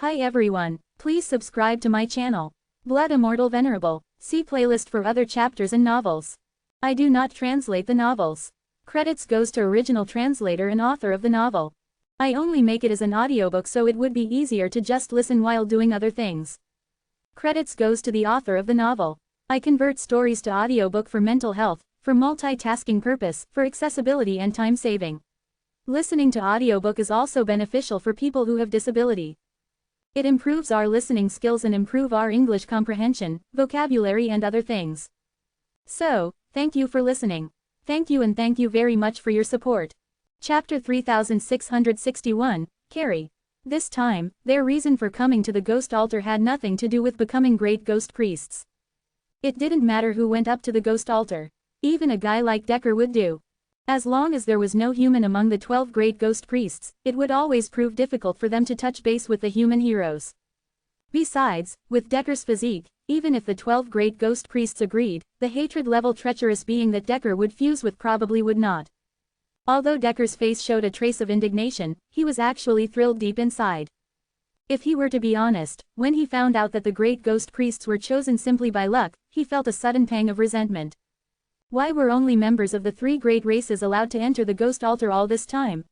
Hi everyone, please subscribe to my channel. Blood Immortal Venerable. See playlist for other chapters and novels. I do not translate the novels. Credits goes to original translator and author of the novel. I only make it as an audiobook so it would be easier to just listen while doing other things. Credits goes to the author of the novel. I convert stories to audiobook for mental health, for multitasking purpose, for accessibility and time saving. Listening to audiobook is also beneficial for people who have disability. It improves our listening skills and improve our English comprehension, vocabulary and other things. So, thank you for listening. Thank you and thank you very much for your support. Chapter 3661, Carrie. This time, their reason for coming to the ghost altar had nothing to do with becoming great ghost priests. It didn't matter who went up to the ghost altar. Even a guy like Decker would do. As long as there was no human among the 12 great ghost priests, it would always prove difficult for them to touch base with the human heroes. Besides, with Decker's physique, even if the 12 great ghost priests agreed, the hatred-level treacherous being that Decker would fuse with probably would not. Although Decker's face showed a trace of indignation, he was actually thrilled deep inside. If he were to be honest, when he found out that the great ghost priests were chosen simply by luck, he felt a sudden pang of resentment. Why were only members of the 3 great races allowed to enter the ghost altar all this time?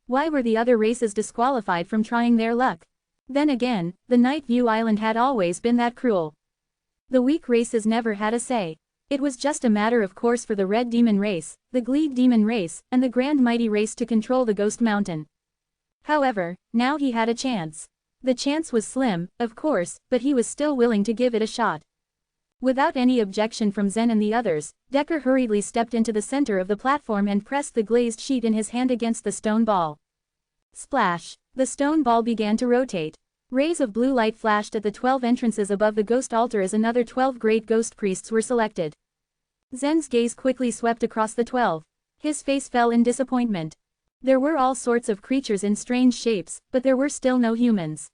Why were the other races disqualified from trying their luck? Then again, the Night View Island had always been that cruel. The weak races never had a say. It was just a matter of course for the Red Demon race, the Gleed Demon race, and the Grand Mighty race to control the Ghost Mountain. However, now he had a chance. The chance was slim, of course, but he was still willing to give it a shot. Without any objection from Zen and the others, Decker hurriedly stepped into the center of the platform and pressed the glazed sheet in his hand against the stone ball. Splash! The stone ball began to rotate. Rays of blue light flashed at the 12 entrances above the ghost altar as another 12 great ghost priests were selected. Zen's gaze quickly swept across the 12. His face fell in disappointment. There were all sorts of creatures in strange shapes, but there were still no humans.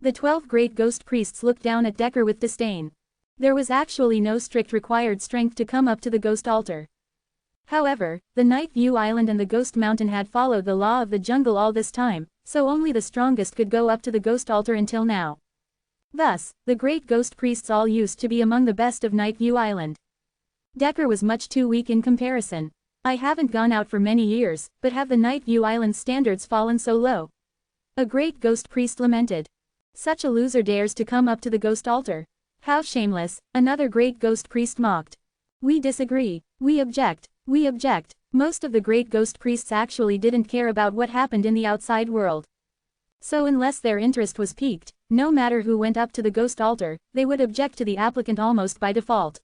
The 12 great ghost priests looked down at Decker with disdain. There was actually no strict required strength to come up to the ghost altar. However, the Night View Island and the Ghost Mountain had followed the law of the jungle all this time, so only the strongest could go up to the ghost altar until now. Thus, the great ghost priests all used to be among the best of Night View Island. Decker was much too weak in comparison. I haven't gone out for many years, but have the Night View Island standards fallen so low? A great ghost priest lamented. Such a loser dares to come up to the ghost altar. How shameless, another great ghost priest mocked. We disagree. We object. We object. Most of the great ghost priests actually didn't care about what happened in the outside world. So unless their interest was piqued, no matter who went up to the ghost altar, they would object to the applicant almost by default.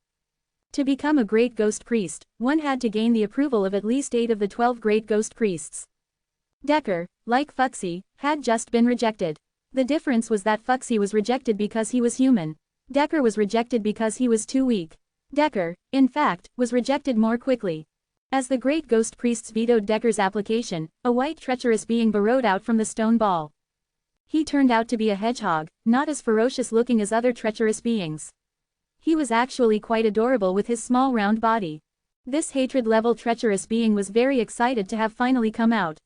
To become a great ghost priest, one had to gain the approval of at least 8 of the 12 great ghost priests. Decker, like Fuxi, had just been rejected. The difference was that Fuxi was rejected because he was human. Decker was rejected because he was too weak. Decker, in fact, was rejected more quickly. As the great ghost priests vetoed Decker's application, a white treacherous being burrowed out from the stone ball. He turned out to be a hedgehog, not as ferocious looking as other treacherous beings. He was actually quite adorable with his small round body. This hatred-level treacherous being was very excited to have finally come out.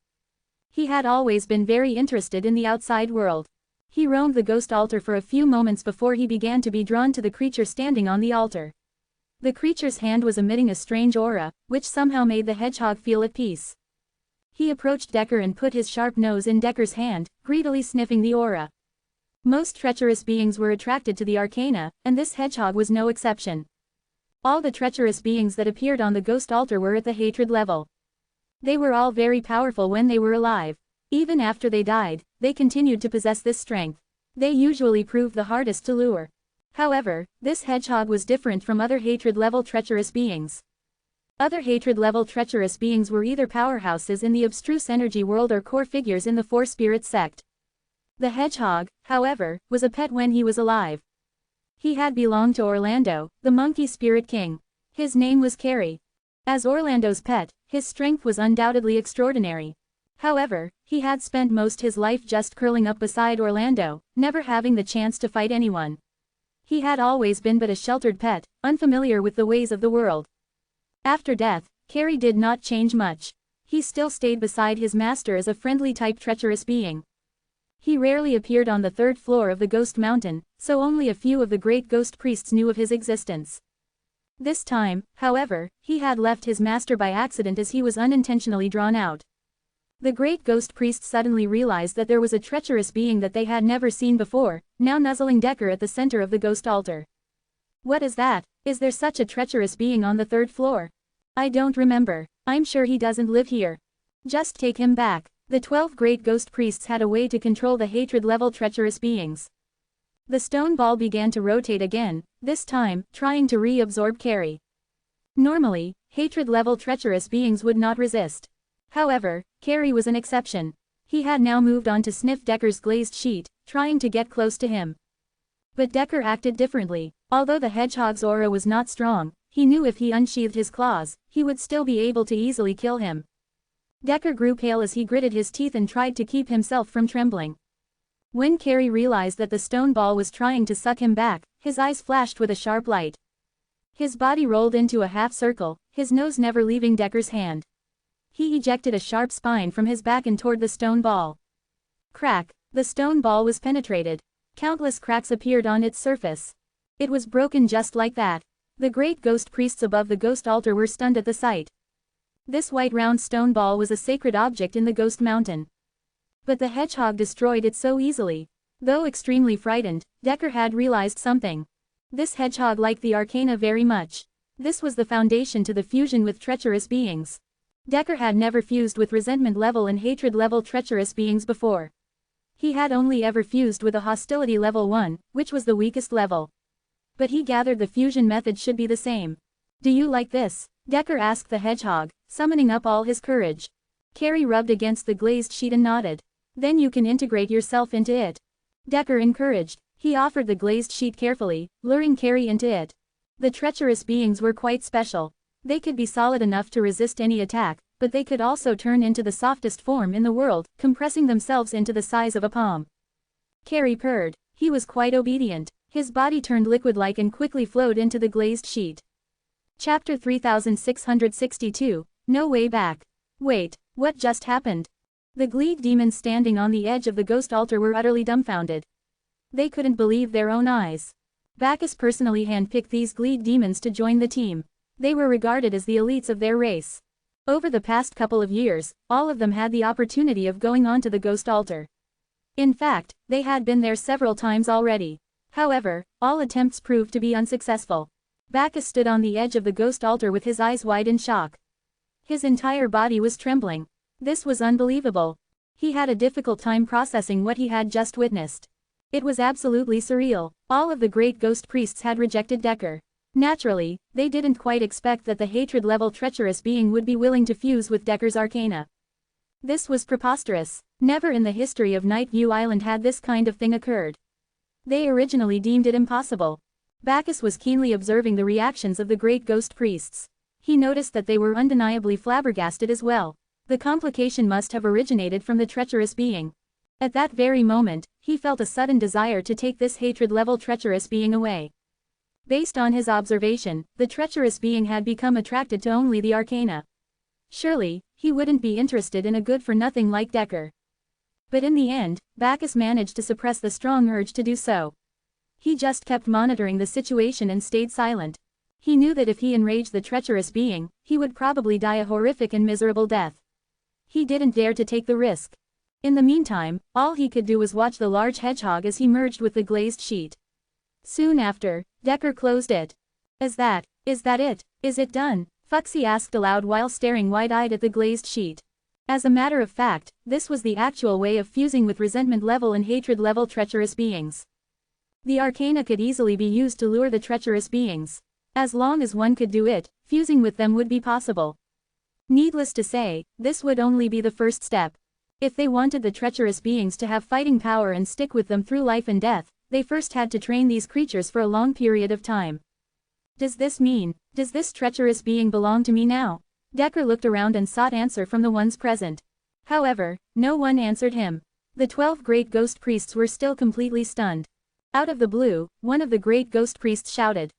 He had always been very interested in the outside world. He roamed the ghost altar for a few moments before he began to be drawn to the creature standing on the altar. The creature's hand was emitting a strange aura, which somehow made the hedgehog feel at peace. He approached Decker and put his sharp nose in Decker's hand, greedily sniffing the aura. Most treacherous beings were attracted to the arcana, and this hedgehog was no exception. All the treacherous beings that appeared on the ghost altar were at the hatred level. They were all very powerful when they were alive. Even after they died, they continued to possess this strength. They usually proved the hardest to lure. However, this hedgehog was different from other hatred-level treacherous beings. Other hatred-level treacherous beings were either powerhouses in the abstruse energy world or core figures in the Four Spirits sect. The hedgehog, however, was a pet when he was alive. He had belonged to Orlando, the monkey spirit king. His name was Carrie. As Orlando's pet, his strength was undoubtedly extraordinary. However, he had spent most his life just curling up beside Orlando, never having the chance to fight anyone. He had always been but a sheltered pet, unfamiliar with the ways of the world. After death, Carrie did not change much. He still stayed beside his master as a friendly type treacherous being. He rarely appeared on the third floor of the Ghost Mountain, so only a few of the great ghost priests knew of his existence. This time, however, he had left his master by accident as he was unintentionally drawn out. The great ghost priests suddenly realized that there was a treacherous being that they had never seen before, now nuzzling Decker at the center of the ghost altar. What is that? Is there such a treacherous being on the third floor? I don't remember. I'm sure he doesn't live here. Just take him back. The 12 great ghost priests had a way to control the hatred-level treacherous beings. The stone ball began to rotate again, this time, trying to reabsorb Carrie. Normally, hatred-level treacherous beings would not resist. However, Carrie was an exception. He had now moved on to sniff Decker's glazed sheet, trying to get close to him. But Decker acted differently. Although the hedgehog's aura was not strong, he knew if he unsheathed his claws, he would still be able to easily kill him. Decker grew pale as he gritted his teeth and tried to keep himself from trembling. When Carrie realized that the stone ball was trying to suck him back, his eyes flashed with a sharp light. His body rolled into a half circle, his nose never leaving Decker's hand. He ejected a sharp spine from his back and toward the stone ball. Crack! The stone ball was penetrated. Countless cracks appeared on its surface. It was broken just like that. The great ghost priests above the ghost altar were stunned at the sight. This white round stone ball was a sacred object in the Ghost Mountain. But the hedgehog destroyed it so easily. Though extremely frightened, Decker had realized something. This hedgehog liked the arcana very much. This was the foundation to the fusion with treacherous beings. Decker had never fused with resentment level and hatred level treacherous beings before. He had only ever fused with a hostility level 1, which was the weakest level. But he gathered the fusion method should be the same. Do you like this? Decker asked the hedgehog, summoning up all his courage. Carrie rubbed against the glazed sheet and nodded. Then you can integrate yourself into it. Decker encouraged. He offered the glazed sheet carefully, luring Carrie into it. The treacherous beings were quite special. They could be solid enough to resist any attack, but they could also turn into the softest form in the world, compressing themselves into the size of a palm. Carrie purred. He was quite obedient. His body turned liquid-like and quickly flowed into the glazed sheet. Chapter 3662, No Way Back. Wait, what just happened? The Gleed demons standing on the edge of the ghost altar were utterly dumbfounded. They couldn't believe their own eyes. Bacchus personally handpicked these Gleed demons to join the team. They were regarded as the elites of their race. Over the past couple of years, all of them had the opportunity of going onto the ghost altar. In fact, they had been there several times already. However, all attempts proved to be unsuccessful. Bacchus stood on the edge of the ghost altar with his eyes wide in shock. His entire body was trembling. This was unbelievable. He had a difficult time processing what he had just witnessed. It was absolutely surreal. All of the great ghost priests had rejected Decker. Naturally, they didn't quite expect that the hatred-level treacherous being would be willing to fuse with Decker's arcana. This was preposterous. Never in the history of Night View Island had this kind of thing occurred. They originally deemed it impossible. Bacchus was keenly observing the reactions of the great ghost priests. He noticed that they were undeniably flabbergasted as well. The complication must have originated from the treacherous being. At that very moment, he felt a sudden desire to take this hatred-level treacherous being away. Based on his observation, the treacherous being had become attracted to only the arcana. Surely, he wouldn't be interested in a good-for-nothing like Decker. But in the end, Bacchus managed to suppress the strong urge to do so. He just kept monitoring the situation and stayed silent. He knew that if he enraged the treacherous being, he would probably die a horrific and miserable death. He didn't dare to take the risk. In the meantime, all he could do was watch the large hedgehog as he merged with the glazed sheet. Soon after, Decker closed it. Is that it? Is it done? Fuxi asked aloud while staring wide-eyed at the glazed sheet. As a matter of fact, this was the actual way of fusing with resentment level and hatred level treacherous beings. The arcana could easily be used to lure the treacherous beings. As long as one could do it, fusing with them would be possible. Needless to say, this would only be the first step. If they wanted the treacherous beings to have fighting power and stick with them through life and death, they first had to train these creatures for a long period of time. Does this treacherous being belong to me now? Decker looked around and sought answer from the ones present. However, no one answered him. The 12 great ghost priests were still completely stunned. Out of the blue, one of the great ghost priests shouted.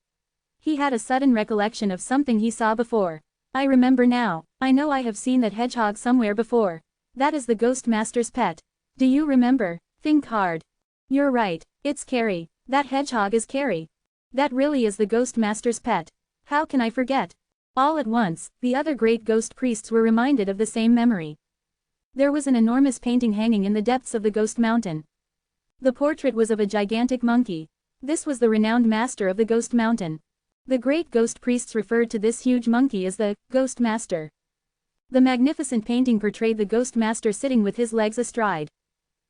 He had a sudden recollection of something he saw before. I remember now. I know I have seen that hedgehog somewhere before. That is the ghost master's pet. Do you remember? Think hard. You're right, it's Carrie. That hedgehog is Carrie. That really is the Ghost Master's pet. How can I forget? All at once, the other great ghost priests were reminded of the same memory. There was an enormous painting hanging in the depths of the Ghost Mountain. The portrait was of a gigantic monkey. This was the renowned master of the Ghost Mountain. The great ghost priests referred to this huge monkey as the Ghost Master. The magnificent painting portrayed the Ghost Master sitting with his legs astride.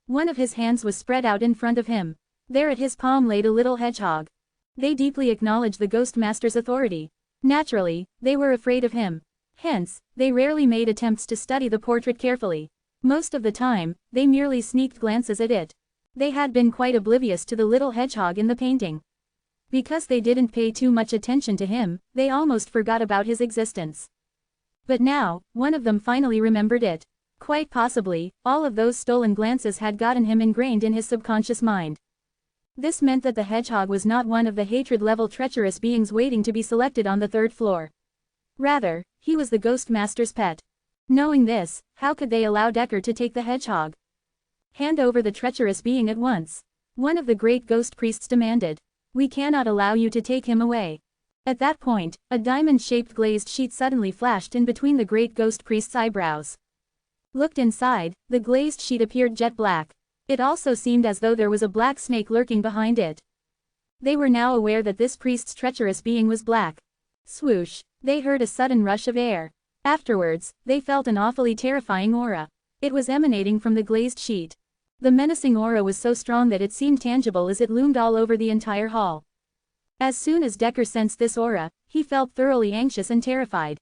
One of his hands was spread out in front of him. There at his palm laid a little hedgehog. They deeply acknowledged the Ghost Master's authority. Naturally, they were afraid of him. Hence, they rarely made attempts to study the portrait carefully. Most of the time, they merely sneaked glances at it. They had been quite oblivious to the little hedgehog in the painting. Because they didn't pay too much attention to him, they almost forgot about his existence. But now, one of them finally remembered it. Quite possibly, all of those stolen glances had gotten him ingrained in his subconscious mind. This meant that the hedgehog was not one of the hatred-level treacherous beings waiting to be selected on the third floor. Rather, he was the Ghost Master's pet. Knowing this, how could they allow Decker to take the hedgehog? Hand over the treacherous being at once. One of the great ghost priests demanded. We cannot allow you to take him away. At that point, a diamond-shaped glazed sheet suddenly flashed in between the great ghost priest's eyebrows. Looked inside, the glazed sheet appeared jet black. It also seemed as though there was a black snake lurking behind it. They were now aware that this priest's treacherous being was black. Swoosh! They heard a sudden rush of air. Afterwards, they felt an awfully terrifying aura. It was emanating from the glazed sheet. The menacing aura was so strong that it seemed tangible as it loomed all over the entire hall. As soon as Decker sensed this aura, he felt thoroughly anxious and terrified.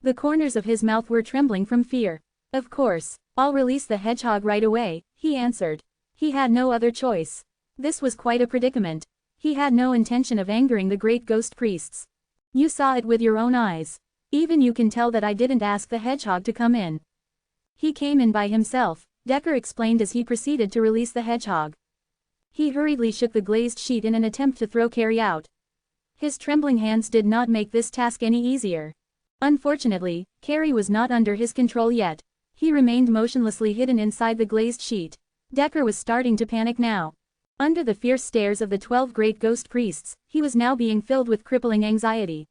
The corners of his mouth were trembling from fear. Of course, I'll release the hedgehog right away, he answered. He had no other choice. This was quite a predicament. He had no intention of angering the great ghost priests. You saw it with your own eyes. Even you can tell that I didn't ask the hedgehog to come in. He came in by himself, Decker explained as he proceeded to release the hedgehog. He hurriedly shook the glazed sheet in an attempt to throw Carrie out. His trembling hands did not make this task any easier. Unfortunately, Carrie was not under his control yet. He remained motionlessly hidden inside the glazed sheet. Decker was starting to panic now. Under the fierce stares of the 12 great ghost priests, he was now being filled with crippling anxiety.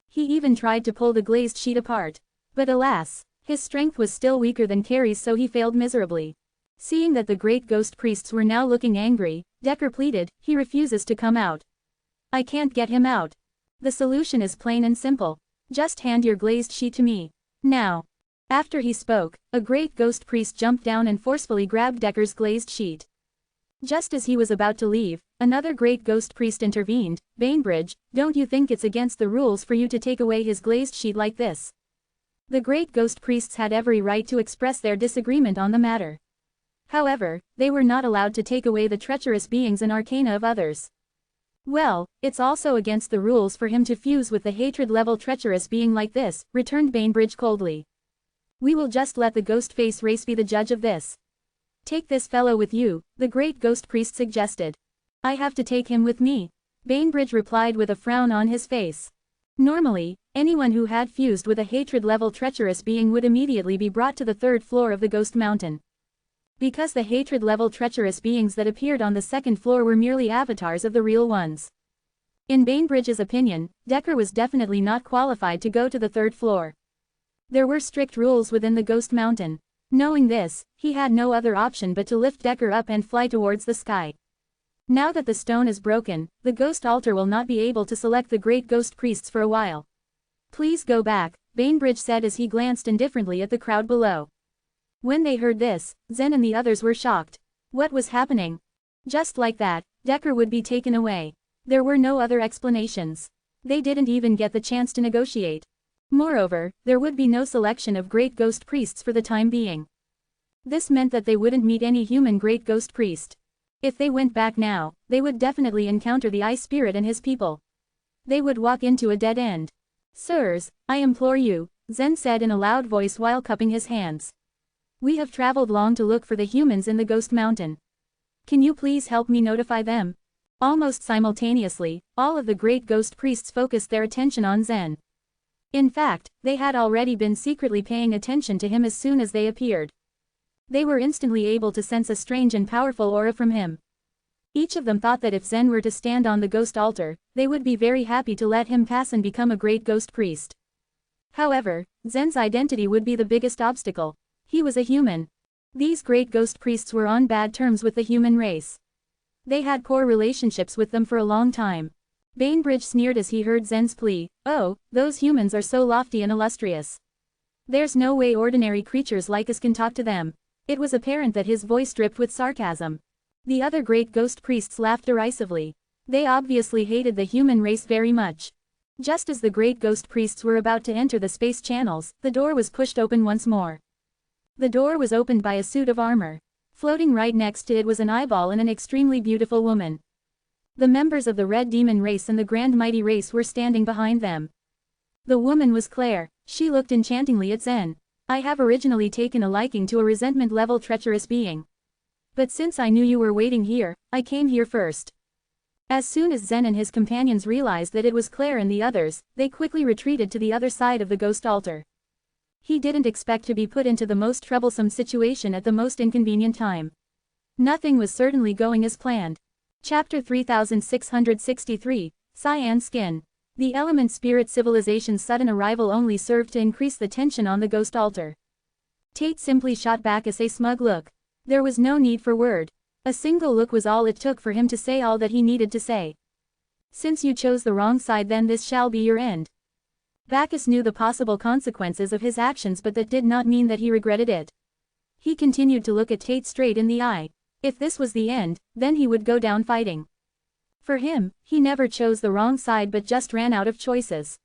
He even tried to pull the glazed sheet apart. But alas, his strength was still weaker than Carrie's, so he failed miserably. Seeing that the great ghost priests were now looking angry, Decker pleaded, he refuses to come out. I can't get him out. The solution is plain and simple. Just hand your glazed sheet to me. Now. After he spoke, a great ghost priest jumped down and forcefully grabbed Decker's glazed sheet. Just as he was about to leave, another great ghost priest intervened. Bainbridge, don't you think it's against the rules for you to take away his glazed sheet like this? The great ghost priests had every right to express their disagreement on the matter. However, they were not allowed to take away the treacherous beings and arcana of others. Well, it's also against the rules for him to fuse with the hatred-level treacherous being like this, returned Bainbridge coldly. We will just let the ghost face race be the judge of this. Take this fellow with you, the great ghost priest suggested. I have to take him with me, Bainbridge replied with a frown on his face. Normally, anyone who had fused with a hatred-level treacherous being would immediately be brought to the third floor of the Ghost Mountain. Because the hatred-level treacherous beings that appeared on the second floor were merely avatars of the real ones. In Bainbridge's opinion, Decker was definitely not qualified to go to the third floor. There were strict rules within the Ghost Mountain. Knowing this, he had no other option but to lift Decker up and fly towards the sky. Now that the stone is broken, the ghost altar will not be able to select the great ghost priests for a while. Please go back, Bainbridge said as he glanced indifferently at the crowd below. When they heard this, Zen and the others were shocked. What was happening? Just like that, Decker would be taken away. There were no other explanations. They didn't even get the chance to negotiate. Moreover, there would be no selection of great ghost priests for the time being. This meant that they wouldn't meet any human great ghost priest. If they went back now, they would definitely encounter the Ice Spirit and his people. They would walk into a dead end. Sirs, I implore you, Zen said in a loud voice while cupping his hands. We have traveled long to look for the humans in the Ghost Mountain. Can you please help me notify them? Almost simultaneously, all of the great ghost priests focused their attention on Zen. In fact, they had already been secretly paying attention to him as soon as they appeared. They were instantly able to sense a strange and powerful aura from him. Each of them thought that if Zen were to stand on the ghost altar, they would be very happy to let him pass and become a great ghost priest. However, Zen's identity would be the biggest obstacle. He was a human. These great ghost priests were on bad terms with the human race. They had poor relationships with them for a long time. Bainbridge sneered as he heard Zen's plea, "Oh, those humans are so lofty and illustrious. There's no way ordinary creatures like us can talk to them." It was apparent that his voice dripped with sarcasm. The other great ghost priests laughed derisively. They obviously hated the human race very much. Just as the great ghost priests were about to enter the space channels, the door was pushed open once more. The door was opened by a suit of armor. Floating right next to it was an eyeball and an extremely beautiful woman. The members of the Red Demon race and the Grand Mighty race were standing behind them. The woman was Claire. She looked enchantingly at Zen. "I have originally taken a liking to a resentment-level treacherous being. But since I knew you were waiting here, I came here first." As soon as Zen and his companions realized that it was Claire and the others, they quickly retreated to the other side of the ghost altar. He didn't expect to be put into the most troublesome situation at the most inconvenient time. Nothing was certainly going as planned. Chapter 3663, Cyan Skin. The element spirit civilization's sudden arrival only served to increase the tension on the ghost altar. Tate simply shot back a smug look. There was no need for word. A single look was all it took for him to say all that he needed to say. "Since you chose the wrong side, then this shall be your end." Bacchus knew the possible consequences of his actions, but that did not mean that he regretted it. He continued to look at Tate straight in the eye. If this was the end, then he would go down fighting. For him, he never chose the wrong side but just ran out of choices.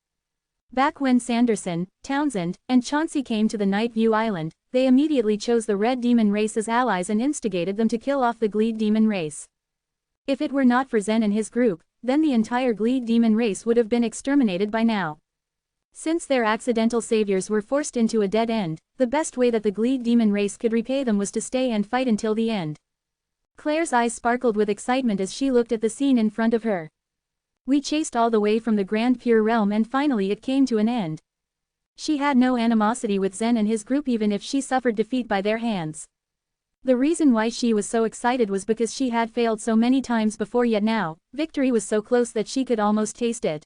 Back when Sanderson, Townsend, and Chauncey came to the Night View Island, they immediately chose the Red Demon race as allies and instigated them to kill off the Gleed Demon race. If it were not for Zen and his group, then the entire Gleed Demon race would have been exterminated by now. Since their accidental saviors were forced into a dead end, the best way that the Gleed Demon race could repay them was to stay and fight until the end. Claire's eyes sparkled with excitement as she looked at the scene in front of her. "We chased all the way from the Grand Pure Realm and finally it came to an end." She had no animosity with Zen and his group even if she suffered defeat by their hands. The reason why she was so excited was because she had failed so many times before, yet now, victory was so close that she could almost taste it.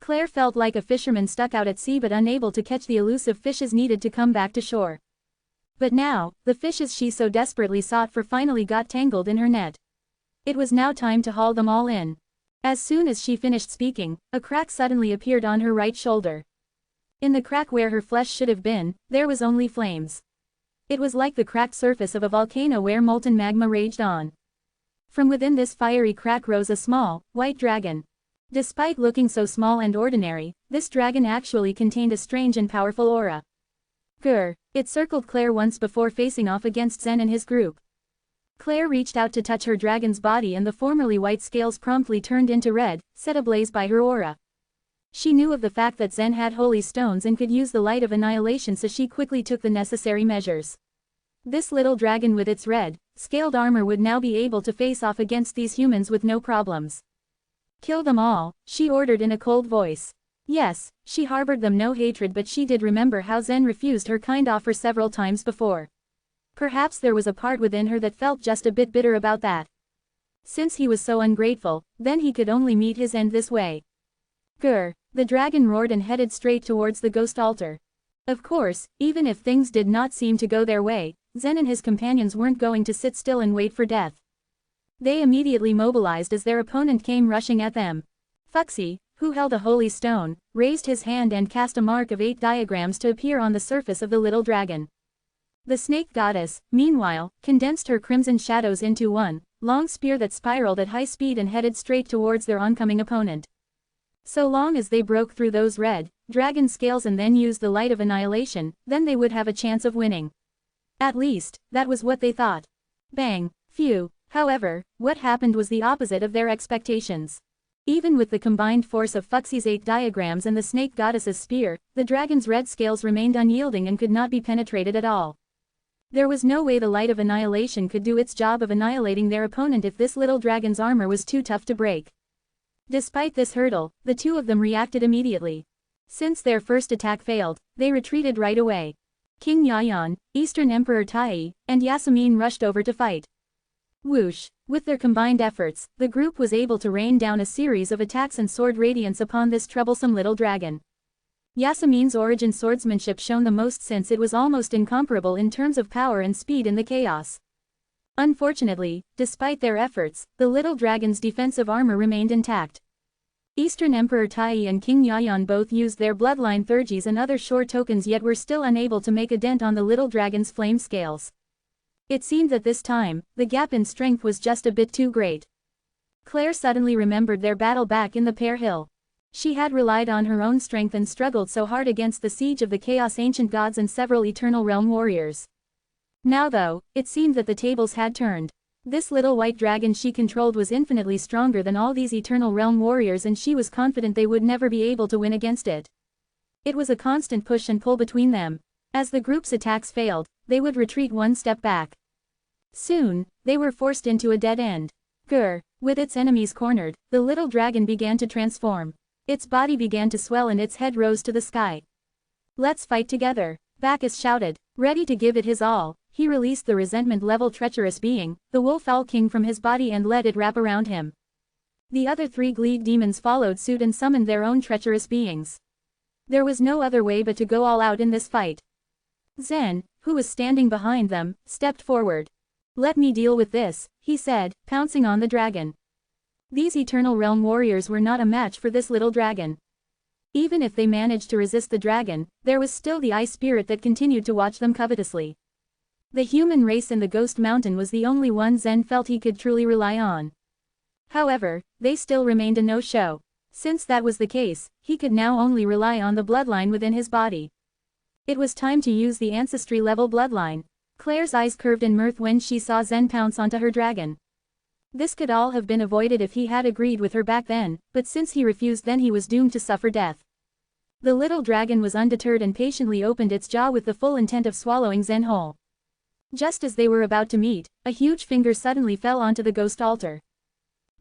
Claire felt like a fisherman stuck out at sea but unable to catch the elusive fishes needed to come back to shore. But now, the fishes she so desperately sought for finally got tangled in her net. It was now time to haul them all in. As soon as she finished speaking, a crack suddenly appeared on her right shoulder. In the crack where her flesh should have been, there was only flames. It was like the cracked surface of a volcano where molten magma raged on. From within this fiery crack rose a small, white dragon. Despite looking so small and ordinary, this dragon actually contained a strange and powerful aura. Grr! It circled Claire once before facing off against Zen and his group. Claire reached out to touch her dragon's body and the formerly white scales promptly turned into red, set ablaze by her aura. She knew of the fact that Zen had holy stones and could use the light of annihilation, so she quickly took the necessary measures. This little dragon with its red, scaled armor would now be able to face off against these humans with no problems. "Kill them all," she ordered in a cold voice. Yes, she harbored them no hatred, but she did remember how Zen refused her kind offer several times before. Perhaps there was a part within her that felt just a bit bitter about that. Since he was so ungrateful, then he could only meet his end this way. Grr! The dragon roared and headed straight towards the ghost altar. Of course, even if things did not seem to go their way, Zen and his companions weren't going to sit still and wait for death. They immediately mobilized as their opponent came rushing at them. Fuxi, who held a holy stone, raised his hand and cast a mark of 8 diagrams to appear on the surface of the little dragon. The snake goddess, meanwhile, condensed her crimson shadows into one long spear that spiraled at high speed and headed straight towards their oncoming opponent. So long as they broke through those red dragon scales and then used the light of annihilation, then they would have a chance of winning. At least, that was what they thought. Bang! Phew! However, what happened was the opposite of their expectations. Even with the combined force of Fuxi's 8 diagrams and the snake goddess's spear, the dragon's red scales remained unyielding and could not be penetrated at all. There was no way the light of annihilation could do its job of annihilating their opponent if this little dragon's armor was too tough to break. Despite this hurdle, the two of them reacted immediately. Since their first attack failed, they retreated right away. King Yayan, Eastern Emperor Tai, and Yasmin rushed over to fight. Whoosh! With their combined efforts, the group was able to rain down a series of attacks and sword radiance upon this troublesome little dragon. Yasmin's origin swordsmanship shone the most since it was almost incomparable in terms of power and speed in the chaos. Unfortunately, despite their efforts, the little dragon's defensive armor remained intact. Eastern Emperor Tai and King Yayan both used their bloodline thurgies and other shore tokens yet were still unable to make a dent on the little dragon's flame scales. It seemed that this time, the gap in strength was just a bit too great. Claire suddenly remembered their battle back in the Pear Hill. She had relied on her own strength and struggled so hard against the siege of the Chaos Ancient Gods and several Eternal Realm warriors. Now though, it seemed that the tables had turned. This little white dragon she controlled was infinitely stronger than all these Eternal Realm warriors and she was confident they would never be able to win against it. It was a constant push and pull between them. As the group's attacks failed, they would retreat one step back. Soon, they were forced into a dead end. Grr! With its enemies cornered, the little dragon began to transform. Its body began to swell and its head rose to the sky. Let's fight together, Bacchus shouted. Ready to give it his all, he released the resentment-level treacherous being, the Wolf-Owl King from his body and let it wrap around him. The other three Gleed demons followed suit and summoned their own treacherous beings. There was no other way but to go all out in this fight. Zen, who was standing behind them, stepped forward. Let me deal with this, he said, pouncing on the dragon. These Eternal Realm warriors were not a match for this little dragon. Even if they managed to resist the dragon, there was still the ice spirit that continued to watch them covetously. The human race in the Ghost Mountain was the only one Zen felt he could truly rely on. However, they still remained a no-show. Since that was the case, he could now only rely on the bloodline within his body. It was time to use the ancestry-level bloodline. Claire's eyes curved in mirth when she saw Zen pounce onto her dragon. This could all have been avoided if he had agreed with her back then, but since he refused then he was doomed to suffer death. The little dragon was undeterred and patiently opened its jaw with the full intent of swallowing Zen whole. Just as they were about to meet, a huge finger suddenly fell onto the ghost altar.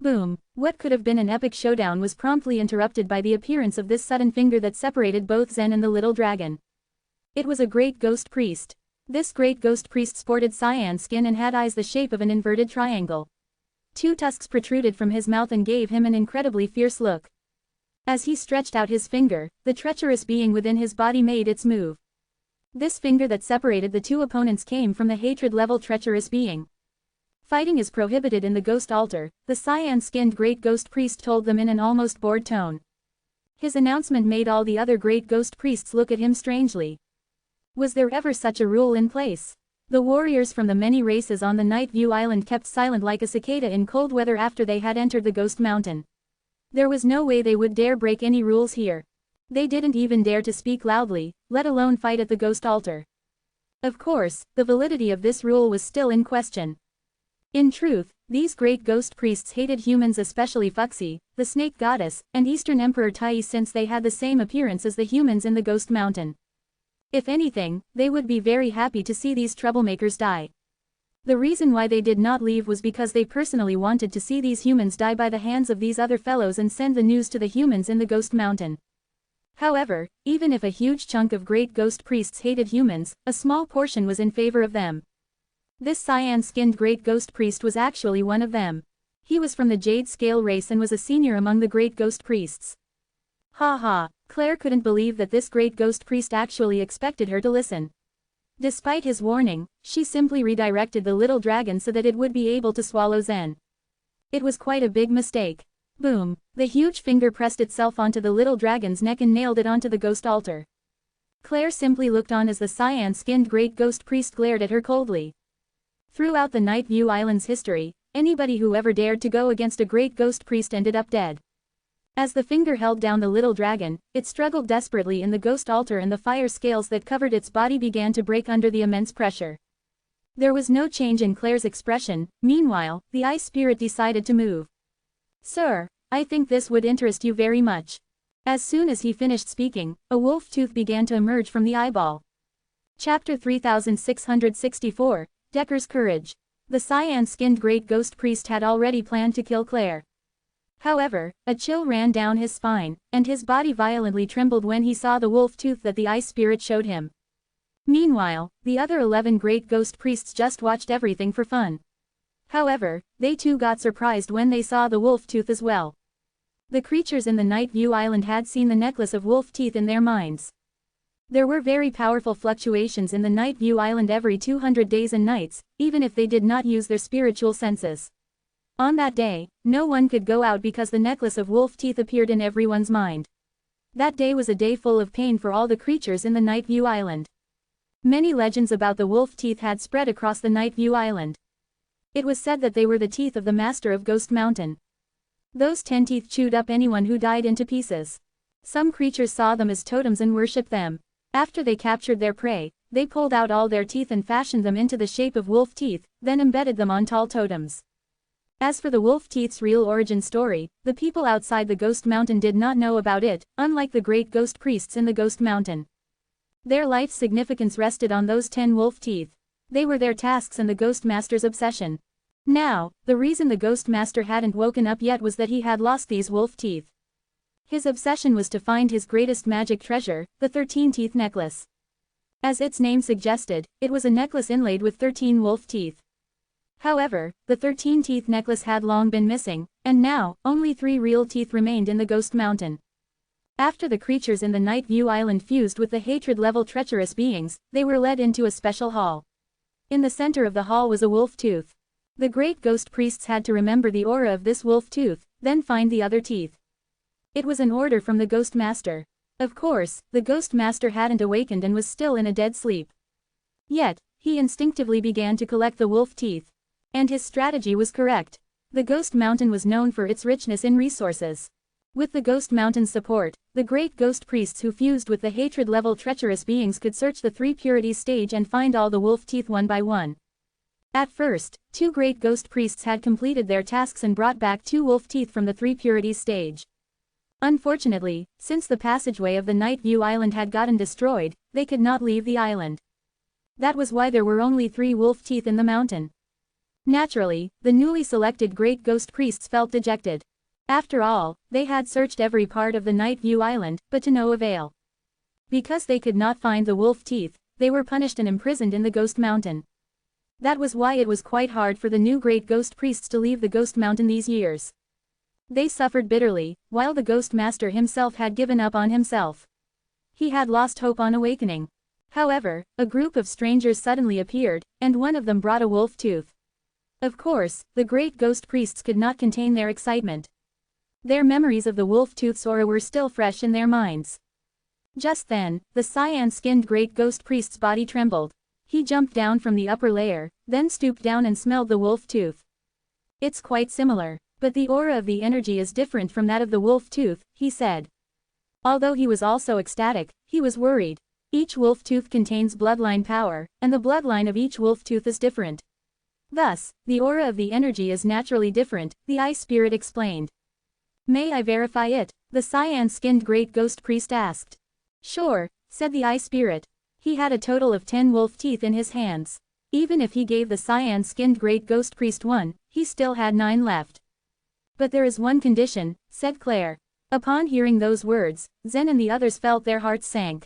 Boom! What could have been an epic showdown was promptly interrupted by the appearance of this sudden finger that separated both Zen and the little dragon. It was a great ghost priest. This great ghost priest sported cyan skin and had eyes the shape of an inverted triangle. Two tusks protruded from his mouth and gave him an incredibly fierce look. As he stretched out his finger, the treacherous being within his body made its move. This finger that separated the two opponents came from the hatred-level treacherous being. Fighting is prohibited in the ghost altar, the cyan-skinned great ghost priest told them in an almost bored tone. His announcement made all the other great ghost priests look at him strangely. Was there ever such a rule in place? The warriors from the many races on the Night View Island kept silent like a cicada in cold weather after they had entered the Ghost Mountain. There was no way they would dare break any rules here. They didn't even dare to speak loudly, let alone fight at the ghost altar. Of course, the validity of this rule was still in question. In truth, these great ghost priests hated humans, especially Fuxi, the snake goddess, and Eastern Emperor Tai, since they had the same appearance as the humans in the Ghost Mountain. If anything, they would be very happy to see these troublemakers die. The reason why they did not leave was because they personally wanted to see these humans die by the hands of these other fellows and send the news to the humans in the Ghost Mountain. However, even if a huge chunk of great ghost priests hated humans, a small portion was in favor of them. This cyan-skinned great ghost priest was actually one of them. He was from the Jade Scale race and was a senior among the great ghost priests. Ha ha, Claire couldn't believe that this great ghost priest actually expected her to listen. Despite his warning, she simply redirected the little dragon so that it would be able to swallow Zen. It was quite a big mistake. Boom! The huge finger pressed itself onto the little dragon's neck and nailed it onto the ghost altar. Claire simply looked on as the cyan-skinned great ghost priest glared at her coldly. Throughout the Night View Island's history, anybody who ever dared to go against a great ghost priest ended up dead. As the finger held down the little dragon, it struggled desperately in the ghost altar and the fire scales that covered its body began to break under the immense pressure. There was no change in Claire's expression. Meanwhile, the ice spirit decided to move. Sir, I think this would interest you very much. As soon as he finished speaking, a wolf tooth began to emerge from the eyeball. Chapter 3664, Decker's Courage. The cyan-skinned great ghost priest had already planned to kill Claire. However, a chill ran down his spine, and his body violently trembled when he saw the wolf tooth that the ice spirit showed him. Meanwhile, the other 11 great ghost priests just watched everything for fun. However, they too got surprised when they saw the wolf tooth as well. The creatures in the Night View Island had seen the necklace of wolf teeth in their minds. There were very powerful fluctuations in the Night View Island every 200 days and nights, even if they did not use their spiritual senses. On that day, no one could go out because the necklace of wolf teeth appeared in everyone's mind. That day was a day full of pain for all the creatures in the Night View Island. Many legends about the wolf teeth had spread across the Night View Island. It was said that they were the teeth of the master of Ghost Mountain. Those 10 teeth chewed up anyone who died into pieces. Some creatures saw them as totems and worshipped them. After they captured their prey, they pulled out all their teeth and fashioned them into the shape of wolf teeth, then embedded them on tall totems. As for the wolf teeth's real origin story, the people outside the Ghost Mountain did not know about it, unlike the great ghost priests in the Ghost Mountain. Their life's significance rested on those 10 wolf teeth. They were their tasks and the Ghost Master's obsession. Now, the reason the Ghost Master hadn't woken up yet was that he had lost these wolf teeth. His obsession was to find his greatest magic treasure, the 13-teeth necklace. As its name suggested, it was a necklace inlaid with 13 wolf teeth. However, the 13-teeth necklace had long been missing, and now, only 3 real teeth remained in the Ghost Mountain. After the creatures in the Night View Island fused with the hatred-level treacherous beings, they were led into a special hall. In the center of the hall was a wolf tooth. The great ghost priests had to remember the aura of this wolf tooth, then find the other teeth. It was an order from the Ghost Master. Of course, the Ghost Master hadn't awakened and was still in a dead sleep. Yet, he instinctively began to collect the wolf teeth. And his strategy was correct. The Ghost Mountain was known for its richness in resources. With the Ghost Mountain's support, the great ghost priests who fused with the hatred-level treacherous beings could search the 3 purities stage and find all the wolf teeth one by one. At first, 2 great ghost priests had completed their tasks and brought back 2 wolf teeth from the 3 purities stage. Unfortunately, since the passageway of the Night View Island had gotten destroyed, they could not leave the island. That was why there were only 3 wolf teeth in the mountain. Naturally, the newly selected great ghost priests felt dejected. After all, they had searched every part of the Night View Island, but to no avail. Because they could not find the wolf teeth, they were punished and imprisoned in the Ghost Mountain. That was why it was quite hard for the new great ghost priests to leave the Ghost Mountain these years. They suffered bitterly, while the Ghost Master himself had given up on himself. He had lost hope on awakening. However, a group of strangers suddenly appeared, and one of them brought a wolf tooth. Of course, the great ghost priests could not contain their excitement. Their memories of the wolf tooth's aura were still fresh in their minds. Just then, the cyan-skinned great ghost priest's body trembled. He jumped down from the upper layer, then stooped down and smelled the wolf tooth. It's quite similar, but the aura of the energy is different from that of the wolf tooth, he said. Although he was also ecstatic, he was worried. Each wolf tooth contains bloodline power, and the bloodline of each wolf tooth is different. Thus, the aura of the energy is naturally different, the Ice Spirit explained. May I verify it? The cyan-skinned great ghost priest asked. Sure, said the Ice Spirit. He had a total of 10 wolf teeth in his hands. Even if he gave the cyan-skinned great ghost priest 1, he still had 9 left. But there is one condition, said Claire. Upon hearing those words, Zen and the others felt their hearts sank.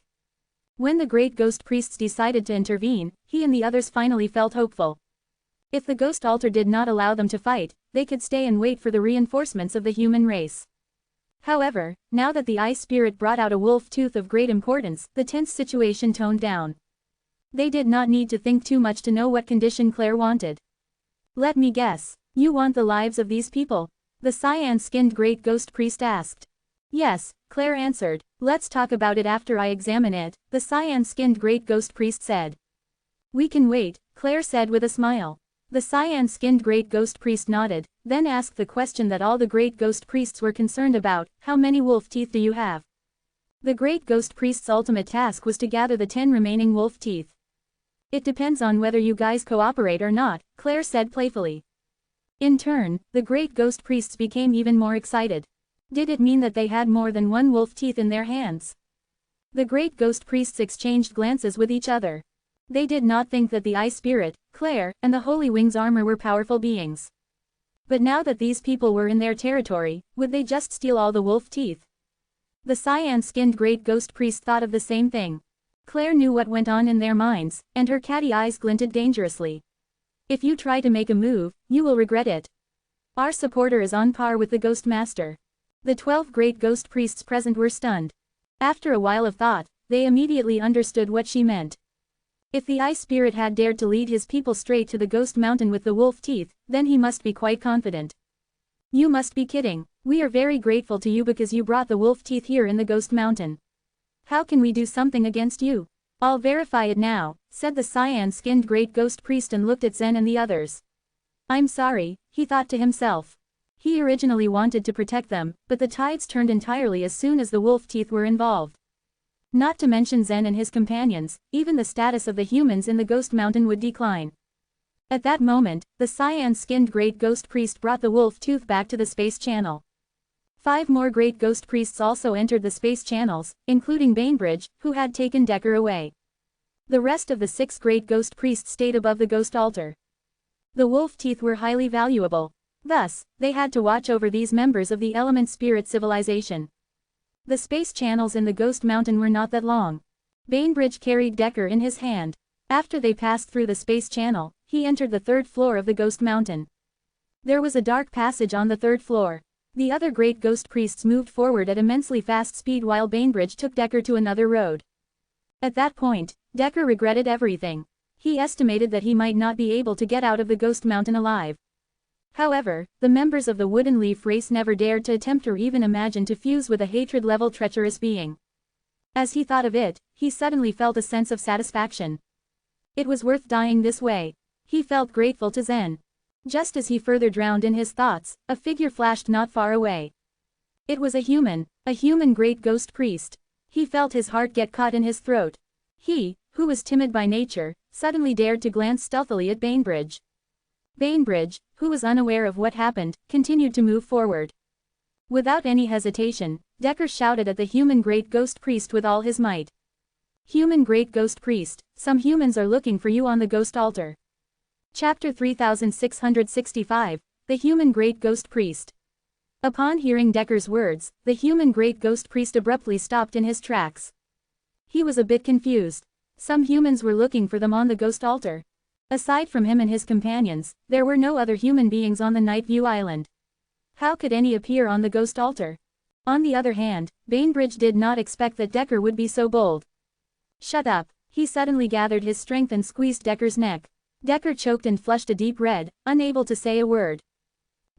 When the great ghost priests decided to intervene, he and the others finally felt hopeful. If the ghost altar did not allow them to fight, they could stay and wait for the reinforcements of the human race. However, now that the Ice Spirit brought out a wolf tooth of great importance, the tense situation toned down. They did not need to think too much to know what condition Claire wanted. Let me guess, you want the lives of these people? The cyan-skinned great ghost priest asked. Yes, Claire answered. Let's talk about it after I examine it, the cyan-skinned great ghost priest said. We can wait, Claire said with a smile. The cyan-skinned great ghost priest nodded, then asked the question that all the great ghost priests were concerned about, how many wolf teeth do you have? The great ghost priest's ultimate task was to gather the 10 remaining wolf teeth. It depends on whether you guys cooperate or not, Claire said playfully. In turn, the great ghost priests became even more excited. Did it mean that they had more than 1 wolf teeth in their hands? The great ghost priests exchanged glances with each other. They did not think that the Ice Spirit, Claire, and the Holy Wings armor were powerful beings. But now that these people were in their territory, would they just steal all the wolf teeth? The cyan-skinned great ghost priest thought of the same thing. Claire knew what went on in their minds, and her catty eyes glinted dangerously. If you try to make a move, you will regret it. Our supporter is on par with the Ghost Master. The 12 great ghost priests present were stunned. After a while of thought, they immediately understood what she meant. If the Ice Spirit had dared to lead his people straight to the Ghost Mountain with the wolf teeth, then he must be quite confident. You must be kidding. We are very grateful to you because you brought the wolf teeth here in the Ghost Mountain. How can we do something against you? I'll verify it now, said the cyan-skinned great ghost priest and looked at Zen and the others. I'm sorry, he thought to himself. He originally wanted to protect them, but the tides turned entirely as soon as the wolf teeth were involved. Not to mention Zen and his companions, even the status of the humans in the Ghost Mountain would decline. At that moment, the cyan-skinned great ghost priest brought the wolf tooth back to the space channel. 5 more great ghost priests also entered the space channels, including Bainbridge, who had taken Decker away. The rest of the 6 great ghost priests stayed above the ghost altar. The wolf teeth were highly valuable. Thus, they had to watch over these members of the element spirit civilization. The space channels in the Ghost Mountain were not that long. Bainbridge carried Decker in his hand. After they passed through the space channel, he entered the 3rd floor of the Ghost Mountain. There was a dark passage on the 3rd floor. The other great ghost priests moved forward at immensely fast speed while Bainbridge took Decker to another road. At that point, Decker regretted everything. He estimated that he might not be able to get out of the Ghost Mountain alive. However, the members of the Wooden Leaf race never dared to attempt or even imagine to fuse with a hatred-level treacherous being. As he thought of it, he suddenly felt a sense of satisfaction. It was worth dying this way. He felt grateful to Zen. Just as he further drowned in his thoughts, a figure flashed not far away. It was a human great ghost priest. He felt his heart get caught in his throat. He, who was timid by nature, suddenly dared to glance stealthily at Bainbridge. Bainbridge, who was unaware of what happened, continued to move forward. Without any hesitation, Decker shouted at the human great ghost priest with all his might. Human great ghost priest, some humans are looking for you on the ghost altar. Chapter 3665, The Human Great Ghost Priest. Upon hearing Decker's words, the human great ghost priest abruptly stopped in his tracks. He was a bit confused. Some humans were looking for them on the ghost altar. Aside from him and his companions, there were no other human beings on the Night View Island. How could any appear on the ghost altar? On the other hand, Bainbridge did not expect that Decker would be so bold. Shut up, he suddenly gathered his strength and squeezed Decker's neck. Decker choked and flushed a deep red, unable to say a word.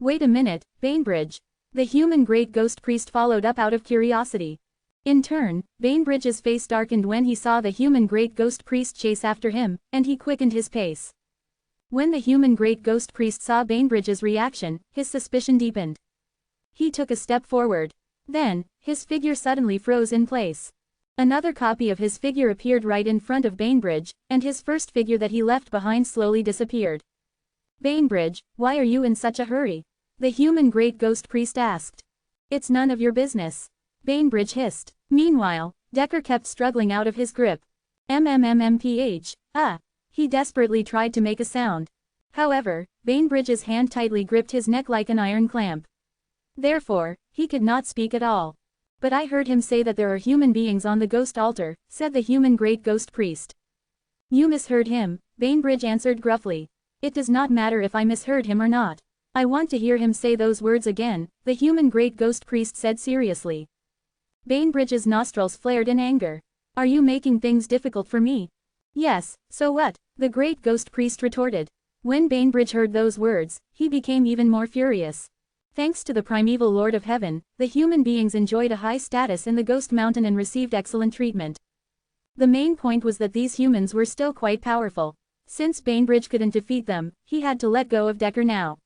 Wait a minute, Bainbridge. The human great ghost priest followed up out of curiosity. In turn, Bainbridge's face darkened when he saw the human great ghost priest chase after him, and he quickened his pace. When the human great ghost priest saw Bainbridge's reaction, his suspicion deepened. He took a step forward. Then, his figure suddenly froze in place. Another copy of his figure appeared right in front of Bainbridge, and his first figure that he left behind slowly disappeared. Bainbridge, why are you in such a hurry? The human great ghost priest asked. It's none of your business. Bainbridge hissed. Meanwhile, Decker kept struggling out of his grip. MMMMPH, he desperately tried to make a sound. However, Bainbridge's hand tightly gripped his neck like an iron clamp. Therefore, he could not speak at all. But I heard him say that there are human beings on the ghost altar, said the human great ghost priest. You misheard him, Bainbridge answered gruffly. It does not matter if I misheard him or not. I want to hear him say those words again, the human great ghost priest said seriously. Bainbridge's nostrils flared in anger. Are you making things difficult for me? Yes, so what? The great ghost priest retorted. When Bainbridge heard those words, he became even more furious. Thanks to the primeval Lord of Heaven, the human beings enjoyed a high status in the Ghost Mountain and received excellent treatment. The main point was that these humans were still quite powerful. Since Bainbridge couldn't defeat them, he had to let go of Decker now.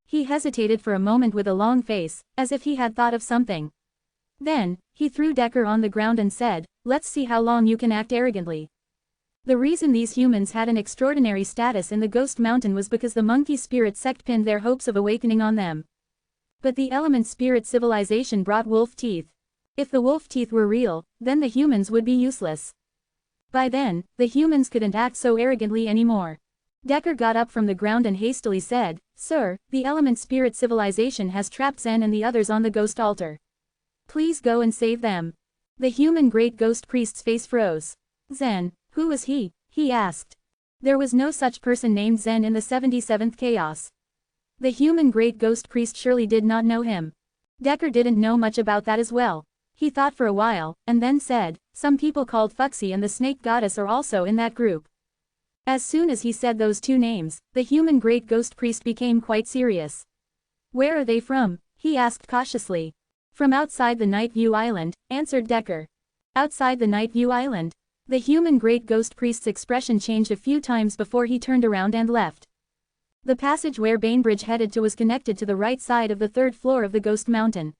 He hesitated for a moment with a long face, as if he had thought of something. Then, he threw Decker on the ground and said, let's see how long you can act arrogantly. The reason these humans had an extraordinary status in the Ghost Mountain was because the monkey spirit sect pinned their hopes of awakening on them. But the element spirit civilization brought wolf teeth. If the wolf teeth were real, then the humans would be useless. By then, the humans couldn't act so arrogantly anymore. Decker got up from the ground and hastily said, Sir, the element spirit civilization has trapped Zen and the others on the ghost altar. Please go and save them. The human great ghost priest's face froze. Zen, who was he? He asked. There was no such person named Zen in the 77th chaos. The human great ghost priest surely did not know him. Decker didn't know much about that as well. He thought for a while, and then said, some people called Fuxi and the snake goddess are also in that group. As soon as he said those two names, the human great ghost priest became quite serious. Where are they from? He asked cautiously. From outside the Night View Island, answered Decker. Outside the Night View Island? The human great ghost priest's expression changed a few times before he turned around and left. The passage where Bainbridge headed to was connected to the right side of the third floor of the Ghost Mountain.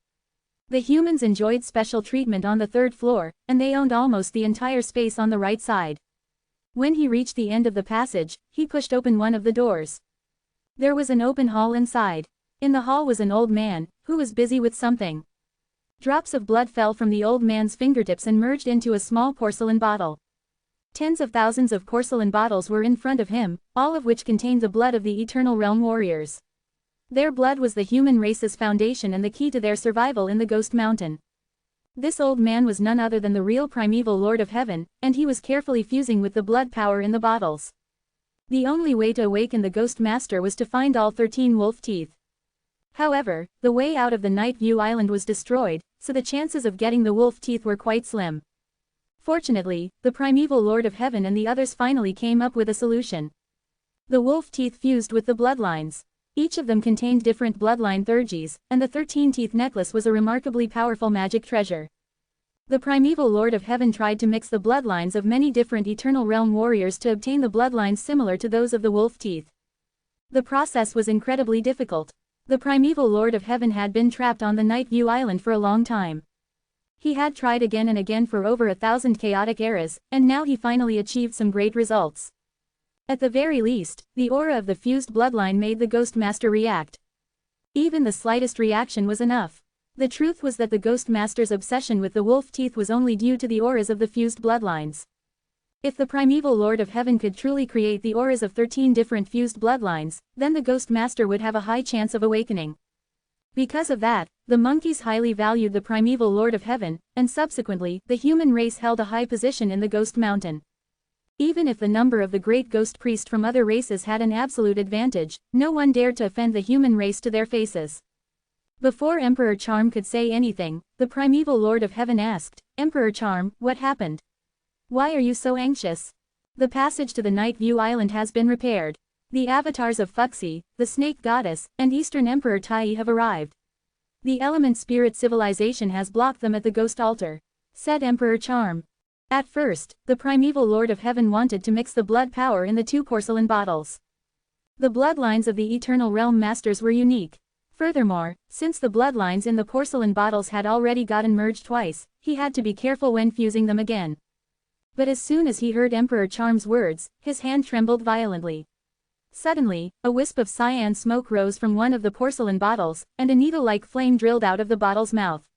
The humans enjoyed special treatment on the third floor, and they owned almost the entire space on the right side. When he reached the end of the passage, he pushed open one of the doors. There was an open hall inside. In the hall was an old man, who was busy with something. Drops of blood fell from the old man's fingertips and merged into a small porcelain bottle. Tens of thousands of porcelain bottles were in front of him, all of which contained the blood of the Eternal Realm warriors. Their blood was the human race's foundation and the key to their survival in the Ghost Mountain. This old man was none other than the real primeval Lord of Heaven, and he was carefully fusing with the blood power in the bottles. The only way to awaken the Ghost Master was to find all 13 wolf teeth. However, the way out of the Night View Island was destroyed, so the chances of getting the wolf teeth were quite slim. Fortunately, the primeval Lord of Heaven and the others finally came up with a solution. The wolf teeth fused with the bloodlines. Each of them contained different bloodline thurgies, and the 13-teeth necklace was a remarkably powerful magic treasure. The primeval Lord of Heaven tried to mix the bloodlines of many different Eternal Realm warriors to obtain the bloodlines similar to those of the wolf teeth. The process was incredibly difficult. The primeval Lord of Heaven had been trapped on the Night View Island for a long time. He had tried again and again for over 1,000 chaotic eras, and now he finally achieved some great results. At the very least, the aura of the fused bloodline made the Ghost Master react. Even the slightest reaction was enough. The truth was that the Ghost Master's obsession with the wolf teeth was only due to the auras of the fused bloodlines. If the primeval Lord of Heaven could truly create the auras of 13 different fused bloodlines, then the Ghost Master would have a high chance of awakening. Because of that, the monkeys highly valued the primeval Lord of Heaven, and subsequently, the human race held a high position in the Ghost Mountain. Even if the number of the great ghost priest from other races had an absolute advantage, no one dared to offend the human race to their faces. Before Emperor Charm could say anything, the primeval Lord of Heaven asked, Emperor Charm, what happened? Why are you so anxious? The passage to the Night View Island has been repaired. The avatars of Fuxi, the Snake Goddess, and Eastern Emperor Tai have arrived. The Element Spirit civilization has blocked them at the Ghost Altar, said Emperor Charm. At first, the primeval Lord of Heaven wanted to mix the blood power in the two porcelain bottles. The bloodlines of the Eternal Realm Masters were unique. Furthermore, since the bloodlines in the porcelain bottles had already gotten merged twice, he had to be careful when fusing them again. But as soon as he heard Emperor Charm's words, his hand trembled violently. Suddenly, a wisp of cyan smoke rose from one of the porcelain bottles, and a needle-like flame drilled out of the bottle's mouth.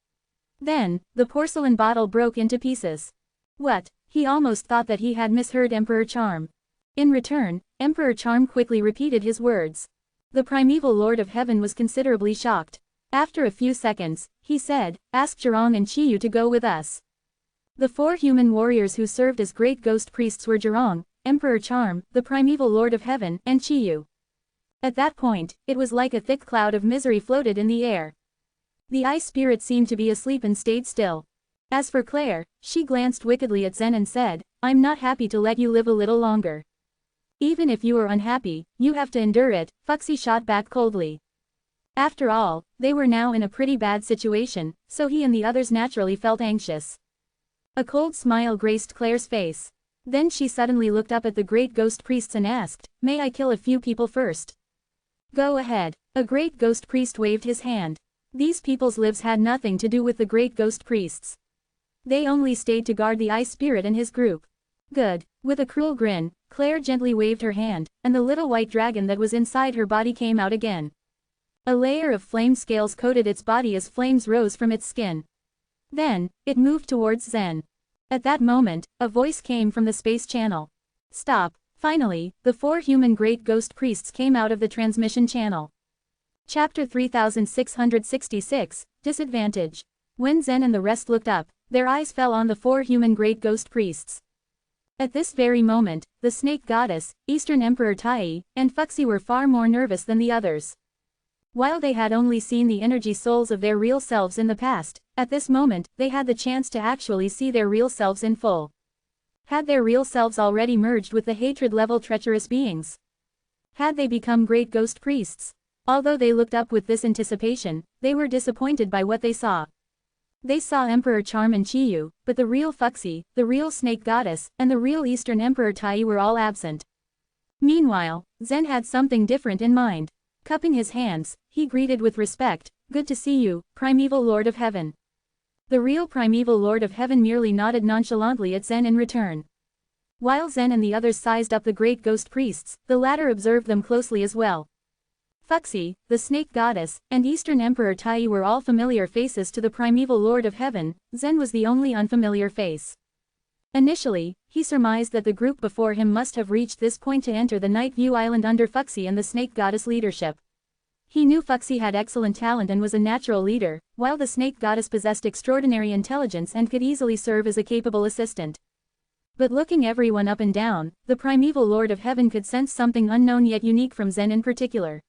Then, the porcelain bottle broke into pieces. What? He almost thought that he had misheard Emperor Charm. In return, Emperor Charm quickly repeated his words. The primeval Lord of Heaven was considerably shocked. After a few seconds, he said, ask Zhurong and Chiyu to go with us. The 4 human warriors who served as great ghost priests were Zhurong, Emperor Charm, the primeval Lord of Heaven, and Chiyu. At that point, it was like a thick cloud of misery floated in the air. The ice spirit seemed to be asleep and stayed still. As for Claire, she glanced wickedly at Zen and said, I'm not happy to let you live a little longer. Even if you are unhappy, you have to endure it, Fuxi shot back coldly. After all, they were now in a pretty bad situation, so he and the others naturally felt anxious. A cold smile graced Claire's face. Then she suddenly looked up at the great ghost priests and asked, may I kill a few people first? Go ahead. A great ghost priest waved his hand. These people's lives had nothing to do with the great ghost priests. They only stayed to guard the ice spirit and his group. Good. With a cruel grin, Claire gently waved her hand, and the little white dragon that was inside her body came out again. A layer of flame scales coated its body as flames rose from its skin. Then, it moved towards Zen. At that moment, a voice came from the space channel. Stop. Finally, the 4 human great ghost priests came out of the transmission channel. Chapter 3666, Disadvantage. When Zen and the rest looked up, their eyes fell on the 4 human great ghost priests. At this very moment, the snake goddess, Eastern Emperor Tai, and Fuxi were far more nervous than the others. While they had only seen the energy souls of their real selves in the past, at this moment, they had the chance to actually see their real selves in full. Had their real selves already merged with the hatred-level treacherous beings? Had they become great ghost priests? Although they looked up with this anticipation, they were disappointed by what they saw. They saw Emperor Charm and Chiyu, but the real Fuxi, the real snake goddess, and the real Eastern Emperor Tai were all absent. Meanwhile, Zen had something different in mind. Cupping his hands, he greeted with respect, "Good to see you, Primeval Lord of Heaven." The real Primeval Lord of Heaven merely nodded nonchalantly at Zen in return. While Zen and the others sized up the great ghost priests, the latter observed them closely as well. Fuxi, the snake goddess, and Eastern Emperor Tai were all familiar faces to the Primeval Lord of Heaven. Zen was the only unfamiliar face. Initially, he surmised that the group before him must have reached this point to enter the Night View Island under Fuxi and the snake goddess leadership. He knew Fuxi had excellent talent and was a natural leader, while the snake goddess possessed extraordinary intelligence and could easily serve as a capable assistant. But looking everyone up and down, the Primeval Lord of Heaven could sense something unknown yet unique from Zen in particular.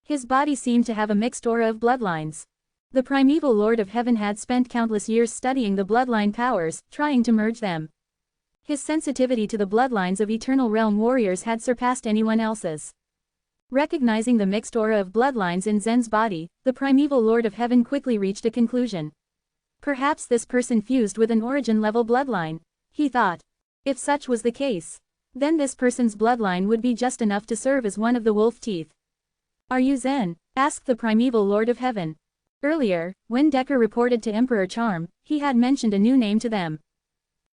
His body seemed to have a mixed aura of bloodlines. The Primeval Lord of Heaven had spent countless years studying the bloodline powers, trying to merge them. His sensitivity to the bloodlines of Eternal Realm warriors had surpassed anyone else's. Recognizing the mixed aura of bloodlines in Zen's body, the Primeval Lord of Heaven quickly reached a conclusion. Perhaps this person fused with an origin-level bloodline, he thought. If such was the case, then this person's bloodline would be just enough to serve as one of the wolf teeth. "Are you Zen?" asked the Primeval Lord of Heaven. Earlier, when Decker reported to Emperor Charm, he had mentioned a new name to them.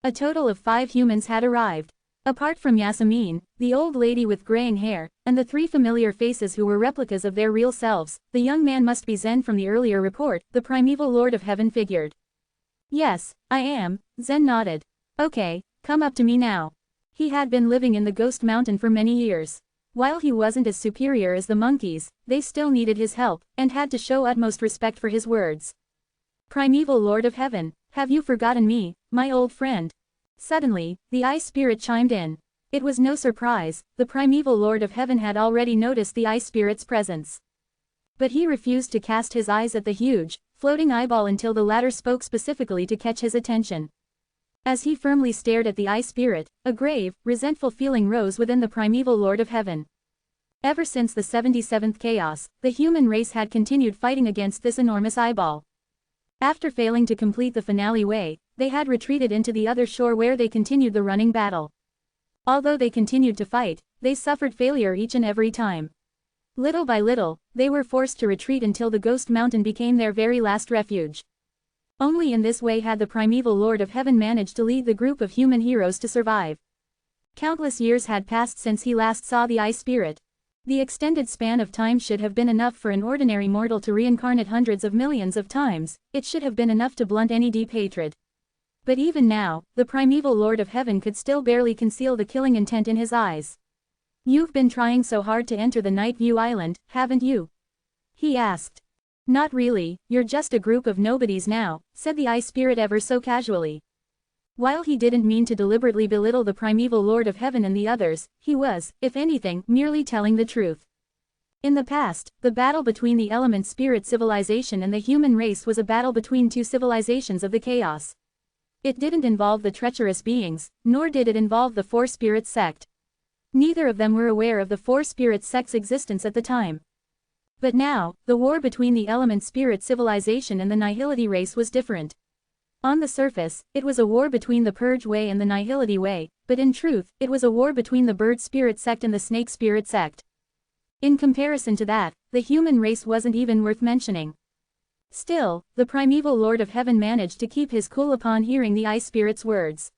A total of 5 humans had arrived. Apart from Yasmin, the old lady with graying hair, and the 3 familiar faces who were replicas of their real selves, the young man must be Zen from the earlier report, the Primeval Lord of Heaven figured. "Yes, I am," Zen nodded. "Okay, come up to me now." He had been living in the Ghost Mountain for many years. While he wasn't as superior as the monkeys, they still needed his help, and had to show utmost respect for his words. "Primeval Lord of Heaven, have you forgotten me, my old friend?" Suddenly, the Ice Spirit chimed in. It was no surprise, the Primeval Lord of Heaven had already noticed the Ice Spirit's presence. But he refused to cast his eyes at the huge, floating eyeball until the latter spoke specifically to catch his attention. As he firmly stared at the Ice Spirit, a grave, resentful feeling rose within the Primeval Lord of Heaven. Ever since the 77th Chaos, the human race had continued fighting against this enormous eyeball. After failing to complete the finale way, they had retreated into the other shore where they continued the running battle. Although they continued to fight, they suffered failure each and every time. Little by little, they were forced to retreat until the Ghost Mountain became their very last refuge. Only in this way had the Primeval Lord of Heaven managed to lead the group of human heroes to survive. Countless years had passed since he last saw the Ice Spirit. The extended span of time should have been enough for an ordinary mortal to reincarnate hundreds of millions of times. It should have been enough to blunt any deep hatred. But even now, the Primeval Lord of Heaven could still barely conceal the killing intent in his eyes. "You've been trying so hard to enter the Night View Island, haven't you?" he asked. "Not really, you're just a group of nobodies now," said the Ice Spirit ever so casually. While he didn't mean to deliberately belittle the Primeval Lord of Heaven and the others, he was, if anything, merely telling the truth. In the past, the battle between the element spirit civilization and the human race was a battle between 2 civilizations of the chaos. It didn't involve the treacherous beings, nor did it involve the Four Spirits sect. Neither of them were aware of the Four Spirits sect's existence at the time. But now, the war between the element spirit civilization and the Nihility race was different. On the surface, it was a war between the Purge Way and the Nihility Way, but in truth, it was a war between the Bird Spirit sect and the Snake Spirit sect. In comparison to that, the human race wasn't even worth mentioning. Still, the Primeval Lord of Heaven managed to keep his cool upon hearing the Ice Spirit's words.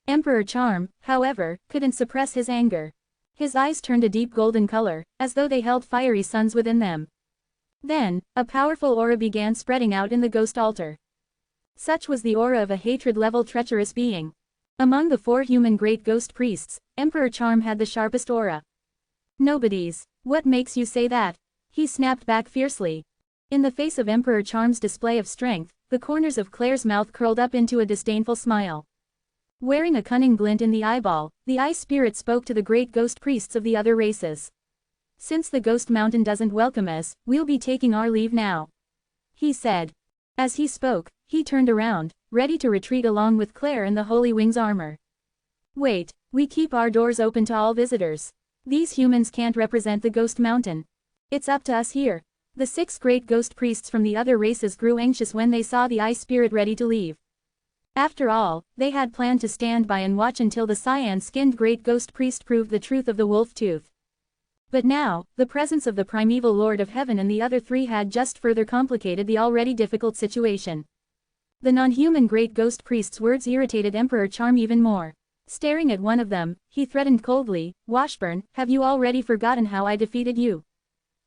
Emperor Charm, however, couldn't suppress his anger. His eyes turned a deep golden color, as though they held fiery suns within them. Then, a powerful aura began spreading out in the ghost altar. Such was the aura of a hatred-level treacherous being. Among the 4 human great ghost priests, Emperor Charm had the sharpest aura. "Nobodies, what makes you say that?" he snapped back fiercely. In the face of Emperor Charm's display of strength, the corners of Claire's mouth curled up into a disdainful smile. Wearing a cunning glint in the eyeball, the Ice Spirit spoke to the great ghost priests of the other races. Since the Ghost Mountain doesn't welcome us, we'll be taking our leave now, he said. As he spoke, he turned around, ready to retreat along with Claire in the Holy Wings armor. Wait, we keep our doors open to all visitors. These humans can't represent the Ghost Mountain. It's up to us here. The 6 great ghost priests from the other races grew anxious when they saw the Ice Spirit ready to leave. After all, they had planned to stand by and watch until the cyan-skinned great ghost priest proved the truth of the wolf tooth. But now, the presence of the primeval Lord of Heaven and the other 3 had just further complicated the already difficult situation. The non-human great ghost priest's words irritated Emperor Charm even more. Staring at one of them, he threatened coldly, "Washburn, have you already forgotten how I defeated you?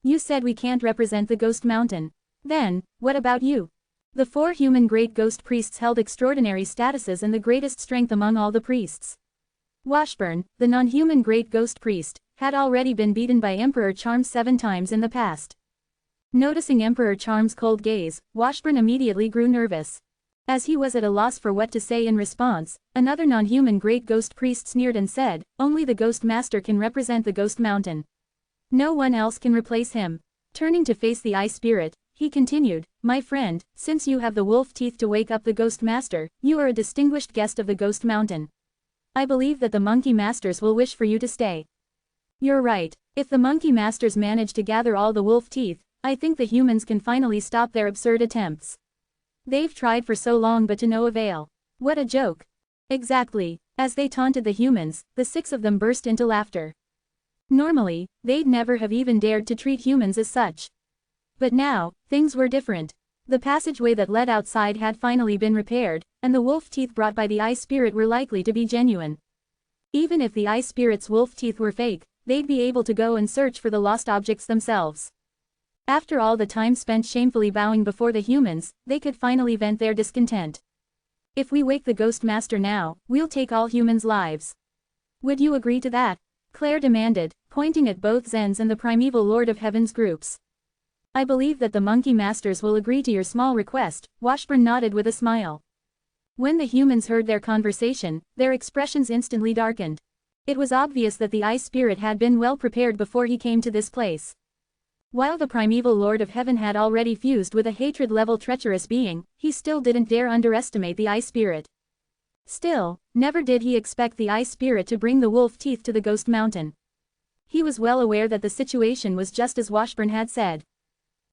You said we can't represent the Ghost Mountain. Then, what about you?" The 4 human great ghost priests held extraordinary statuses and the greatest strength among all the priests. Washburn, the non-human great ghost priest, had already been beaten by Emperor Charm 7 times in the past. Noticing Emperor Charm's cold gaze, Washburn immediately grew nervous. As he was at a loss for what to say in response, another non-human great ghost priest sneered and said, "Only the Ghost Master can represent the Ghost Mountain. No one else can replace him." Turning to face the Ice Spirit, he continued, "My friend, since you have the wolf teeth to wake up the Ghost Master, you are a distinguished guest of the Ghost Mountain. I believe that the Monkey Masters will wish for you to stay." "You're right. If the Monkey Masters manage to gather all the wolf teeth, I think the humans can finally stop their absurd attempts. They've tried for so long but to no avail. What a joke." Exactly. As they taunted the humans, the 6 of them burst into laughter. Normally, they'd never have even dared to treat humans as such. But now, things were different. The passageway that led outside had finally been repaired, and the wolf teeth brought by the Ice Spirit were likely to be genuine. Even if the Ice Spirit's wolf teeth were fake, they'd be able to go and search for the lost objects themselves. After all the time spent shamefully bowing before the humans, they could finally vent their discontent. "If we wake the Ghost Master now, we'll take all humans' lives. Would you agree to that?" Claire demanded, pointing at both Zens and the primeval Lord of Heaven's groups. "I believe that the Monkey Masters will agree to your small request," Washburn nodded with a smile. When the humans heard their conversation, their expressions instantly darkened. It was obvious that the Ice Spirit had been well prepared before he came to this place. While the primeval Lord of Heaven had already fused with a hatred-level treacherous being, he still didn't dare underestimate the Ice Spirit. Still, never did he expect the Ice Spirit to bring the wolf teeth to the Ghost Mountain. He was well aware that the situation was just as Washburn had said.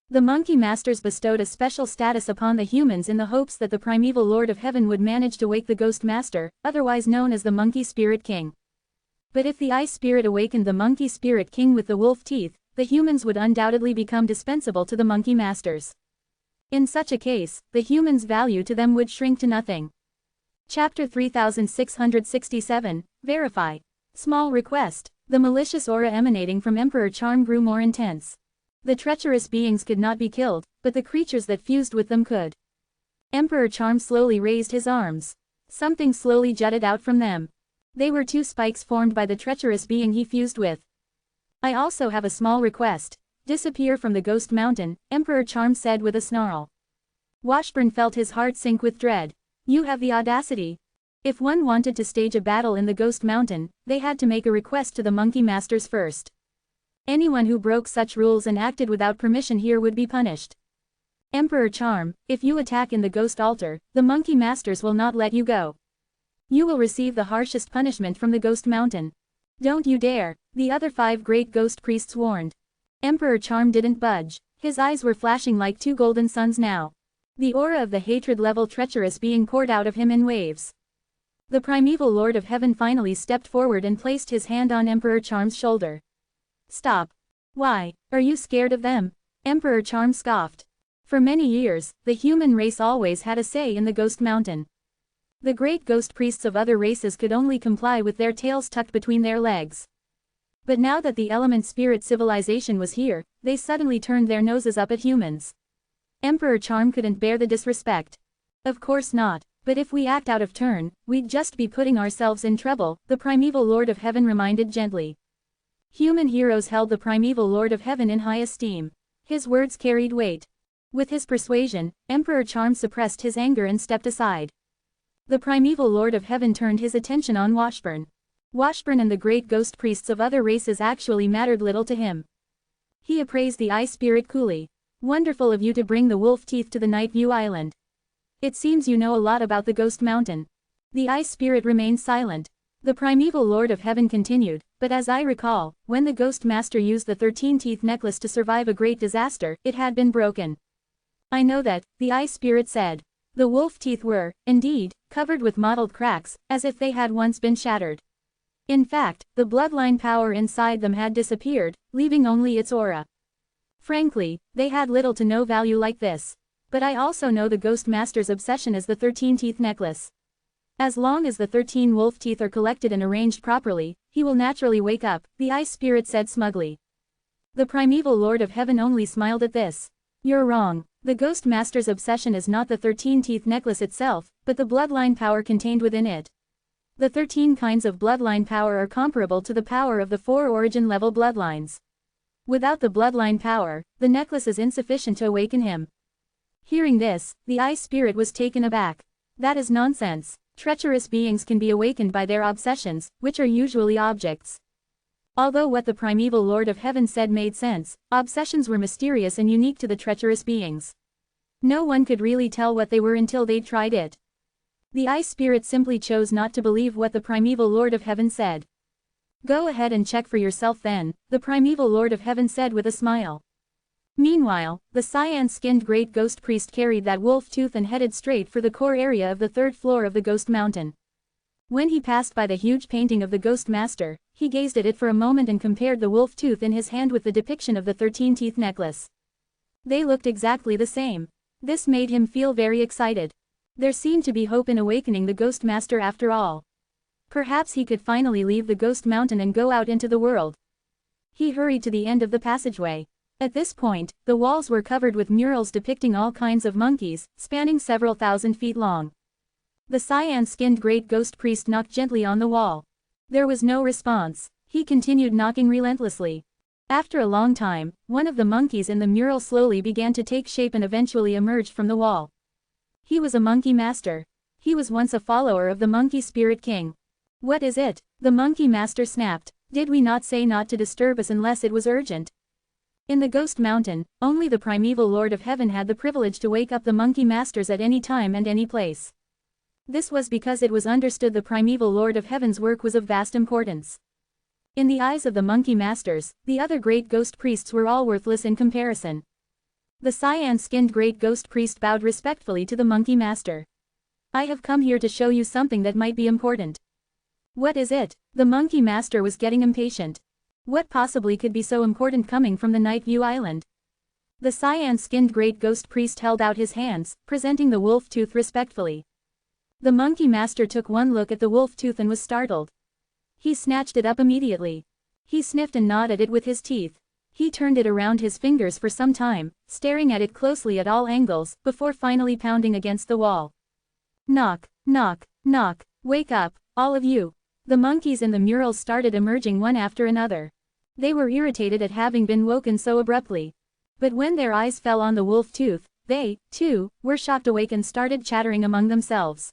The Monkey Masters bestowed a special status upon the humans in the hopes that the primeval Lord of Heaven would manage to wake the Ghost Master, otherwise known as the Monkey Spirit King. But if the Ice Spirit awakened the Monkey Spirit King with the wolf teeth, the humans would undoubtedly become dispensable to the Monkey Masters. In such a case, the humans' value to them would shrink to nothing. Chapter 3667, Verify. Small request. The malicious aura emanating from Emperor Charm grew more intense. The treacherous beings could not be killed, but the creatures that fused with them could. Emperor Charm slowly raised his arms. Something slowly jutted out from them. They were 2 spikes formed by the treacherous being he fused with. "I also have a small request. Disappear from the Ghost Mountain," Emperor Charm said with a snarl. Washburn felt his heart sink with dread. "You have the audacity." If one wanted to stage a battle in the Ghost Mountain, they had to make a request to the Monkey Masters first. Anyone who broke such rules and acted without permission here would be punished. "Emperor Charm, if you attack in the Ghost Altar, the Monkey Masters will not let you go. You will receive the harshest punishment from the Ghost Mountain. Don't you dare," the other 5 great ghost priests warned. Emperor Charm didn't budge. His eyes were flashing like 2 golden suns now. The aura of the hatred-level treacherous being poured out of him in waves. The primeval Lord of Heaven finally stepped forward and placed his hand on Emperor Charm's shoulder. "Stop. Why, are you scared of them?" Emperor Charm scoffed. For many years, the human race always had a say in the Ghost Mountain. The great ghost priests of other races could only comply with their tails tucked between their legs. But now that the element spirit civilization was here, they suddenly turned their noses up at humans. Emperor Charm couldn't bear the disrespect. "Of course not, but if we act out of turn, we'd just be putting ourselves in trouble," the primeval Lord of Heaven reminded gently. Human heroes held the primeval Lord of Heaven in high esteem. His words carried weight. With his persuasion, Emperor Charm suppressed his anger and stepped aside. The primeval Lord of Heaven turned his attention on Washburn. Washburn and the great ghost priests of other races actually mattered little to him. He appraised the Ice Spirit coolly. Wonderful of you to bring the wolf teeth to the Night View Island. It seems you know a lot about the Ghost Mountain. The Ice Spirit remained silent. The primeval Lord of Heaven continued, but as I recall, when the Ghost Master used the 13-teeth necklace to survive a great disaster, it had been broken. I know that, the Ice Spirit said. The wolf teeth were, indeed, covered with mottled cracks, as if they had once been shattered. In fact, the bloodline power inside them had disappeared, leaving only its aura. Frankly, they had little to no value like this. But I also know the Ghost Master's obsession is the 13-teeth necklace. As long as the 13 wolf teeth are collected and arranged properly, he will naturally wake up, the Ice Spirit said smugly. The primeval Lord of Heaven only smiled at this. You're wrong. The Ghost Master's obsession is not the 13-teeth necklace itself, but the bloodline power contained within it. The 13 kinds of bloodline power are comparable to the power of the 4 origin-level bloodlines. Without the bloodline power, the necklace is insufficient to awaken him. Hearing this, the Ice Spirit was taken aback. That is nonsense. Treacherous beings can be awakened by their obsessions, which are usually objects. Although what the primeval Lord of Heaven said made sense, obsessions were mysterious and unique to the treacherous beings. No one could really tell what they were until they'd tried it. The Ice Spirit simply chose not to believe what the primeval Lord of Heaven said. Go ahead and check for yourself then, the primeval Lord of Heaven said with a smile. Meanwhile, the cyan-skinned great ghost priest carried that wolf tooth and headed straight for the core area of the 3rd floor of the Ghost Mountain. When he passed by the huge painting of the Ghost Master, he gazed at it for a moment and compared the wolf tooth in his hand with the depiction of the 13-teeth necklace. They looked exactly the same. This made him feel very excited. There seemed to be hope in awakening the Ghost Master after all. Perhaps he could finally leave the Ghost Mountain and go out into the world. He hurried to the end of the passageway. At this point, the walls were covered with murals depicting all kinds of monkeys, spanning several thousand feet long. The cyan-skinned great ghost priest knocked gently on the wall. There was no response. He continued knocking relentlessly. After a long time, one of the monkeys in the mural slowly began to take shape and eventually emerged from the wall. He was a monkey master. He was once a follower of the monkey spirit king. What is it? The monkey master snapped. Did we not say not to disturb us unless it was urgent? In the Ghost Mountain, only the primeval Lord of Heaven had the privilege to wake up the monkey masters at any time and any place. This was because it was understood the primeval Lord of Heaven's work was of vast importance. In the eyes of the monkey masters, the other great ghost priests were all worthless in comparison. The cyan-skinned great ghost priest bowed respectfully to the monkey master. I have come here to show you something that might be important. What is it? The monkey master was getting impatient. What possibly could be so important coming from the Night View Island? The cyan-skinned great ghost priest held out his hands, presenting the wolf tooth respectfully. The monkey master took one look at the wolf tooth and was startled. He snatched it up immediately. He sniffed and gnawed at it with his teeth. He turned it around his fingers for some time, staring at it closely at all angles, before finally pounding against the wall. Knock, knock, knock, wake up, all of you. The monkeys in the murals started emerging one after another. They were irritated at having been woken so abruptly. But when their eyes fell on the wolf tooth, they, too, were shocked awake and started chattering among themselves.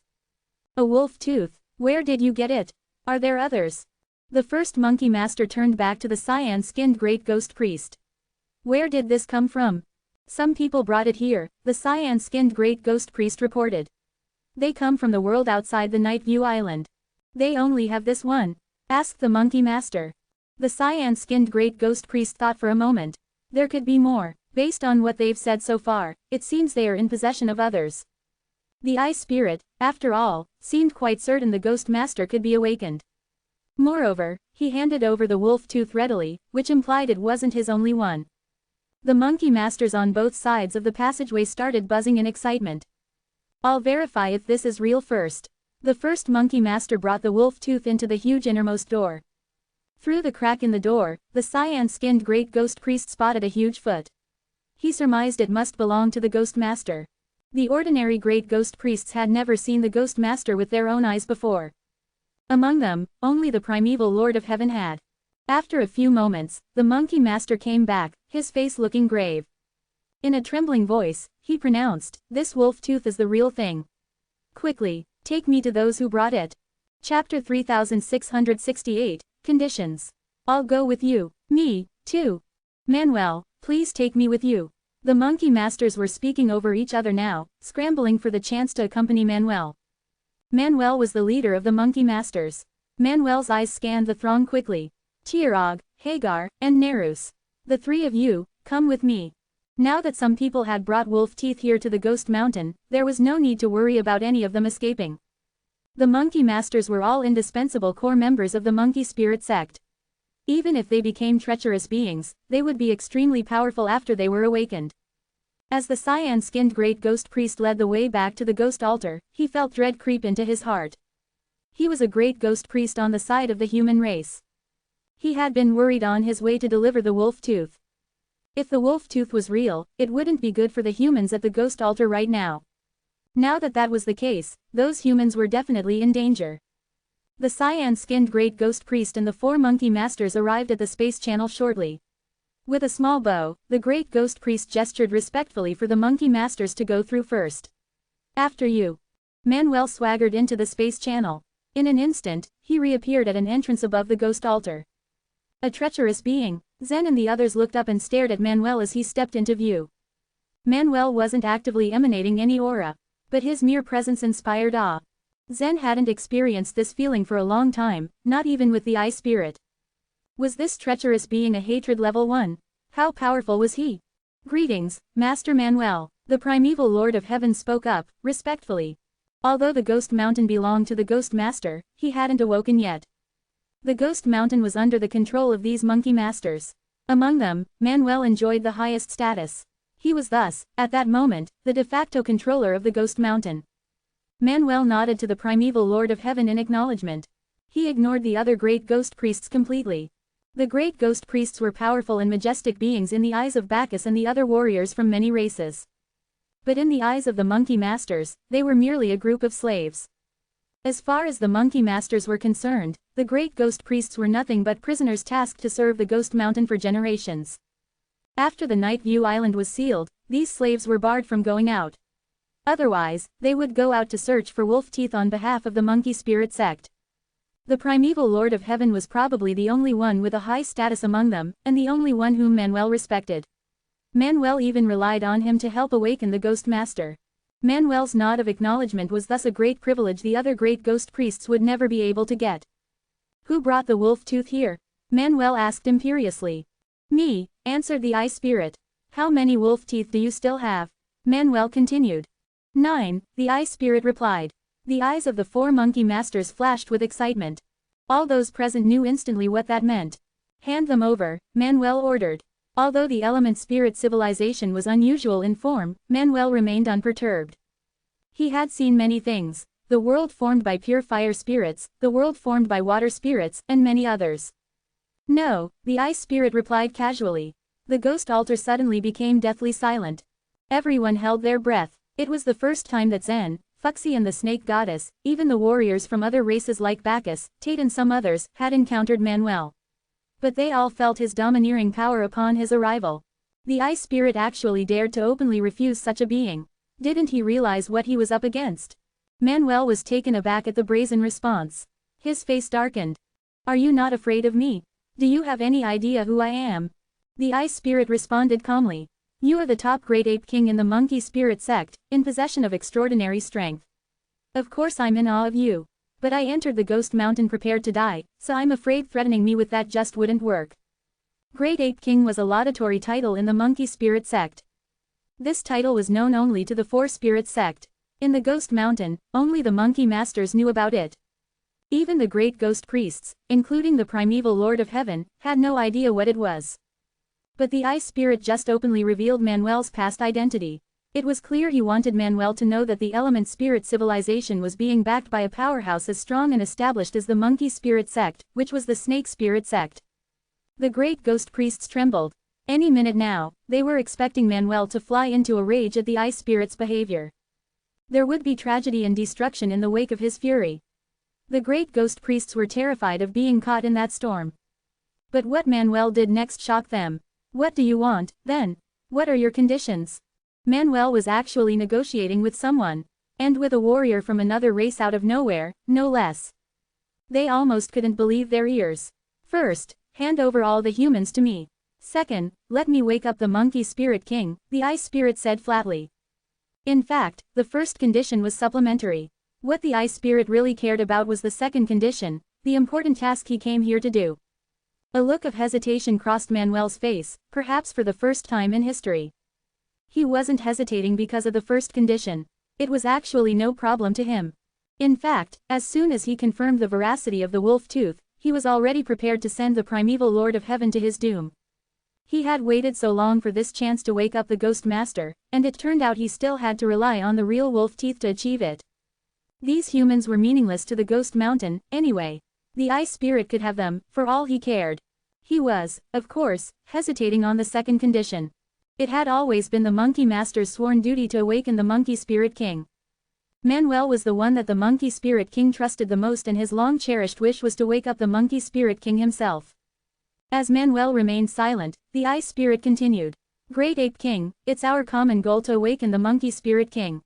A wolf tooth? Where did you get it? Are there others? The first monkey master turned back to the cyan-skinned great ghost priest. Where did this come from? Some people brought it here, the cyan-skinned great ghost priest reported. They come from the world outside the Night View Island. They only have this one. Asked the monkey master. The cyan-skinned great ghost priest thought for a moment. There could be more. Based on what they've said so far, it seems they are in possession of others. The Ice Spirit, after all, seemed quite certain the Ghost Master could be awakened. Moreover, he handed over the wolf tooth readily, which implied it wasn't his only one. The monkey masters on both sides of the passageway started buzzing in excitement. I'll verify if this is real first. The first monkey master brought the wolf tooth into the huge innermost door. Through the crack in the door, the cyan-skinned great ghost priest spotted a huge foot. He surmised it must belong to the Ghost Master. The ordinary great ghost priests had never seen the Ghost Master with their own eyes before. Among them, only the primeval Lord of Heaven had. After a few moments, the monkey master came back, his face looking grave. In a trembling voice, he pronounced, "This wolf tooth is the real thing." Quickly, Take me to those who brought it. Chapter 3668, Conditions. I'll go with you. Me, too. Manuel, please take me with you. The monkey masters were speaking over each other now, scrambling for the chance to accompany Manuel. Manuel was the leader of the monkey masters. Manuel's eyes scanned the throng quickly. Tirog, Hagar, and Nerus. The three of you, come with me. Now that some people had brought wolf teeth here to the Ghost Mountain, there was no need to worry about any of them escaping. The monkey masters were all indispensable core members of the monkey spirit sect. Even if they became treacherous beings, they would be extremely powerful after they were awakened. As the cyan-skinned great ghost priest led the way back to the ghost altar, he felt dread creep into his heart. He was a great ghost priest on the side of the human race. He had been worried on his way to deliver the wolf tooth. If the wolf tooth was real, it wouldn't be good for the humans at the ghost altar right now. Now that that was the case, those humans were definitely in danger. The cyan-skinned great ghost priest and the 4 monkey masters arrived at the space channel shortly. With a small bow, the great ghost priest gestured respectfully for the monkey masters to go through first. After you. Manuel swaggered into the space channel. In an instant, he reappeared at an entrance above the ghost altar. A treacherous being, Zen and the others looked up and stared at Manuel as he stepped into view. Manuel wasn't actively emanating any aura, but his mere presence inspired awe. Zen hadn't experienced this feeling for a long time, not even with the eye spirit. Was this treacherous being a hatred level 1? How powerful was he? Greetings, Master Manuel. The primeval Lord of Heaven spoke up, respectfully. Although the Ghost Mountain belonged to the Ghost Master, he hadn't awoken yet. The Ghost Mountain was under the control of these monkey masters. Among them, Manuel enjoyed the highest status. He was thus, at that moment, the de facto controller of the Ghost Mountain. Manuel nodded to the primeval Lord of Heaven in acknowledgement. He ignored the other great ghost priests completely. The great ghost priests were powerful and majestic beings in the eyes of Bacchus and the other warriors from many races. But in the eyes of the monkey masters, they were merely a group of slaves. As far as the monkey masters were concerned, the great ghost priests were nothing but prisoners tasked to serve the Ghost Mountain for generations. After the Night View Island was sealed, these slaves were barred from going out. Otherwise, they would go out to search for wolf teeth on behalf of the monkey spirit sect. The primeval Lord of Heaven was probably the only one with a high status among them, and the only one whom Manuel respected. Manuel even relied on him to help awaken the Ghost Master. Manuel's nod of acknowledgement was thus a great privilege the other great ghost priests would never be able to get. Who brought the wolf tooth here? Manuel asked imperiously. Me, answered the eye spirit. How many wolf teeth do you still have? Manuel continued. 9, the eye spirit replied. The eyes of the 4 monkey masters flashed with excitement. All those present knew instantly what that meant. Hand them over, Manuel ordered. Although the element spirit civilization was unusual in form, Manuel remained unperturbed. He had seen many things. The world formed by pure fire spirits, the world formed by water spirits, and many others. No, the ice spirit replied casually. The ghost altar suddenly became deathly silent. Everyone held their breath. It was the first time that Zen, Fuxi and the snake goddess, even the warriors from other races like Bacchus, Tate and some others, had encountered Manuel. But they all felt his domineering power upon his arrival. The ice spirit actually dared to openly refuse such a being. Didn't he realize what he was up against? Manuel was taken aback at the brazen response. His face darkened. Are you not afraid of me? Do you have any idea who I am? The ice spirit responded calmly. You are the top great ape king in the monkey spirit sect, in possession of extraordinary strength. Of course I'm in awe of you. But I entered the Ghost Mountain prepared to die, so I'm afraid threatening me with that just wouldn't work. Great Ape King was a laudatory title in the monkey spirit sect. This title was known only to the 4 spirit sect. In the Ghost Mountain, only the monkey masters knew about it. Even the great ghost priests, including the primeval Lord of Heaven, had no idea what it was. But the ice spirit just openly revealed Manuel's past identity. It was clear he wanted Manuel to know that the element spirit civilization was being backed by a powerhouse as strong and established as the monkey spirit sect, which was the snake spirit sect. The great ghost priests trembled. Any minute now, they were expecting Manuel to fly into a rage at the ice spirit's behavior. There would be tragedy and destruction in the wake of his fury. The great ghost priests were terrified of being caught in that storm. But what Manuel did next shocked them. What do you want, then? What are your conditions? Manuel was actually negotiating with someone. And with a warrior from another race out of nowhere, no less. They almost couldn't believe their ears. First, hand over all the humans to me. Second, let me wake up the monkey spirit king, the ice spirit said flatly. In fact, the first condition was supplementary. What the ice spirit really cared about was the second condition, the important task he came here to do. A look of hesitation crossed Manuel's face, perhaps for the first time in history. He wasn't hesitating because of the first condition. It was actually no problem to him. In fact, as soon as he confirmed the veracity of the wolf tooth, he was already prepared to send the primeval Lord of Heaven to his doom. He had waited so long for this chance to wake up the Ghost Master, and it turned out he still had to rely on the real wolf teeth to achieve it. These humans were meaningless to the Ghost Mountain, anyway. The ice spirit could have them, for all he cared. He was, of course, hesitating on the second condition. It had always been the Monkey Master's sworn duty to awaken the Monkey Spirit King. Manuel was the one that the Monkey Spirit King trusted the most, and his long-cherished wish was to wake up the Monkey Spirit King himself. As Manuel remained silent, the Ice Spirit continued. Great Ape King, it's our common goal to awaken the Monkey Spirit King.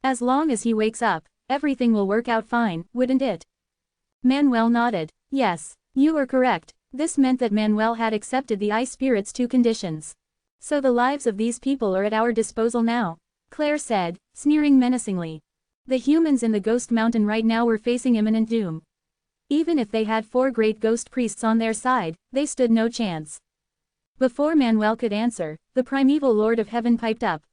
As long as he wakes up, everything will work out fine, wouldn't it? Manuel nodded. Yes, you are correct. This meant that Manuel had accepted the Ice Spirit's two conditions. So the lives of these people are at our disposal now, Claire said, sneering menacingly. The humans in the Ghost Mountain right now were facing imminent doom. Even if they had 4 great ghost priests on their side, they stood no chance. Before Manuel could answer, the primeval Lord of Heaven piped up.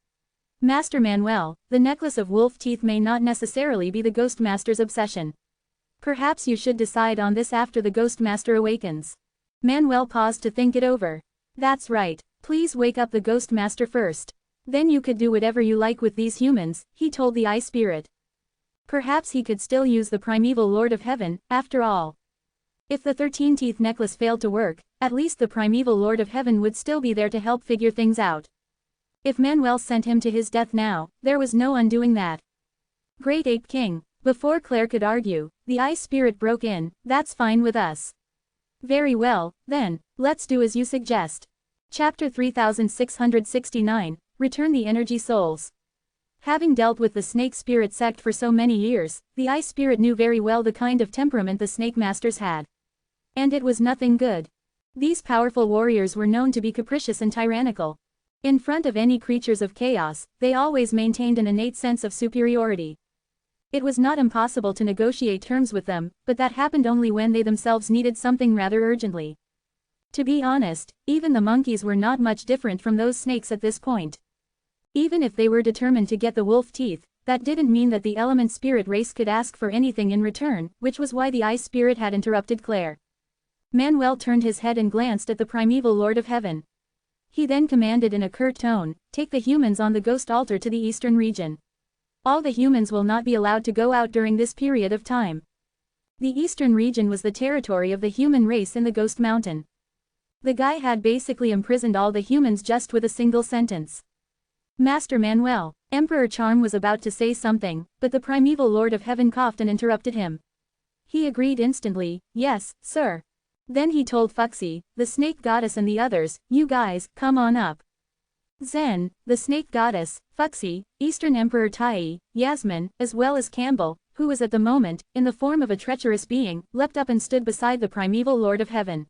Master Manuel, the necklace of wolf teeth may not necessarily be the Ghost Master's obsession. Perhaps you should decide on this after the Ghost Master awakens. Manuel paused to think it over. That's right. Please wake up the Ghost Master first. Then you could do whatever you like with these humans, he told the Ice Spirit. Perhaps he could still use the primeval Lord of Heaven, after all. If the 13-teeth necklace failed to work, at least the primeval Lord of Heaven would still be there to help figure things out. If Manuel sent him to his death now, there was no undoing that. Great Ape King. Before Claire could argue, the Ice Spirit broke in. That's fine with us. Very well, then, let's do as you suggest. Chapter 3669, Return the Energy Souls. Having dealt with the Snake Spirit sect for so many years, the Ice Spirit knew very well the kind of temperament the Snake Masters had. And it was nothing good. These powerful warriors were known to be capricious and tyrannical. In front of any creatures of chaos, they always maintained an innate sense of superiority. It was not impossible to negotiate terms with them, but that happened only when they themselves needed something rather urgently. To be honest, even the monkeys were not much different from those snakes at this point. Even if they were determined to get the wolf teeth, that didn't mean that the element spirit race could ask for anything in return, which was why the Ice Spirit had interrupted Claire. Manuel turned his head and glanced at the primeval Lord of Heaven. He then commanded in a curt tone, take the humans on the ghost altar to the eastern region. All the humans will not be allowed to go out during this period of time. The eastern region was the territory of the human race in the Ghost Mountain. The guy had basically imprisoned all the humans just with a single sentence. Master Manuel, Emperor Charm was about to say something, but the primeval Lord of Heaven coughed and interrupted him. He agreed instantly, yes, sir. Then he told Fuxi, the Snake Goddess and the others, you guys, come on up. Zen, the Snake Goddess, Fuxi, Eastern Emperor Tai, Yasmin, as well as Campbell, who was at the moment, in the form of a treacherous being, leapt up and stood beside the primeval Lord of Heaven.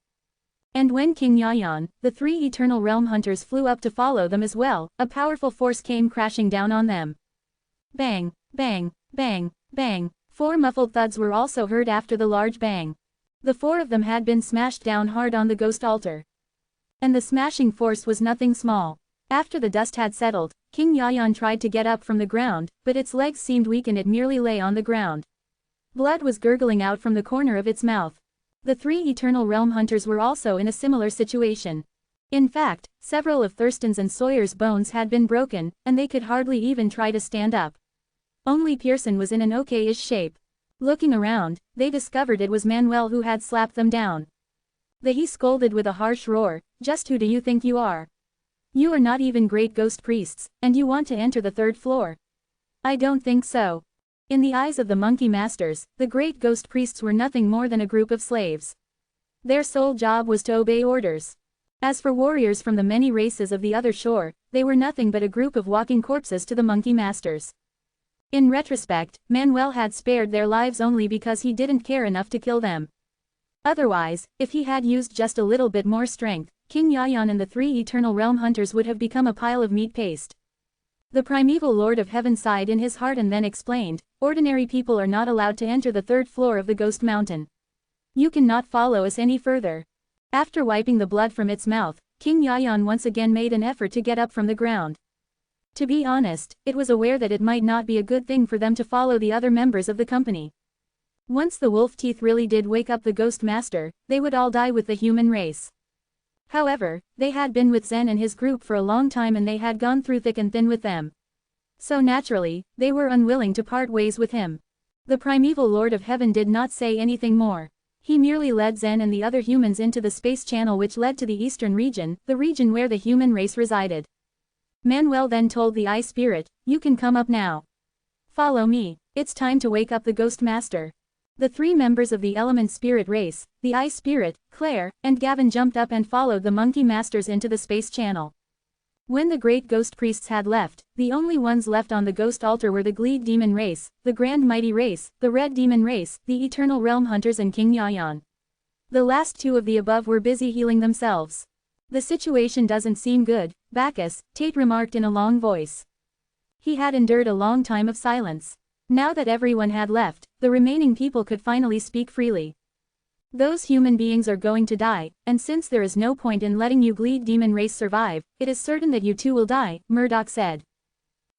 And when King Yayan, the 3 Eternal Realm Hunters flew up to follow them as well, a powerful force came crashing down on them. Bang, bang, bang, bang, 4 muffled thuds were also heard after the large bang. The 4 of them had been smashed down hard on the ghost altar. And the smashing force was nothing small. After the dust had settled, King Yayan tried to get up from the ground, but its legs seemed weak and it merely lay on the ground. Blood was gurgling out from the corner of its mouth. The 3 Eternal Realm Hunters were also in a similar situation. In fact, several of Thurston's and Sawyer's bones had been broken, and they could hardly even try to stand up. Only Pearson was in an okay-ish shape. Looking around, they discovered it was Manuel who had slapped them down. He scolded with a harsh roar, just who do you think you are? You are not even great ghost priests, and you want to enter the 3rd floor. I don't think so. In the eyes of the monkey masters, the great ghost priests were nothing more than a group of slaves. Their sole job was to obey orders. As for warriors from the many races of the other shore, they were nothing but a group of walking corpses to the monkey masters. In retrospect, Manuel had spared their lives only because he didn't care enough to kill them. Otherwise, if he had used just a little bit more strength, King Yayan and the 3 Eternal Realm Hunters would have become a pile of meat paste. The primeval Lord of Heaven sighed in his heart and then explained, ordinary people are not allowed to enter the 3rd floor of the Ghost Mountain. You cannot follow us any further. After wiping the blood from its mouth, King Yayan once again made an effort to get up from the ground. To be honest, it was aware that it might not be a good thing for them to follow the other members of the company. Once the wolf teeth really did wake up the Ghost Master, they would all die with the human race. However, they had been with Zen and his group for a long time and they had gone through thick and thin with them. So naturally, they were unwilling to part ways with him. The primeval Lord of Heaven did not say anything more. He merely led Zen and the other humans into the space channel which led to the eastern region, the region where the human race resided. Manuel then told the Eye Spirit, "You can come up now. Follow me. It's time to wake up the Ghost Master." The 3 members of the Element Spirit race, the Eye Spirit, Claire, and Gavin jumped up and followed the Monkey Masters into the space channel. When the great ghost priests had left, the only ones left on the ghost altar were the Gleed Demon race, the Grand Mighty race, the Red Demon race, the Eternal Realm Hunters and King Yayan. The last 2 of the above were busy healing themselves. "The situation doesn't seem good, Bacchus," Tate remarked in a long voice. He had endured a long time of silence. Now that everyone had left, the remaining people could finally speak freely. "Those human beings are going to die, and since there is no point in letting you Gleed Demon race survive, it is certain that you too will die," Murdoch said.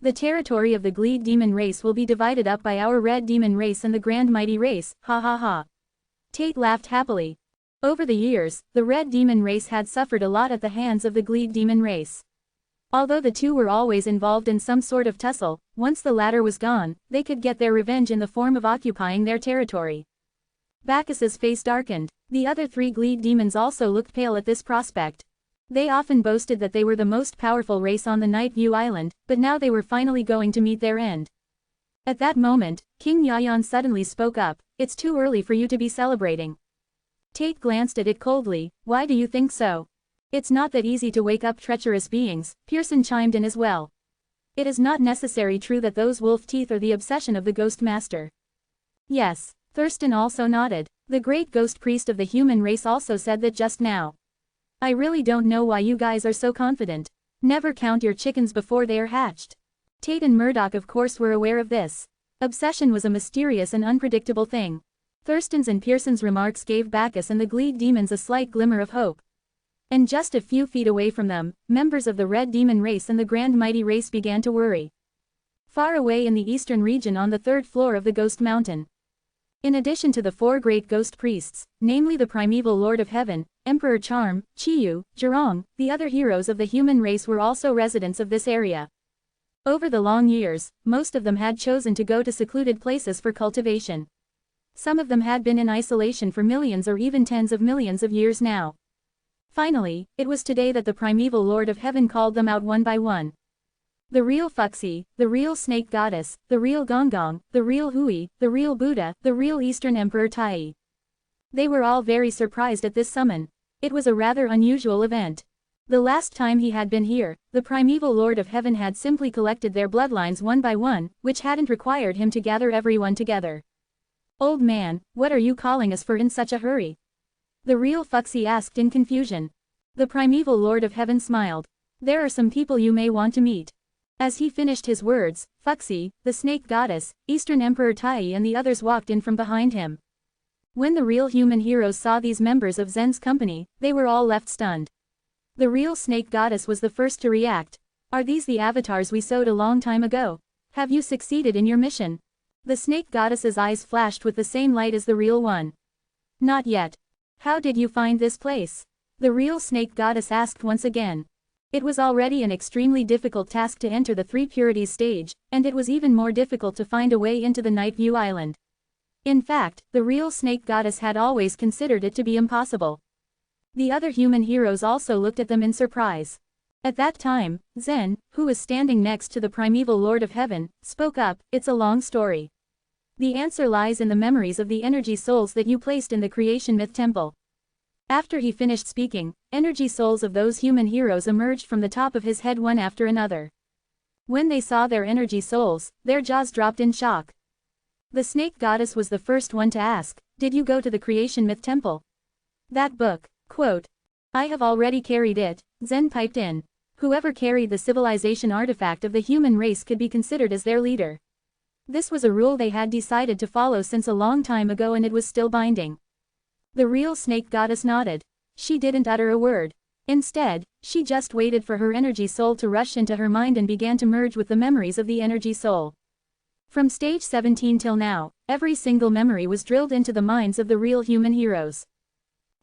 "The territory of the Gleed Demon race will be divided up by our Red Demon race and the Grand Mighty race, ha ha ha." Tate laughed happily. Over the years, the Red Demon race had suffered a lot at the hands of the Gleed Demon race. Although the 2 were always involved in some sort of tussle, once the latter was gone, they could get their revenge in the form of occupying their territory. Bacchus's face darkened. The other 3 Gleed demons also looked pale at this prospect. They often boasted that they were the most powerful race on the Night View Island, but now they were finally going to meet their end. At that moment, King Yayan suddenly spoke up, "It's too early for you to be celebrating." Tate glanced at it coldly. "Why do you think so?" "It's not that easy to wake up treacherous beings," Pearson chimed in as well. "It is not necessarily true that those wolf teeth are the obsession of the Ghost Master." "Yes." Thurston also nodded. "The great ghost priest of the human race also said that just now. I really don't know why you guys are so confident. Never count your chickens before they are hatched." Tate and Murdoch of course were aware of this. Obsession was a mysterious and unpredictable thing. Thurston's and Pearson's remarks gave Bacchus and the Gleed demons a slight glimmer of hope. And just a few feet away from them, members of the Red Demon race and the Grand Mighty race began to worry. Far away in the eastern region on the 3rd floor of the Ghost Mountain. In addition to the 4 great ghost priests, namely the primeval Lord of Heaven, Emperor Charm, Chiyu, Zhurong, the other heroes of the human race were also residents of this area. Over the long years, most of them had chosen to go to secluded places for cultivation. Some of them had been in isolation for millions or even tens of millions of years now. Finally, it was today that the primeval Lord of Heaven called them out one by one. The real Fuxi, the real Snake Goddess, the real Gonggong, the real Hui, the real Buddha, the real Eastern Emperor Tai. They were all very surprised at this summon. It was a rather unusual event. The last time he had been here, the primeval Lord of Heaven had simply collected their bloodlines one by one, which hadn't required him to gather everyone together. "Old man, what are you calling us for in such a hurry?" the real Fuxi asked in confusion. The primeval Lord of Heaven smiled. "There are some people you may want to meet." As he finished his words, Fuxi, the Snake Goddess, Eastern Emperor Tai and the others walked in from behind him. When the real human heroes saw these members of Zen's company, they were all left stunned. The real Snake Goddess was the first to react. "Are these the avatars we sowed a long time ago? Have you succeeded in your mission?" The Snake Goddess's eyes flashed with the same light as the real one. "Not yet." "How did you find this place?" the real Snake Goddess asked once again. It was already an extremely difficult task to enter the 3 Purities stage, and it was even more difficult to find a way into the Night View Island. In fact, the real Snake Goddess had always considered it to be impossible. The other human heroes also looked at them in surprise. At that time, Zen, who was standing next to the primeval Lord of Heaven, spoke up, "It's a long story. The answer lies in the memories of the energy souls that you placed in the creation myth temple." After he finished speaking, energy souls of those human heroes emerged from the top of his head one after another. When they saw their energy souls, their jaws dropped in shock. The snake goddess was the first one to ask, "Did you go to the creation myth temple?" That book. Quote. "I have already carried it," Zen piped in. Whoever carried the civilization artifact of the human race could be considered as their leader. This was a rule they had decided to follow since a long time ago, and it was still binding. The real snake goddess nodded. She didn't utter a word. Instead, she just waited for her energy soul to rush into her mind and began to merge with the memories of the energy soul. From stage 17 till now, every single memory was drilled into the minds of the real human heroes.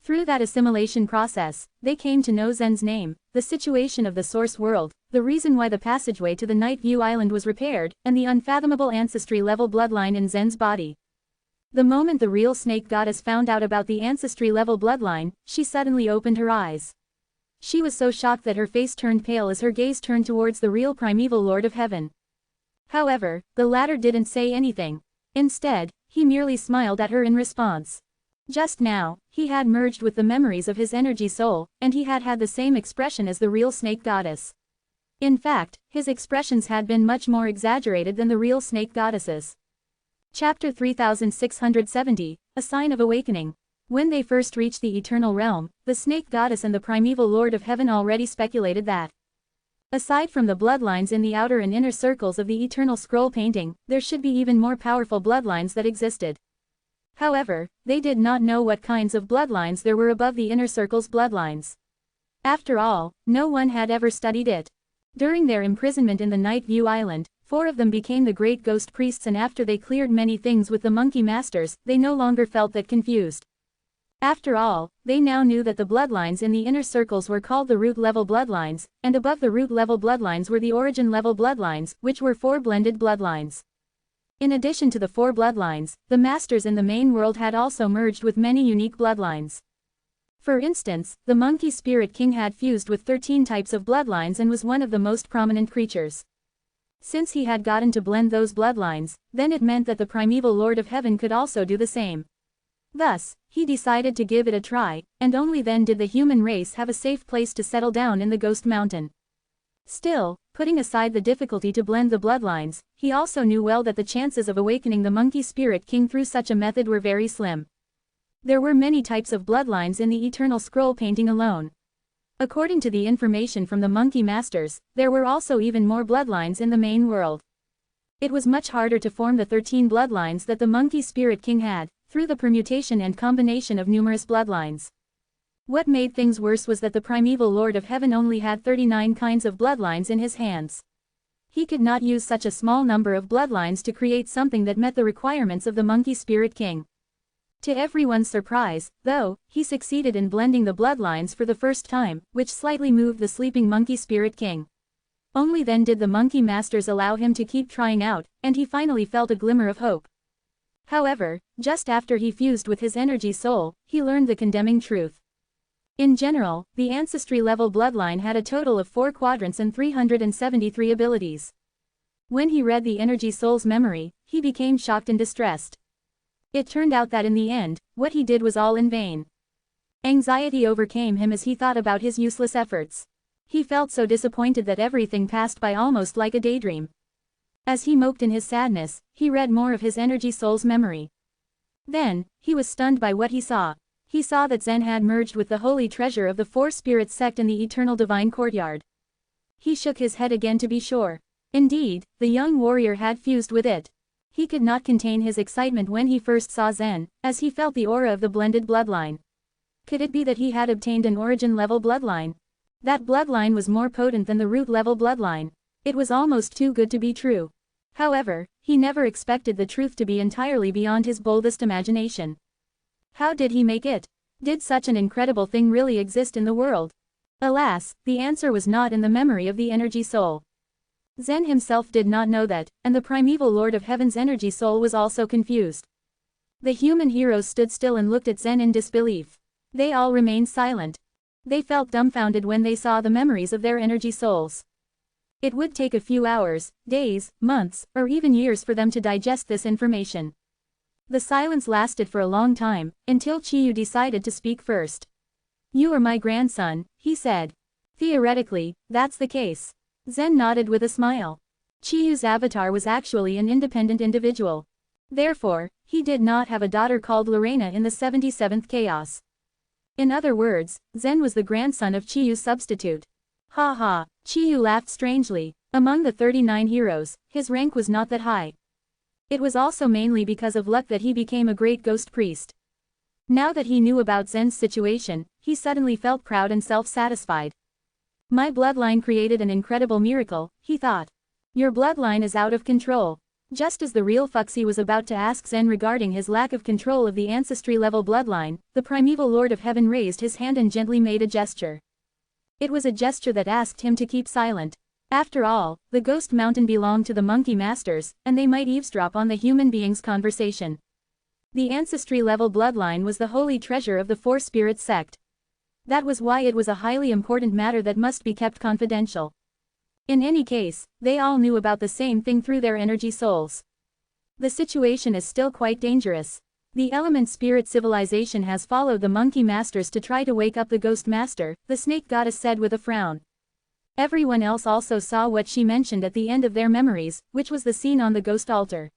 Through that assimilation process, they came to know Zen's name, the situation of the source world, the reason why the passageway to the Night View Island was repaired, and the unfathomable ancestry-level bloodline in Zen's body. The moment the real snake goddess found out about the ancestry-level bloodline, she suddenly opened her eyes. She was so shocked that her face turned pale as her gaze turned towards the real primeval Lord of Heaven. However, the latter didn't say anything. Instead, he merely smiled at her in response. Just now, he had merged with the memories of his energy soul, and he had had the same expression as the real snake goddess. In fact, his expressions had been much more exaggerated than the real snake goddesses. Chapter 3670, A Sign of Awakening. When they first reached the Eternal Realm, the snake goddess and the primeval Lord of Heaven already speculated that, aside from the bloodlines in the outer and inner circles of the eternal scroll painting, there should be even more powerful bloodlines that existed. However, they did not know what kinds of bloodlines there were above the inner circle's bloodlines. After all, no one had ever studied it. During their imprisonment in the Night View Island, 4 of them became the great ghost priests, and after they cleared many things with the monkey masters, they no longer felt that confused. After all, they now knew that the bloodlines in the inner circles were called the root-level bloodlines, and above the root-level bloodlines were the origin-level bloodlines, which were 4 blended bloodlines. In addition to the 4 bloodlines, the masters in the main world had also merged with many unique bloodlines. For instance, the monkey spirit king had fused with 13 types of bloodlines and was one of the most prominent creatures. Since he had gotten to blend those bloodlines, then it meant that the primeval Lord of Heaven could also do the same. Thus, he decided to give it a try, and only then did the human race have a safe place to settle down in the Ghost Mountain. Still, putting aside the difficulty to blend the bloodlines, he also knew well that the chances of awakening the monkey spirit king through such a method were very slim. There were many types of bloodlines in the eternal scroll painting alone. According to the information from the monkey masters, there were also even more bloodlines in the main world. It was much harder to form the 13 bloodlines that the monkey spirit king had, through the permutation and combination of numerous bloodlines. What made things worse was that the primeval Lord of Heaven only had 39 kinds of bloodlines in his hands. He could not use such a small number of bloodlines to create something that met the requirements of the monkey spirit king. To everyone's surprise, though, he succeeded in blending the bloodlines for the first time, which slightly moved the sleeping monkey spirit king. Only then did the monkey masters allow him to keep trying out, and he finally felt a glimmer of hope. However, just after he fused with his energy soul, he learned the condemning truth. In general, the ancestry-level bloodline had a total of 4 quadrants and 373 abilities. When he read the energy soul's memory, he became shocked and distressed. It turned out that in the end, what he did was all in vain. Anxiety overcame him as he thought about his useless efforts. He felt so disappointed that everything passed by almost like a daydream. As he moped in his sadness, he read more of his energy soul's memory. Then, he was stunned by what he saw. He saw that Zen had merged with the holy treasure of the 4 spirits sect in the eternal divine courtyard. He shook his head again to be sure. Indeed, the young warrior had fused with it. He could not contain his excitement when he first saw Zen, as he felt the aura of the blended bloodline. Could it be that he had obtained an origin-level bloodline? That bloodline was more potent than the root-level bloodline. It was almost too good to be true. However, he never expected the truth to be entirely beyond his boldest imagination. How did he make it? Did such an incredible thing really exist in the world? Alas, the answer was not in the memory of the energy soul. Zen himself did not know that, and the primeval Lord of Heaven's energy soul was also confused. The human heroes stood still and looked at Zen in disbelief. They all remained silent. They felt dumbfounded when they saw the memories of their energy souls. It would take a few hours, days, months, or even years for them to digest this information. The silence lasted for a long time, until Chiyu decided to speak first. "You are my grandson," he said. "Theoretically, that's the case." Zen nodded with a smile. Chiyu's avatar was actually an independent individual. Therefore, he did not have a daughter called Lorena in the 77th chaos. In other words, Zen was the grandson of Chiyu's substitute. Ha ha, Chiyu laughed strangely. Among the 39 heroes, his rank was not that high. It was also mainly because of luck that he became a great ghost priest. Now that he knew about Zen's situation, he suddenly felt proud and self-satisfied. My bloodline created an incredible miracle, he thought. Your bloodline is out of control. Just as the real Fuxi was about to ask Zen regarding his lack of control of the ancestry-level bloodline, the primeval Lord of Heaven raised his hand and gently made a gesture. It was a gesture that asked him to keep silent. After all, the Ghost Mountain belonged to the Monkey Masters, and they might eavesdrop on the human being's conversation. The ancestry-level bloodline was the holy treasure of the Four Spirits sect. That was why it was a highly important matter that must be kept confidential. In any case, they all knew about the same thing through their energy souls. The situation is still quite dangerous. The element spirit civilization has followed the Monkey Masters to try to wake up the Ghost Master, the Snake Goddess said with a frown. Everyone else also saw what she mentioned at the end of their memories, which was the scene on the ghost altar.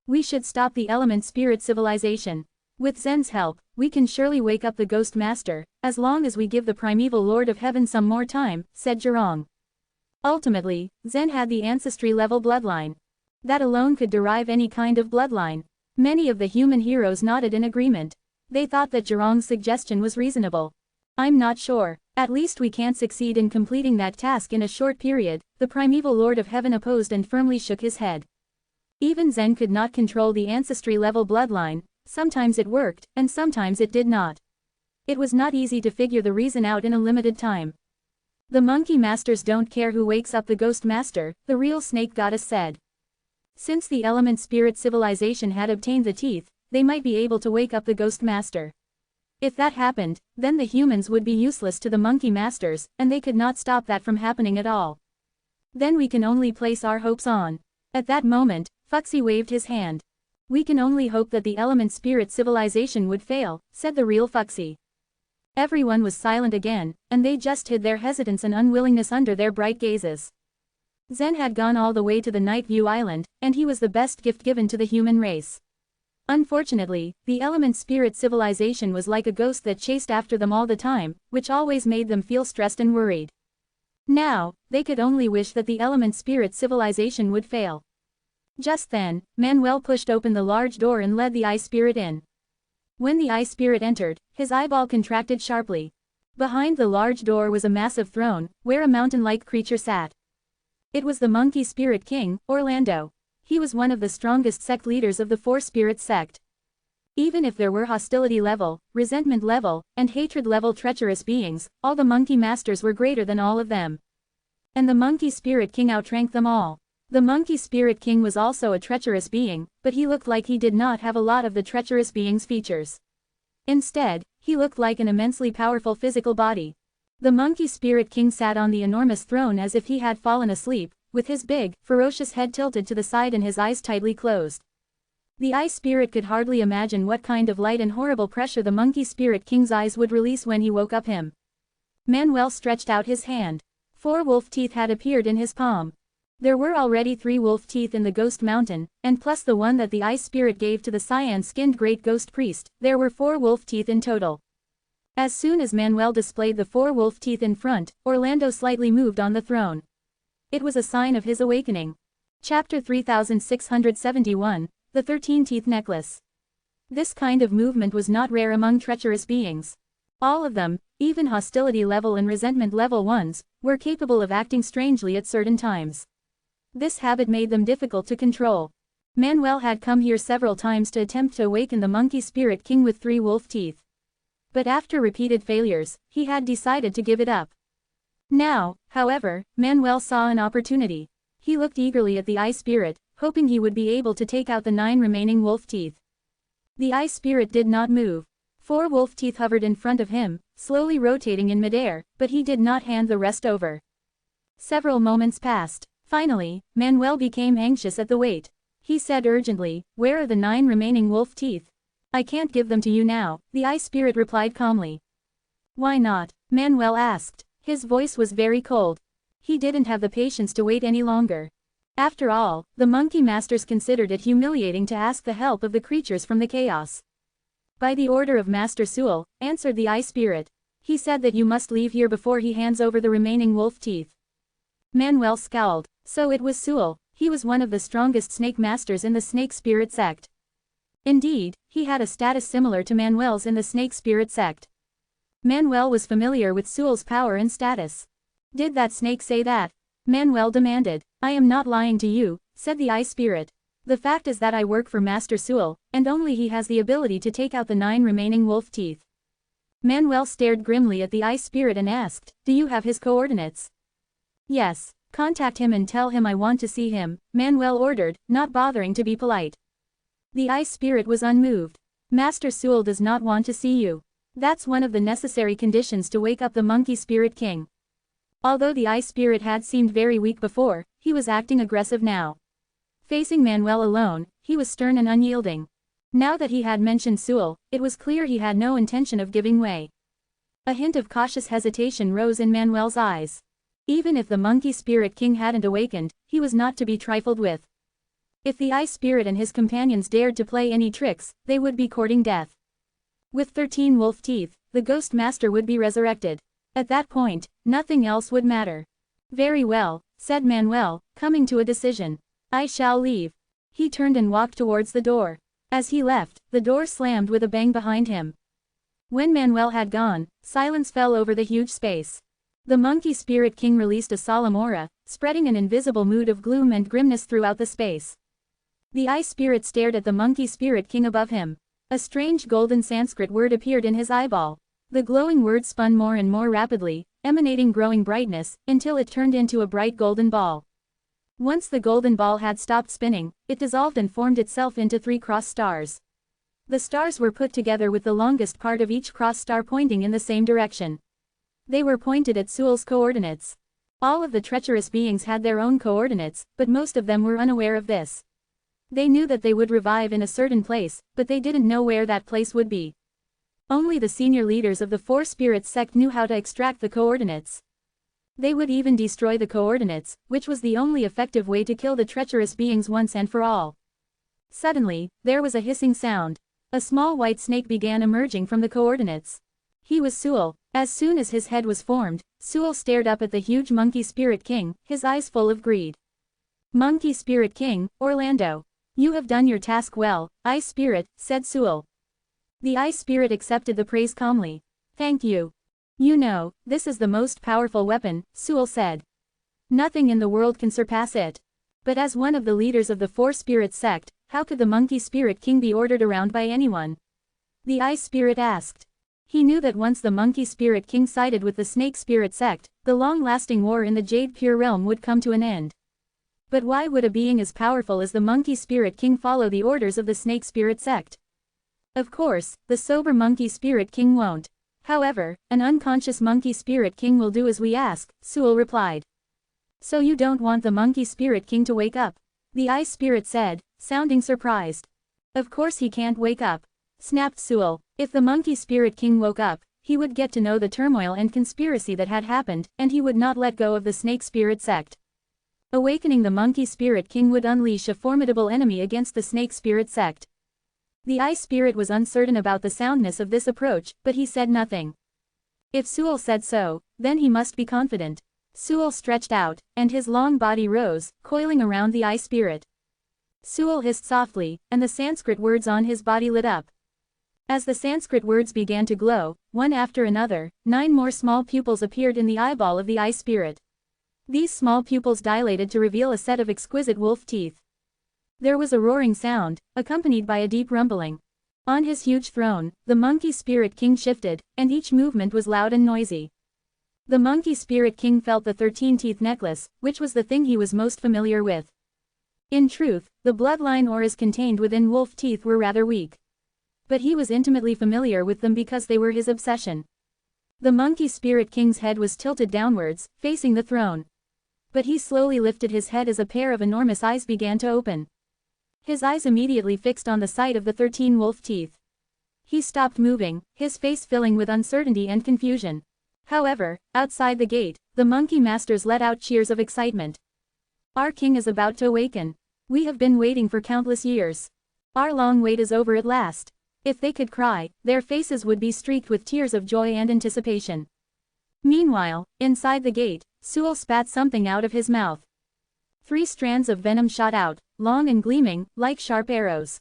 We should stop the element spirit civilization. With Zen's help, we can surely wake up the Ghost Master, as long as we give the primeval Lord of Heaven some more time, said Zhurong. Ultimately, Zen had the ancestry-level bloodline. That alone could derive any kind of bloodline. Many of the human heroes nodded in agreement. They thought that Zhurong's suggestion was reasonable. I'm not sure. At least we can't succeed in completing that task in a short period, the primeval Lord of Heaven opposed and firmly shook his head. Even Zen could not control the ancestry-level bloodline. Sometimes it worked, and sometimes it did not. It was not easy to figure the reason out in a limited time. The Monkey Masters don't care who wakes up the Ghost Master, the real Snake Goddess said. Since the element spirit civilization had obtained the teeth, they might be able to wake up the Ghost Master. If that happened, then the humans would be useless to the Monkey Masters, and they could not stop that from happening at all. Then we can only place our hopes on. At that moment, Fuxi waved his hand. We can only hope that the element spirit civilization would fail, said the real Fuxi. Everyone was silent again, and they just hid their hesitance and unwillingness under their bright gazes. Zen had gone all the way to the Night View Island, and he was the best gift given to the human race. Unfortunately, the element spirit civilization was like a ghost that chased after them all the time, which always made them feel stressed and worried. Now, they could only wish that the element spirit civilization would fail. Just then, Manuel pushed open the large door and led the Ice Spirit in. When the Ice Spirit entered, his eyeball contracted sharply. Behind the large door was a massive throne, where a mountain-like creature sat. It was the Monkey Spirit King, Orlando. He was one of the strongest sect leaders of the Four Spirits sect. Even if there were hostility level, resentment level, and hatred level treacherous beings, all the Monkey Masters were greater than all of them. And the Monkey Spirit King outranked them all. The Monkey Spirit King was also a treacherous being, but he looked like he did not have a lot of the treacherous being's features. Instead, he looked like an immensely powerful physical body. The Monkey Spirit King sat on the enormous throne as if he had fallen asleep, with his big, ferocious head tilted to the side and his eyes tightly closed. The Ice Spirit could hardly imagine what kind of light and horrible pressure the Monkey Spirit King's eyes would release when he woke up him. Manuel stretched out his hand. 4 wolf teeth had appeared in his palm. There were already 3 wolf teeth in the Ghost Mountain, and plus the one that the Ice Spirit gave to the cyan-skinned Great Ghost Priest, there were 4 wolf teeth in total. As soon as Manuel displayed the 4 wolf teeth in front, Orlando slightly moved on the throne. It was a sign of his awakening. Chapter 3671, The 13-Teeth Necklace. This kind of movement was not rare among treacherous beings. All of them, even hostility level and resentment level ones, were capable of acting strangely at certain times. This habit made them difficult to control. Manuel had come here several times to attempt to awaken the Monkey Spirit King with 3 wolf teeth. But after repeated failures, he had decided to give it up. Now, however, Manuel saw an opportunity. He looked eagerly at the Ice Spirit, hoping he would be able to take out the 9 remaining wolf teeth. The Ice Spirit did not move. 4 wolf teeth hovered in front of him, slowly rotating in midair, but he did not hand the rest over. Several moments passed. Finally, Manuel became anxious at the wait. He said urgently, "Where are the 9 remaining wolf teeth?" "I can't give them to you now," the Ice Spirit replied calmly. "Why not?" Manuel asked. His voice was very cold. He didn't have the patience to wait any longer. After all, the monkey masters considered it humiliating to ask the help of the creatures from the chaos. By the order of Master Sewell, answered the Ice Spirit. He said that you must leave here before he hands over the remaining wolf teeth. Manuel scowled. So it was Sewell. He was one of the strongest snake masters in the snake spirit sect. Indeed, he had a status similar to Manuel's in the snake spirit sect. Manuel was familiar with Sewell's power and status. Did that snake say that? Manuel demanded. I am not lying to you, said the Ice Spirit. The fact is that I work for Master Sewell, and only he has the ability to take out the 9 remaining wolf teeth. Manuel stared grimly at the Ice Spirit and asked, do you have his coordinates? Yes. Contact him and tell him I want to see him, Manuel ordered, not bothering to be polite. The Ice Spirit was unmoved. Master Sewell does not want to see you. That's one of the necessary conditions to wake up the Monkey Spirit King. Although the Ice Spirit had seemed very weak before, he was acting aggressive now. Facing Manuel alone, he was stern and unyielding. Now that he had mentioned Sewell, it was clear he had no intention of giving way. A hint of cautious hesitation rose in Manuel's eyes. Even if the Monkey Spirit King hadn't awakened, he was not to be trifled with. If the Ice Spirit and his companions dared to play any tricks, they would be courting death. With 13 wolf teeth, the Ghost Master would be resurrected. At that point, nothing else would matter. Very well, said Manuel, coming to a decision. I shall leave. He turned and walked towards the door. As he left, the door slammed with a bang behind him. When Manuel had gone, silence fell over the huge space. The Monkey Spirit King released a solemn aura, spreading an invisible mood of gloom and grimness throughout the space. The Ice Spirit stared at the Monkey Spirit King above him. A strange golden Sanskrit word appeared in his eyeball. The glowing word spun more and more rapidly, emanating growing brightness, until it turned into a bright golden ball. Once the golden ball had stopped spinning, it dissolved and formed itself into 3 cross stars. The stars were put together with the longest part of each cross star pointing in the same direction. They were pointed at Sewell's coordinates. All of the treacherous beings had their own coordinates, but most of them were unaware of this. They knew that they would revive in a certain place, but they didn't know where that place would be. Only the senior leaders of the 4 spirits sect knew how to extract the coordinates. They would even destroy the coordinates, which was the only effective way to kill the treacherous beings once and for all. Suddenly, there was a hissing sound. A small white snake began emerging from the coordinates. He was Sewell. As soon as his head was formed, Sewell stared up at the huge Monkey Spirit King, his eyes full of greed. Monkey Spirit King, Orlando. You have done your task well, Ice Spirit, said Sewell. The Ice Spirit accepted the praise calmly. Thank you. You know, this is the most powerful weapon, Sewell said. Nothing in the world can surpass it. But as one of the leaders of the 4 Spirit sect, how could the Monkey Spirit King be ordered around by anyone? The Ice Spirit asked. He knew that once the Monkey Spirit King sided with the Snake Spirit sect, the long-lasting war in the Jade Pure Realm would come to an end. But why would a being as powerful as the Monkey Spirit King follow the orders of the Snake Spirit sect? Of course, the sober Monkey Spirit King won't. However, an unconscious Monkey Spirit King will do as we ask, Sewell replied. So you don't want the Monkey Spirit King to wake up? The Ice Spirit said, sounding surprised. Of course he can't wake up, snapped Sewell. If the Monkey Spirit King woke up, he would get to know the turmoil and conspiracy that had happened, and he would not let go of the Snake Spirit sect. Awakening the Monkey Spirit King would unleash a formidable enemy against the Snake Spirit sect. The Ice Spirit was uncertain about the soundness of this approach, but he said nothing. If Sewell said so, then he must be confident. Sewell stretched out, and his long body rose, coiling around the Ice Spirit. Sewell hissed softly, and the Sanskrit words on his body lit up. As the Sanskrit words began to glow, one after another, 9 more small pupils appeared in the eyeball of the Ice Spirit. These small pupils dilated to reveal a set of exquisite wolf teeth. There was a roaring sound, accompanied by a deep rumbling. On his huge throne, the Monkey Spirit King shifted, and each movement was loud and noisy. The Monkey Spirit King felt the 13-teeth necklace, which was the thing he was most familiar with. In truth, the bloodline auras contained within wolf teeth were rather weak. But he was intimately familiar with them because they were his obsession. The Monkey Spirit King's head was tilted downwards, facing the throne. But he slowly lifted his head as a pair of enormous eyes began to open. His eyes immediately fixed on the sight of the 13 wolf teeth. He stopped moving, his face filling with uncertainty and confusion. However, outside the gate, the monkey masters let out cheers of excitement. Our king is about to awaken. We have been waiting for countless years. Our long wait is over at last. If they could cry, their faces would be streaked with tears of joy and anticipation. Meanwhile, inside the gate, Sewell spat something out of his mouth. 3 strands of venom shot out, long and gleaming, like sharp arrows.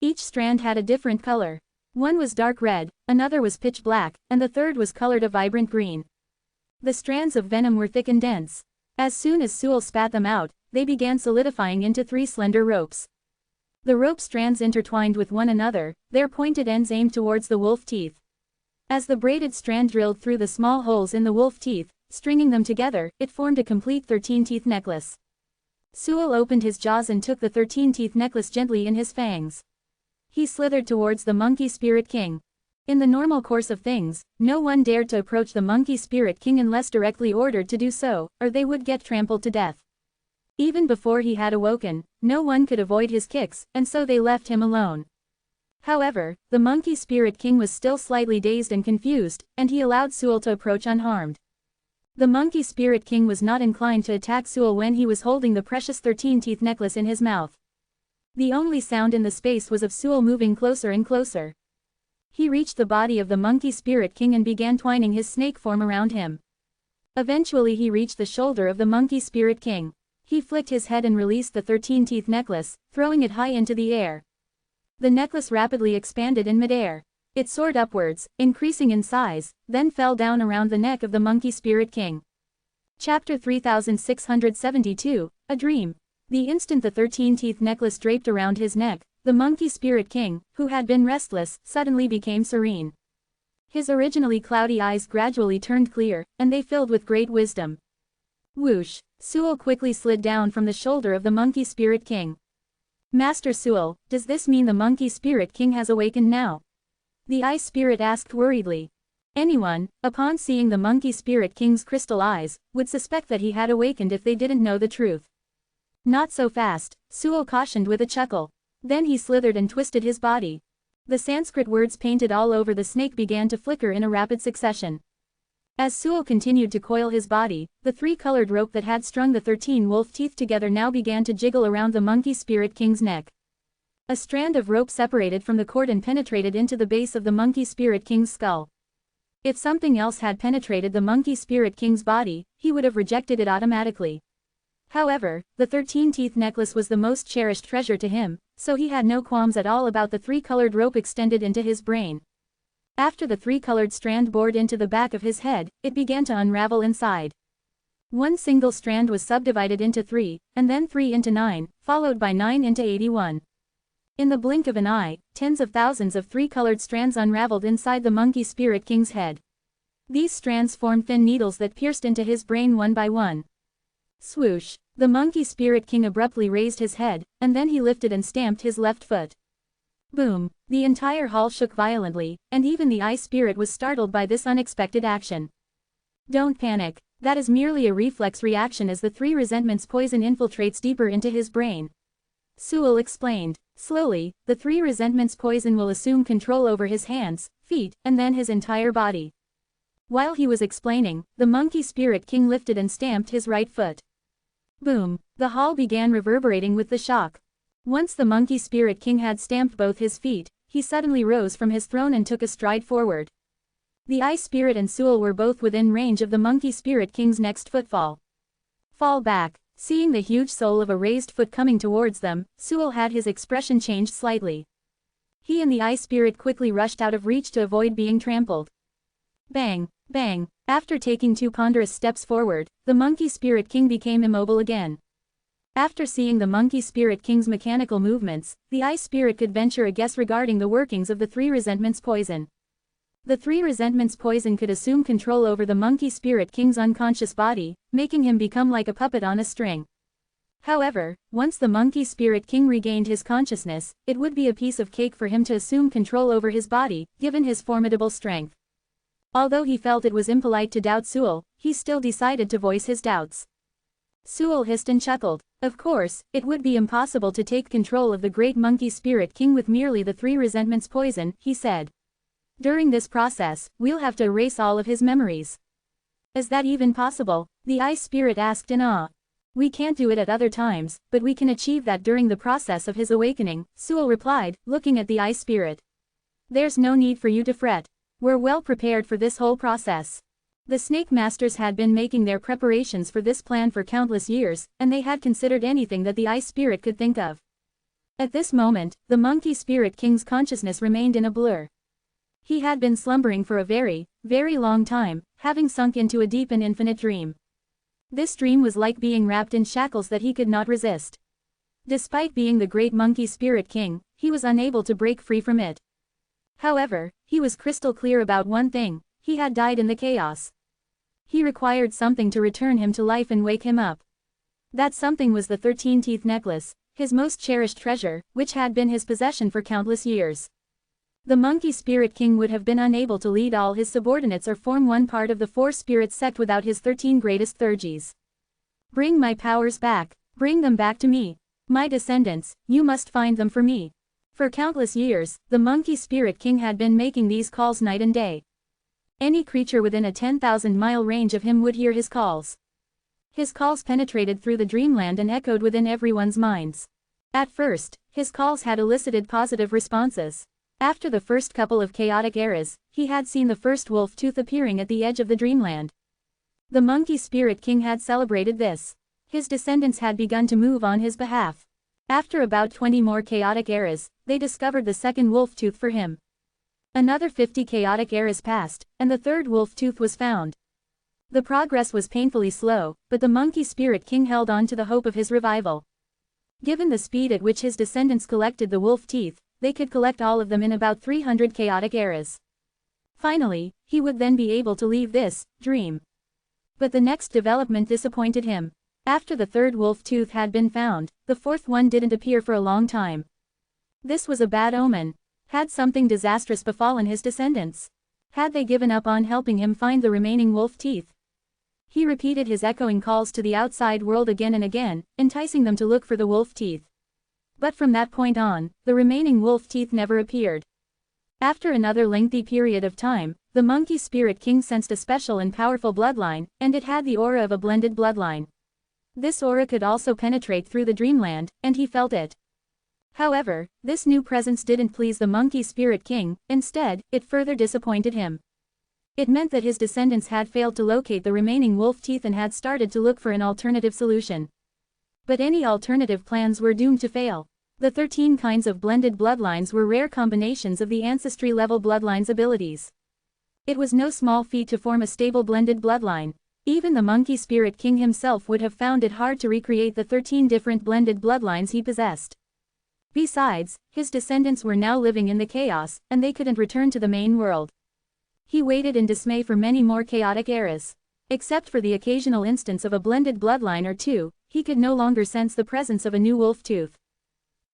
Each strand had a different color. One was dark red, another was pitch black, and the third was colored a vibrant green. The strands of venom were thick and dense. As soon as Sewell spat them out, they began solidifying into 3 slender ropes. The rope strands intertwined with one another, their pointed ends aimed towards the wolf teeth. As the braided strand drilled through the small holes in the wolf teeth, stringing them together, it formed a complete 13-teeth necklace. Sewell opened his jaws and took the 13-teeth necklace gently in his fangs. He slithered towards the Monkey Spirit King. In the normal course of things, no one dared to approach the Monkey Spirit King unless directly ordered to do so, or they would get trampled to death. Even before he had awoken, no one could avoid his kicks, and so they left him alone. However, the Monkey Spirit King was still slightly dazed and confused, and he allowed Sewell to approach unharmed. The Monkey Spirit King was not inclined to attack Sewell when he was holding the precious 13-teeth necklace in his mouth. The only sound in the space was of Sewell moving closer and closer. He reached the body of the Monkey Spirit King and began twining his snake form around him. Eventually he reached the shoulder of the Monkey Spirit King. He flicked his head and released the 13-teeth necklace, throwing it high into the air. The necklace rapidly expanded in midair. It soared upwards, increasing in size, then fell down around the neck of the Monkey Spirit King. Chapter 3672, A Dream. The instant the 13-teeth necklace draped around his neck, the Monkey Spirit King, who had been restless, suddenly became serene. His originally cloudy eyes gradually turned clear, and they filled with great wisdom. Whoosh! Sewell quickly slid down from the shoulder of the Monkey Spirit King. Master Sewell, does this mean the Monkey Spirit King has awakened now? The Ice Spirit asked worriedly. Anyone, upon seeing the Monkey Spirit King's crystal eyes, would suspect that he had awakened if they didn't know the truth. Not so fast, Sewell cautioned with a chuckle. Then he slithered and twisted his body. The Sanskrit words painted all over the snake began to flicker in a rapid succession. As Sewell continued to coil his body, the 3-colored rope that had strung the 13 wolf teeth together now began to jiggle around the Monkey Spirit King's neck. A strand of rope separated from the cord and penetrated into the base of the Monkey Spirit King's skull. If something else had penetrated the Monkey Spirit King's body, he would have rejected it automatically. However, the 13-teeth necklace was the most cherished treasure to him, so he had no qualms at all about the 3-colored rope extended into his brain. After the 3-colored strand bored into the back of his head, it began to unravel inside. One single strand was subdivided into 3, and then 3 into 9, followed by 9 into 81. In the blink of an eye, tens of thousands of 3-colored strands unraveled inside the Monkey Spirit King's head. These strands formed thin needles that pierced into his brain one by one. Swoosh! The Monkey Spirit King abruptly raised his head, and then he lifted and stamped his left foot. Boom! The entire hall shook violently, and even the Ice Spirit was startled by this unexpected action. Don't panic, that is merely a reflex reaction as the 3 resentments poison infiltrates deeper into his brain. Sewell explained. Slowly, the 3 resentments poison will assume control over his hands, feet, and then his entire body. While he was explaining, the Monkey Spirit King lifted and stamped his right foot. Boom! The hall began reverberating with the shock. Once the Monkey Spirit King had stamped both his feet, he suddenly rose from his throne and took a stride forward. The Ice Spirit and Sewell were both within range of the Monkey Spirit King's next footfall. Fall back! Seeing the huge sole of a raised foot coming towards them, Sewell had his expression changed slightly. He and the Ice Spirit quickly rushed out of reach to avoid being trampled. Bang! Bang! After taking 2 ponderous steps forward, the Monkey Spirit King became immobile again. After seeing the Monkey Spirit King's mechanical movements, the Ice Spirit could venture a guess regarding the workings of the 3 resentments poison. The 3 resentments poison could assume control over the Monkey Spirit King's unconscious body, making him become like a puppet on a string. However, once the Monkey Spirit King regained his consciousness, it would be a piece of cake for him to assume control over his body, given his formidable strength. Although he felt it was impolite to doubt Sewell, he still decided to voice his doubts. Sewell hissed and chuckled. Of course, it would be impossible to take control of the great Monkey Spirit King with merely the 3 resentments poison, he said. During this process, we'll have to erase all of his memories. Is that even possible? The Ice Spirit asked in awe. We can't do it at other times, but we can achieve that during the process of his awakening, Sual replied, looking at the ice spirit. There's no need for you to fret. We're well prepared for this whole process. The snake masters had been making their preparations for this plan for countless years, and they had considered anything that the ice spirit could think of. At this moment, the monkey spirit king's consciousness remained in a blur. He had been slumbering for a very, very long time, having sunk into a deep and infinite dream. This dream was like being wrapped in shackles that he could not resist. Despite being the great monkey spirit king, he was unable to break free from it. However, he was crystal clear about one thing: he had died in the chaos. He required something to return him to life and wake him up. That something was the 13-teeth necklace, his most cherished treasure, which had been his possession for countless years. The monkey spirit king would have been unable to lead all his subordinates or form one part of the four-spirit sect without his 13 greatest theurgies. Bring my powers back. Bring them back to me. My descendants, you must find them for me. For countless years, the monkey spirit king had been making these calls night and day. Any creature within a 10,000-mile range of him would hear his calls. His calls penetrated through the dreamland and echoed within everyone's minds. At first, his calls had elicited positive responses. After the first couple of chaotic eras, he had seen the first wolf tooth appearing at the edge of the dreamland. The monkey spirit king had celebrated this. His descendants had begun to move on his behalf. After about 20 more chaotic eras, they discovered the second wolf tooth for him. Another 50 chaotic eras passed, and the third wolf tooth was found. The progress was painfully slow, but the monkey spirit king held on to the hope of his revival. Given the speed at which his descendants collected the wolf teeth, they could collect all of them in about 300 chaotic eras. Finally, he would then be able to leave this dream. But the next development disappointed him. After the third wolf tooth had been found, the fourth one didn't appear for a long time. This was a bad omen. Had something disastrous befallen his descendants? Had they given up on helping him find the remaining wolf teeth? He repeated his echoing calls to the outside world again and again, enticing them to look for the wolf teeth. But from that point on, the remaining wolf teeth never appeared. After another lengthy period of time, the monkey spirit king sensed a special and powerful bloodline, and it had the aura of a blended bloodline. This aura could also penetrate through the dreamland, and he felt it. However, this new presence didn't please the monkey spirit king. Instead, it further disappointed him. It meant that his descendants had failed to locate the remaining wolf teeth and had started to look for an alternative solution. But any alternative plans were doomed to fail. The 13 kinds of blended bloodlines were rare combinations of the ancestry-level bloodline's abilities. It was no small feat to form a stable blended bloodline. Even the monkey spirit king himself would have found it hard to recreate the 13 different blended bloodlines he possessed. Besides, his descendants were now living in the chaos, and they couldn't return to the main world. He waited in dismay for many more chaotic eras. Except for the occasional instance of a blended bloodline or two, he could no longer sense the presence of a new wolf tooth.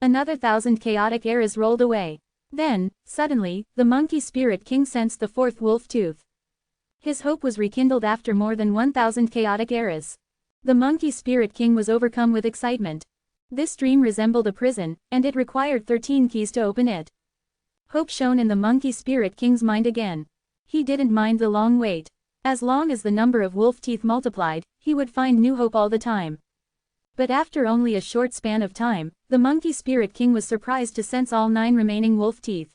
Another 1,000 chaotic eras rolled away. Then, suddenly, the monkey spirit king sensed the fourth wolf tooth. His hope was rekindled after more than 1,000 chaotic eras. The monkey spirit king was overcome with excitement. This dream resembled a prison, and it required 13 keys to open it. Hope shone in the monkey spirit king's mind again. He didn't mind the long wait. As long as the number of wolf teeth multiplied, he would find new hope all the time. But after only a short span of time, the monkey spirit king was surprised to sense all 9 remaining wolf teeth.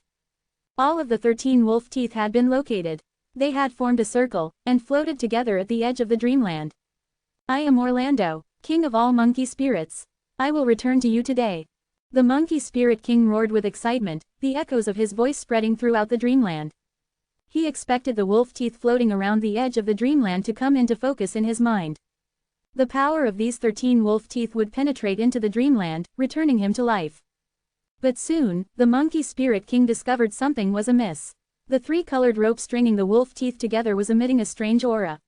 All of the 13 wolf teeth had been located. They had formed a circle, and floated together at the edge of the dreamland. I am Orlando, king of all monkey spirits. I will return to you today. The monkey spirit king roared with excitement, the echoes of his voice spreading throughout the dreamland. He expected the wolf teeth floating around the edge of the dreamland to come into focus in his mind. The power of these 13 wolf teeth would penetrate into the dreamland, returning him to life. But soon, the monkey spirit king discovered something was amiss. The 3-colored rope stringing the wolf teeth together was emitting a strange aura.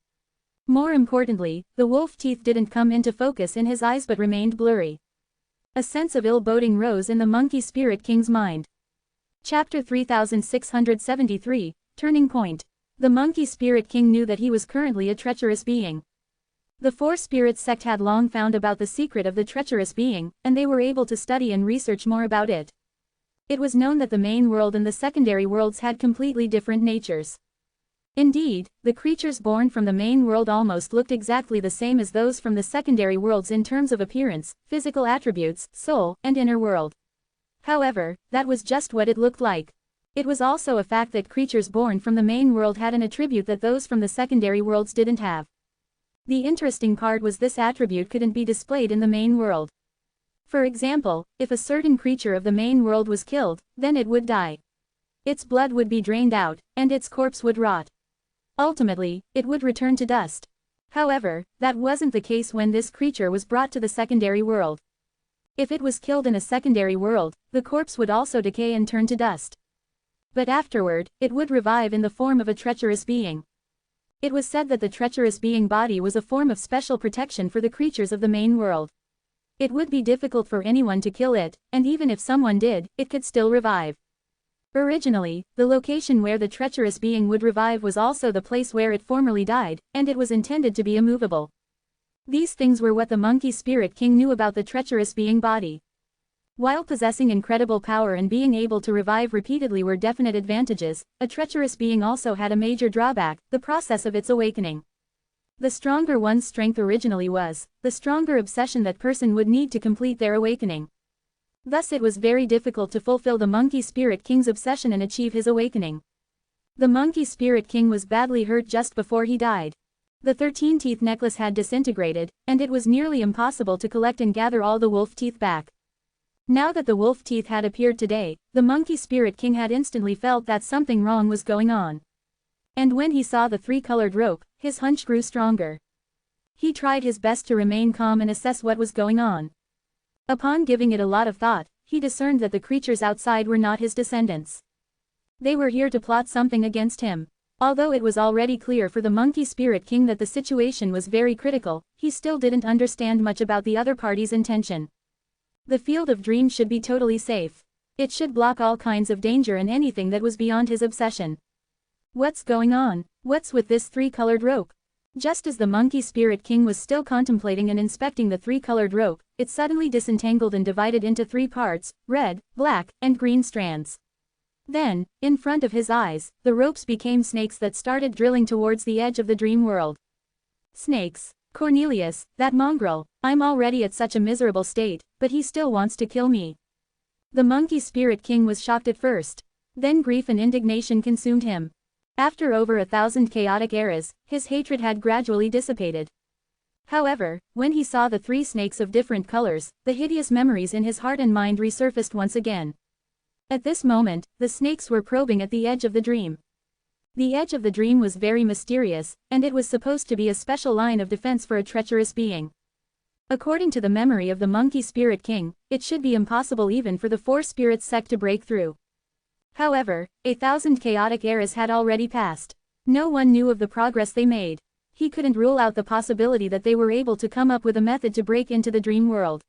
More importantly, the wolf teeth didn't come into focus in his eyes but remained blurry. A sense of ill-boding rose in the monkey spirit king's mind. Chapter 3673, Turning Point. The monkey spirit king knew that he was currently a treacherous being. The Four Spirits sect had long found about the secret of the treacherous being, and they were able to study and research more about it. It was known that the main world and the secondary worlds had completely different natures. Indeed, the creatures born from the main world almost looked exactly the same as those from the secondary worlds in terms of appearance, physical attributes, soul, and inner world. However, that was just what it looked like. It was also a fact that creatures born from the main world had an attribute that those from the secondary worlds didn't have. The interesting part was this attribute couldn't be displayed in the main world. For example, if a certain creature of the main world was killed, then it would die. Its blood would be drained out, and its corpse would rot. Ultimately, it would return to dust. However, that wasn't the case when this creature was brought to the secondary world. If it was killed in a secondary world, the corpse would also decay and turn to dust. But afterward, it would revive in the form of a treacherous being. It was said that the treacherous being body was a form of special protection for the creatures of the main world. It would be difficult for anyone to kill it, and even if someone did, it could still revive. Originally, the location where the treacherous being would revive was also the place where it formerly died, and it was intended to be immovable. These things were what the monkey spirit king knew about the treacherous being body. While possessing incredible power and being able to revive repeatedly were definite advantages, a treacherous being also had a major drawback, the process of its awakening. The stronger one's strength originally was, the stronger obsession that person would need to complete their awakening. Thus it was very difficult to fulfill the monkey spirit king's obsession and achieve his awakening. The monkey spirit king was badly hurt just before he died. The 13-teeth necklace had disintegrated, and it was nearly impossible to collect and gather all the wolf teeth back. Now that the wolf teeth had appeared today, the monkey spirit king had instantly felt that something wrong was going on. And when he saw the 3-colored rope, his hunch grew stronger. He tried his best to remain calm and assess what was going on. Upon giving it a lot of thought, he discerned that the creatures outside were not his descendants. They were here to plot something against him. Although it was already clear for the monkey spirit king that the situation was very critical, he still didn't understand much about the other party's intention. The field of dreams should be totally safe. It should block all kinds of danger and anything that was beyond his obsession. What's going on? What's with this 3-colored rope? Just as the monkey spirit king was still contemplating and inspecting the 3-colored rope, it suddenly disentangled and divided into 3 parts, red, black, and green strands. Then, in front of his eyes, the ropes became snakes that started drilling towards the edge of the dream world. Snakes. Cornelius, that mongrel, I'm already at such a miserable state, but he still wants to kill me. The monkey spirit king was shocked at first. Then grief and indignation consumed him. After over 1,000 chaotic eras, his hatred had gradually dissipated. However, when he saw the 3 snakes of different colors, the hideous memories in his heart and mind resurfaced once again. At this moment, the snakes were probing at the edge of the dream. The edge of the dream was very mysterious, and it was supposed to be a special line of defense for a treacherous being. According to the memory of the monkey spirit king, it should be impossible even for the 4 spirits sect to break through. However, 1,000 chaotic eras had already passed. No one knew of the progress they made. He couldn't rule out the possibility that they were able to come up with a method to break into the dream world.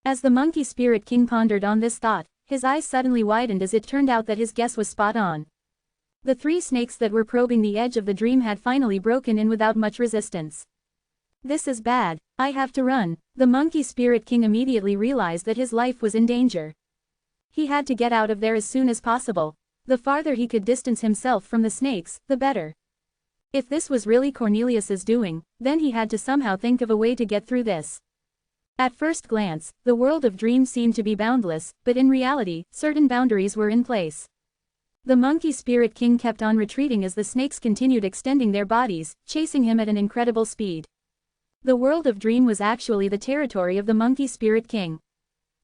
As the monkey spirit king pondered on this thought, his eyes suddenly widened as it turned out that his guess was spot on. The 3 snakes that were probing the edge of the dream had finally broken in without much resistance. This is bad, I have to run. The monkey spirit king immediately realized that his life was in danger. He had to get out of there as soon as possible. The farther he could distance himself from the snakes, the better. If this was really Cornelius's doing, then he had to somehow think of a way to get through this. At first glance, the world of dreams seemed to be boundless, but in reality, certain boundaries were in place. The monkey spirit king kept on retreating as the snakes continued extending their bodies, chasing him at an incredible speed. The world of dream was actually the territory of the monkey spirit king.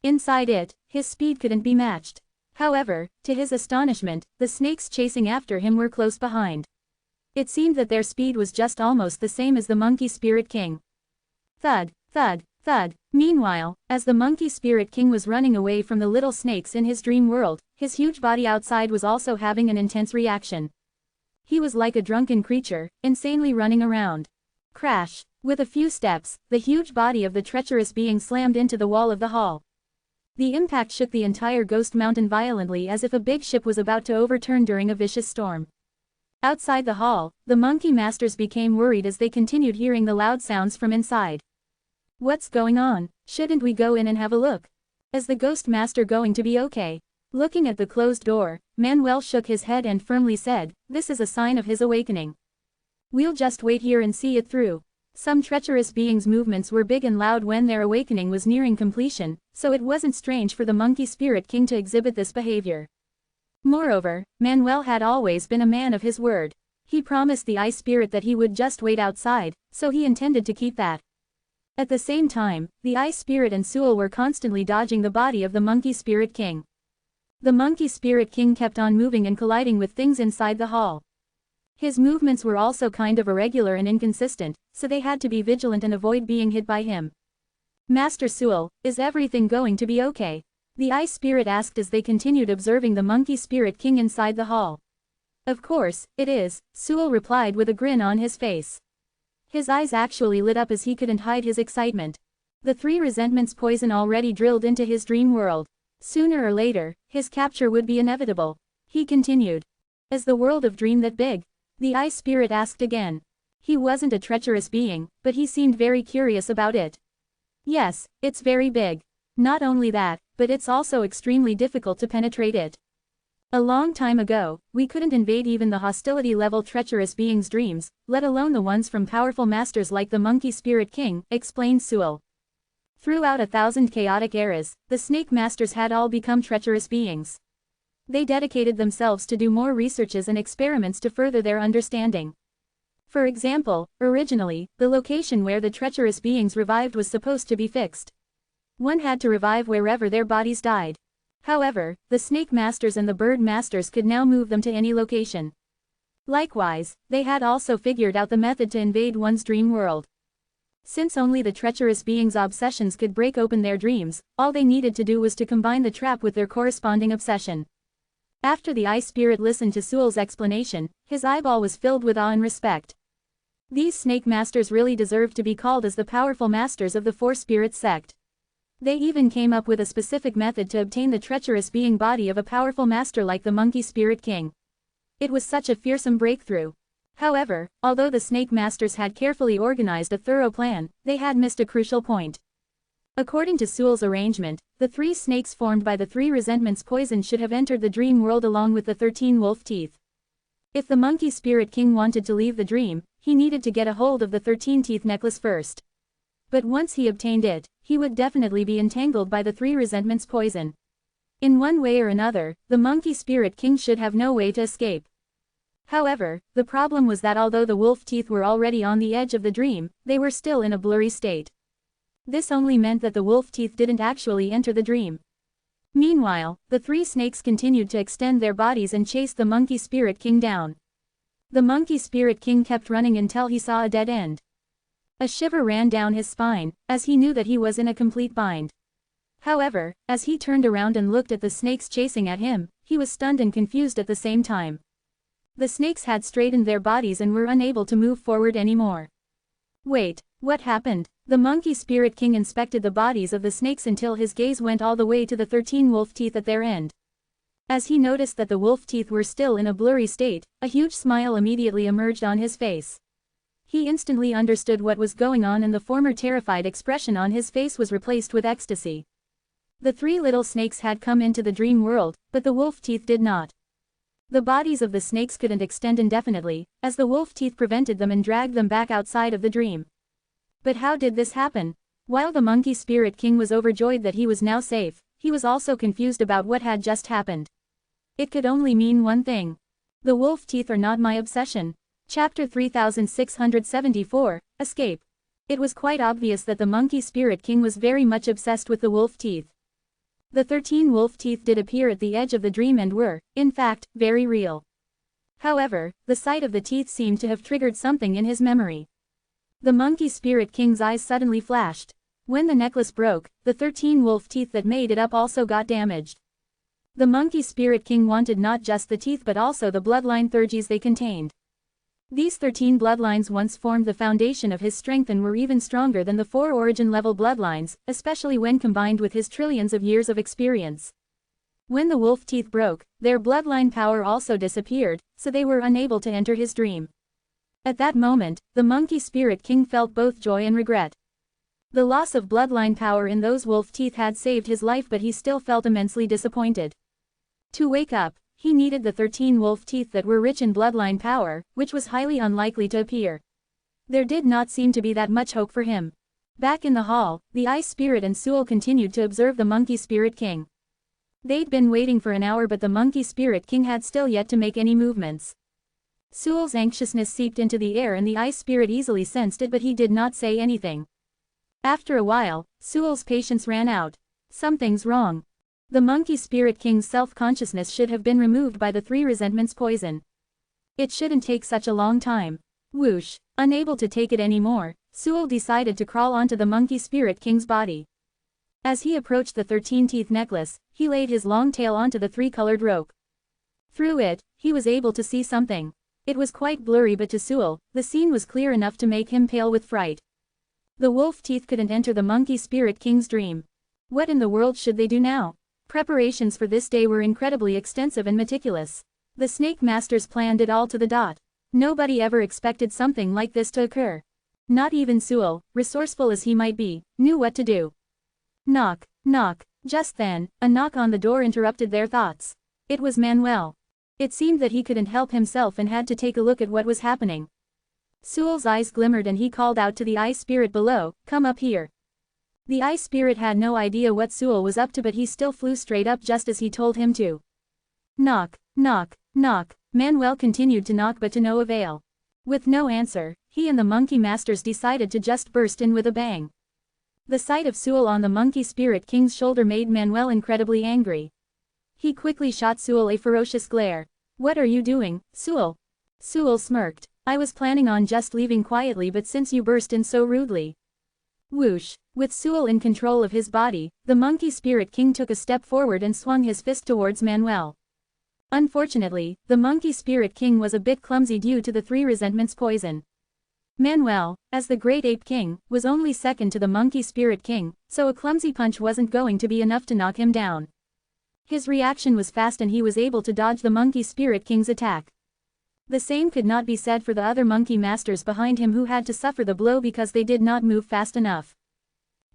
Inside it, his speed couldn't be matched. However, to his astonishment, the snakes chasing after him were close behind. It seemed that their speed was just almost the same as the monkey spirit king. Thud, thud, thud. Meanwhile, as the monkey spirit king was running away from the little snakes in his dream world, his huge body outside was also having an intense reaction. He was like a drunken creature, insanely running around. Crash! With a few steps, the huge body of the treacherous being slammed into the wall of the hall. The impact shook the entire ghost mountain violently as if a big ship was about to overturn during a vicious storm. Outside the hall, the monkey masters became worried as they continued hearing the loud sounds from inside. What's going on? Shouldn't we go in and have a look? Is the ghost master going to be okay? Looking at the closed door, Manuel shook his head and firmly said, "This is a sign of his awakening. We'll just wait here and see it through." Some treacherous beings' movements were big and loud when their awakening was nearing completion, so it wasn't strange for the Monkey Spirit King to exhibit this behavior. Moreover, Manuel had always been a man of his word. He promised the Ice Spirit that he would just wait outside, so he intended to keep that. At the same time, the Ice Spirit and Sewell were constantly dodging the body of the Monkey Spirit King. The Monkey Spirit King kept on moving and colliding with things inside the hall. His movements were also kind of irregular and inconsistent, so they had to be vigilant and avoid being hit by him. "Master Sewell, is everything going to be okay?" the Ice Spirit asked as they continued observing the Monkey Spirit King inside the hall. "Of course, it is," Sewell replied with a grin on his face. His eyes actually lit up as he couldn't hide his excitement. The 3 resentments poison already drilled into his dream world. Sooner or later, his capture would be inevitable. He continued. "Is the world of dream that big?" the Ice Spirit asked again. He wasn't a treacherous being, but he seemed very curious about it. "Yes, it's very big. Not only that, but it's also extremely difficult to penetrate it. A long time ago, we couldn't invade even the hostility-level treacherous beings' dreams, let alone the ones from powerful masters like the Monkey Spirit King," explained Sewell. Throughout 1,000 chaotic eras, the Snake Masters had all become treacherous beings. They dedicated themselves to do more researches and experiments to further their understanding. For example, originally, the location where the treacherous beings revived was supposed to be fixed. One had to revive wherever their bodies died. However, the Snake Masters and the Bird Masters could now move them to any location. Likewise, they had also figured out the method to invade one's dream world. Since only the treacherous beings' obsessions could break open their dreams, all they needed to do was to combine the trap with their corresponding obsession. After the Ice Spirit listened to Sewell's explanation, his eyeball was filled with awe and respect. These Snake Masters really deserved to be called as the powerful masters of the Four Spirits sect. They even came up with a specific method to obtain the treacherous being body of a powerful master like the Monkey Spirit King. It was such a fearsome breakthrough. However, although the Snake Masters had carefully organized a thorough plan, they had missed a crucial point. According to Sewell's arrangement, the 3 snakes formed by the 3 resentments poison should have entered the dream world along with the 13 wolf teeth. If the Monkey Spirit King wanted to leave the dream, he needed to get a hold of the 13-teeth necklace first. But once he obtained it, he would definitely be entangled by the 3 resentments poison. In one way or another, the Monkey Spirit King should have no way to escape. However, the problem was that although the wolf teeth were already on the edge of the dream, they were still in a blurry state. This only meant that the wolf teeth didn't actually enter the dream. Meanwhile, the 3 snakes continued to extend their bodies and chase the Monkey Spirit King down. The Monkey Spirit King kept running until he saw a dead end. A shiver ran down his spine, as he knew that he was in a complete bind. However, as he turned around and looked at the snakes chasing at him, he was stunned and confused at the same time. The snakes had straightened their bodies and were unable to move forward anymore. Wait, what happened? The Monkey Spirit King inspected the bodies of the snakes until his gaze went all the way to the 13 wolf teeth at their end. As he noticed that the wolf teeth were still in a blurry state, a huge smile immediately emerged on his face. He instantly understood what was going on and the former terrified expression on his face was replaced with ecstasy. The 3 little snakes had come into the dream world, but the wolf teeth did not. The bodies of the snakes couldn't extend indefinitely, as the wolf teeth prevented them and dragged them back outside of the dream. But how did this happen? While the Monkey Spirit King was overjoyed that he was now safe, he was also confused about what had just happened. It could only mean one thing. The wolf teeth are not my obsession. Chapter 3674, Escape. It was quite obvious that the Monkey Spirit King was very much obsessed with the wolf teeth. The 13 wolf teeth did appear at the edge of the dream and were, in fact, very real. However, the sight of the teeth seemed to have triggered something in his memory. The Monkey Spirit King's eyes suddenly flashed. When the necklace broke, the 13 wolf teeth that made it up also got damaged. The Monkey Spirit King wanted not just the teeth but also the bloodline thurgies they contained. These 13 bloodlines once formed the foundation of his strength and were even stronger than the 4 origin-level bloodlines, especially when combined with his trillions of years of experience. When the wolf teeth broke, their bloodline power also disappeared, so they were unable to enter his dream. At that moment, the Monkey Spirit King felt both joy and regret. The loss of bloodline power in those wolf teeth had saved his life, but he still felt immensely disappointed. To wake up, he needed the 13 wolf teeth that were rich in bloodline power, which was highly unlikely to appear. There did not seem to be that much hope for him. Back in the hall, the Ice Spirit and Sewell continued to observe the Monkey Spirit King. They'd been waiting for an hour, but the Monkey Spirit King had still yet to make any movements. Sewell's anxiousness seeped into the air and the Ice Spirit easily sensed it, but he did not say anything. After a while, Sewell's patience ran out. Something's wrong. The Monkey Spirit King's self-consciousness should have been removed by the 3 resentments poison. It shouldn't take such a long time. Whoosh. Unable to take it anymore, Sewell decided to crawl onto the Monkey Spirit King's body. As he approached the 13-teeth necklace, he laid his long tail onto the 3-colored rope. Through it, he was able to see something. It was quite blurry, but to Sewell, the scene was clear enough to make him pale with fright. The wolf teeth couldn't enter the Monkey Spirit King's dream. What in the world should they do now? Preparations for this day were incredibly extensive and meticulous. The Snake Masters planned it all to the dot. Nobody ever expected something like this to occur. Not even Sewell, resourceful as he might be, knew what to do. Knock, knock. Just then, a knock on the door interrupted their thoughts. It was Manuel. It seemed that he couldn't help himself and had to take a look at what was happening. Sewell's eyes glimmered and he called out to the Ice Spirit below, "Come up here." The Ice Spirit had no idea what Sewell was up to, but he still flew straight up just as he told him to. Knock, knock, knock. Manuel continued to knock, but to no avail. With no answer, he and the Monkey Masters decided to just burst in with a bang. The sight of Sewell on the Monkey Spirit King's shoulder made Manuel incredibly angry. He quickly shot Sewell a ferocious glare. "What are you doing, Sewell?" Sewell smirked. "I was planning on just leaving quietly, but since you burst in so rudely." Whoosh. With Sewell in control of his body, the Monkey Spirit King took a step forward and swung his fist towards Manuel. Unfortunately, the Monkey Spirit King was a bit clumsy due to the 3 resentments poison. Manuel, as the Great Ape King, was only second to the Monkey Spirit King, so a clumsy punch wasn't going to be enough to knock him down. His reaction was fast and he was able to dodge the Monkey Spirit King's attack. The same could not be said for the other Monkey Masters behind him, who had to suffer the blow because they did not move fast enough.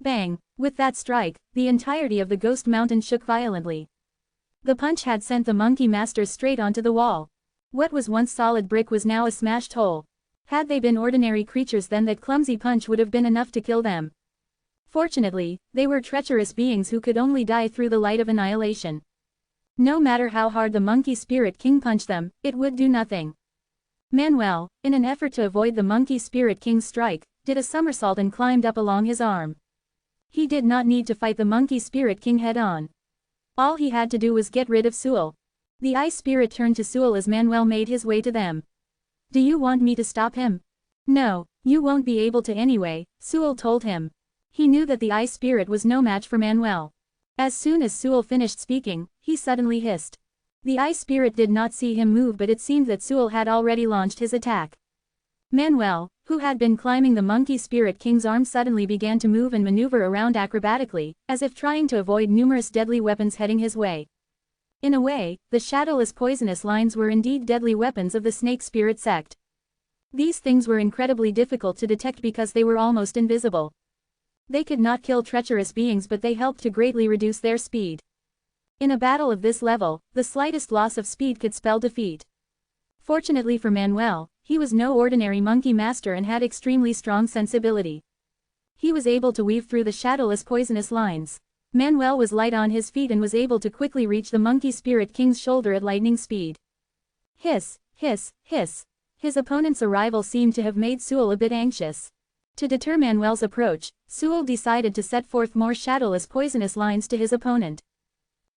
Bang! With that strike, the entirety of the Ghost Mountain shook violently. The punch had sent the Monkey Masters straight onto the wall. What was once solid brick was now a smashed hole. Had they been ordinary creatures, then that clumsy punch would have been enough to kill them. Fortunately, they were treacherous beings who could only die through the light of annihilation. No matter how hard the Monkey Spirit King punched them, it would do nothing. Manuel, in an effort to avoid the Monkey Spirit King's strike, did a somersault and climbed up along his arm. He did not need to fight the Monkey Spirit King head-on. All he had to do was get rid of Sewell. The Ice Spirit turned to Sewell as Manuel made his way to them. "Do you want me to stop him?" "No, you won't be able to anyway," Sewell told him. He knew that the Ice Spirit was no match for Manuel. As soon as Sewell finished speaking, he suddenly hissed. The Ice Spirit did not see him move, but it seemed that Sewell had already launched his attack. Manuel, who had been climbing the Monkey Spirit King's arm, suddenly began to move and maneuver around acrobatically, as if trying to avoid numerous deadly weapons heading his way. In a way, the shadowless poisonous lines were indeed deadly weapons of the Snake Spirit sect. These things were incredibly difficult to detect because they were almost invisible. They could not kill treacherous beings, but they helped to greatly reduce their speed. In a battle of this level, the slightest loss of speed could spell defeat. Fortunately for Manuel, he was no ordinary Monkey Master and had extremely strong sensibility. He was able to weave through the shadowless poisonous lines. Manuel was light on his feet and was able to quickly reach the Monkey Spirit King's shoulder at lightning speed. Hiss, hiss, hiss. His opponent's arrival seemed to have made Sewell a bit anxious. To deter Manuel's approach, Sewell decided to set forth more shadowless poisonous lines to his opponent.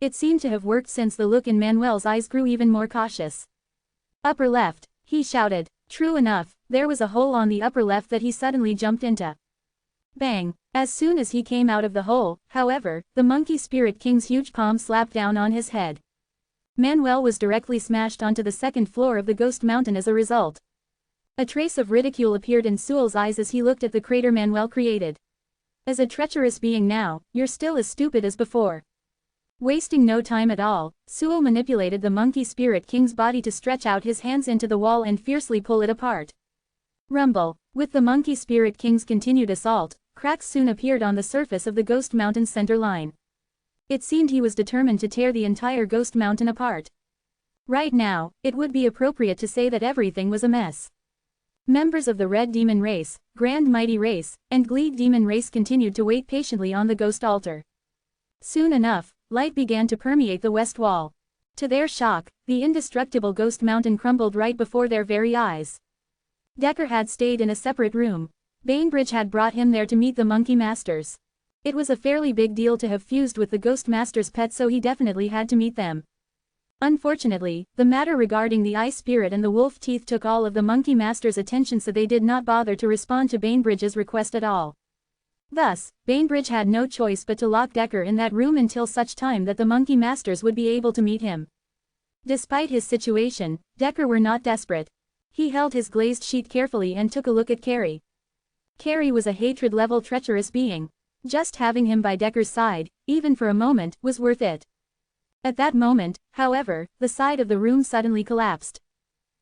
It seemed to have worked, since the look in Manuel's eyes grew even more cautious. "Upper left," he shouted. True enough, there was a hole on the upper left that he suddenly jumped into. Bang! As soon as he came out of the hole, however, the Monkey Spirit King's huge palm slapped down on his head. Manuel was directly smashed onto the second floor of the Ghost Mountain as a result. A trace of ridicule appeared in Sewell's eyes as he looked at the crater Manuel created. "As a treacherous being now, you're still as stupid as before." Wasting no time at all, Sewell manipulated the Monkey Spirit King's body to stretch out his hands into the wall and fiercely pull it apart. Rumble. With the Monkey Spirit King's continued assault, cracks soon appeared on the surface of the Ghost Mountain's center line. It seemed he was determined to tear the entire ghost mountain apart. Right now, it would be appropriate to say that everything was a mess. Members of the Red Demon race, Grand Mighty race, and Gleed Demon race continued to wait patiently on the ghost altar. Soon enough, light began to permeate the west wall. To their shock, the indestructible ghost mountain crumbled right before their very eyes. Decker had stayed in a separate room. Bainbridge had brought him there to meet the Monkey Masters. It was a fairly big deal to have fused with the Ghost Master's pet, so he definitely had to meet them. Unfortunately, the matter regarding the Ice Spirit and the Wolf Teeth took all of the Monkey Master's attention, so they did not bother to respond to Bainbridge's request at all. Thus, Bainbridge had no choice but to lock Decker in that room until such time that the Monkey Masters would be able to meet him. Despite his situation, Decker were not desperate. He held his glazed sheet carefully and took a look at Carrie. Carrie was a hatred-level treacherous being. Just having him by Decker's side, even for a moment, was worth it. At that moment, however, the side of the room suddenly collapsed.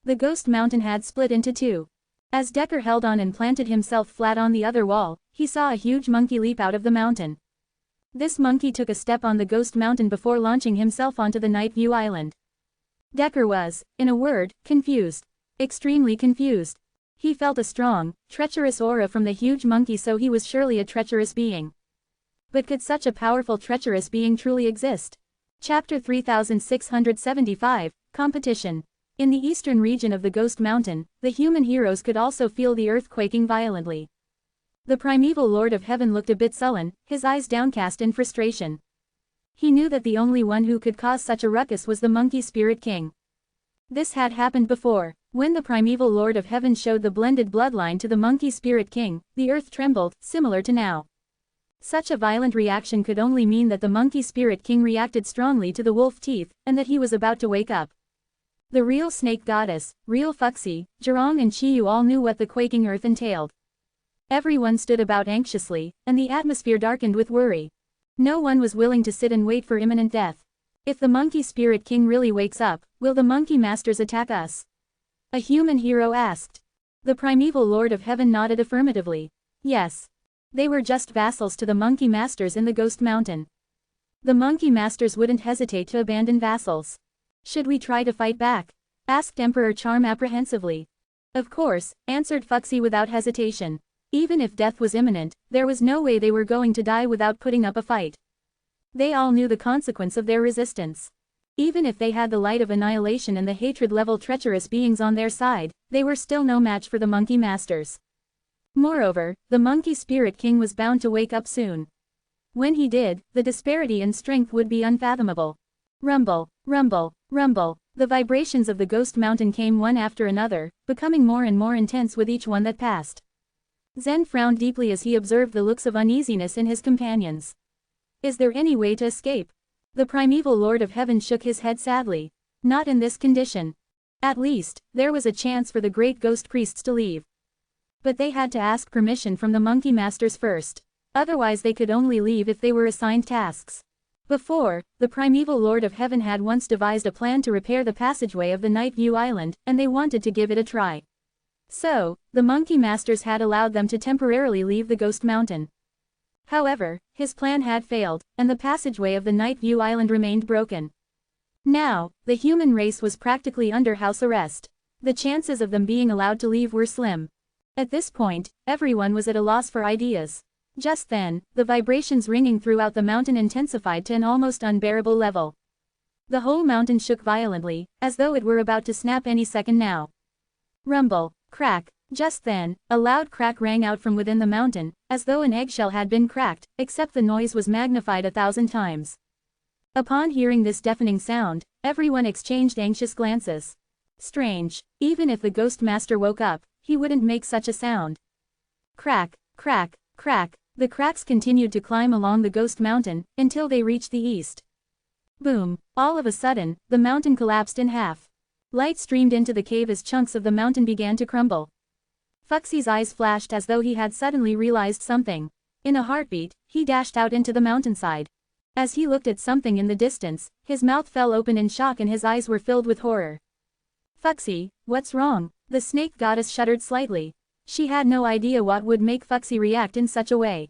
The ghost mountain had split into two. As Decker held on and planted himself flat on the other wall, he saw a huge monkey leap out of the mountain. This monkey took a step on the ghost mountain before launching himself onto the Night View Island. Decker was, in a word, confused. Extremely confused. He felt a strong, treacherous aura from the huge monkey, so he was surely a treacherous being. But could such a powerful treacherous being truly exist? Chapter 3675, Competition. In the eastern region of the Ghost Mountain, the human heroes could also feel the earth quaking violently. The primeval Lord of Heaven looked a bit sullen, his eyes downcast in frustration. He knew that the only one who could cause such a ruckus was the Monkey Spirit King. This had happened before. When the primeval Lord of Heaven showed the blended bloodline to the Monkey Spirit King, the earth trembled, similar to now. Such a violent reaction could only mean that the Monkey Spirit King reacted strongly to the wolf teeth, and that he was about to wake up. The real snake goddess, real Fuxi, Zhurong and Chiyu all knew what the quaking earth entailed. Everyone stood about anxiously, and the atmosphere darkened with worry. No one was willing to sit and wait for imminent death. If the Monkey Spirit King really wakes up, will the Monkey Masters attack us? A human hero asked. The primeval Lord of Heaven nodded affirmatively. Yes. They were just vassals to the Monkey Masters in the Ghost Mountain. The Monkey Masters wouldn't hesitate to abandon vassals. Should we try to fight back? Asked Emperor Charm apprehensively. Of course, answered Fuxi without hesitation. Even if death was imminent, there was no way they were going to die without putting up a fight. They all knew the consequence of their resistance. Even if they had the light of annihilation and the hatred-level treacherous beings on their side, they were still no match for the Monkey Masters. Moreover, the Monkey Spirit King was bound to wake up soon. When he did, the disparity in strength would be unfathomable. Rumble, rumble, rumble. The vibrations of the Ghost Mountain came one after another, becoming more and more intense with each one that passed. Zen frowned deeply as he observed the looks of uneasiness in his companions. Is there any way to escape? The primeval Lord of Heaven shook his head sadly. Not in this condition. At least, there was a chance for the great ghost priests to leave. But they had to ask permission from the Monkey Masters first. Otherwise they could only leave if they were assigned tasks. Before, the primeval Lord of Heaven had once devised a plan to repair the passageway of the Night View Island, and they wanted to give it a try. So, the Monkey Masters had allowed them to temporarily leave the Ghost Mountain. However, his plan had failed, and the passageway of the Night View Island remained broken. Now, the human race was practically under house arrest. The chances of them being allowed to leave were slim. At this point, everyone was at a loss for ideas. Just then, the vibrations ringing throughout the mountain intensified to an almost unbearable level. The whole mountain shook violently, as though it were about to snap any second now. Rumble, crack. Just then, a loud crack rang out from within the mountain, as though an eggshell had been cracked, except the noise was magnified 1,000 times. Upon hearing this deafening sound, everyone exchanged anxious glances. Strange, even if the Ghost Master woke up, he wouldn't make such a sound. Crack, crack, crack. The cracks continued to climb along the Ghost Mountain, until they reached the east. Boom! All of a sudden, the mountain collapsed in half. Light streamed into the cave as chunks of the mountain began to crumble. Fuxi's eyes flashed as though he had suddenly realized something. In a heartbeat, he dashed out into the mountainside. As he looked at something in the distance, his mouth fell open in shock and his eyes were filled with horror. Fuxi, what's wrong? The snake goddess shuddered slightly. She had no idea what would make Fuxi react in such a way.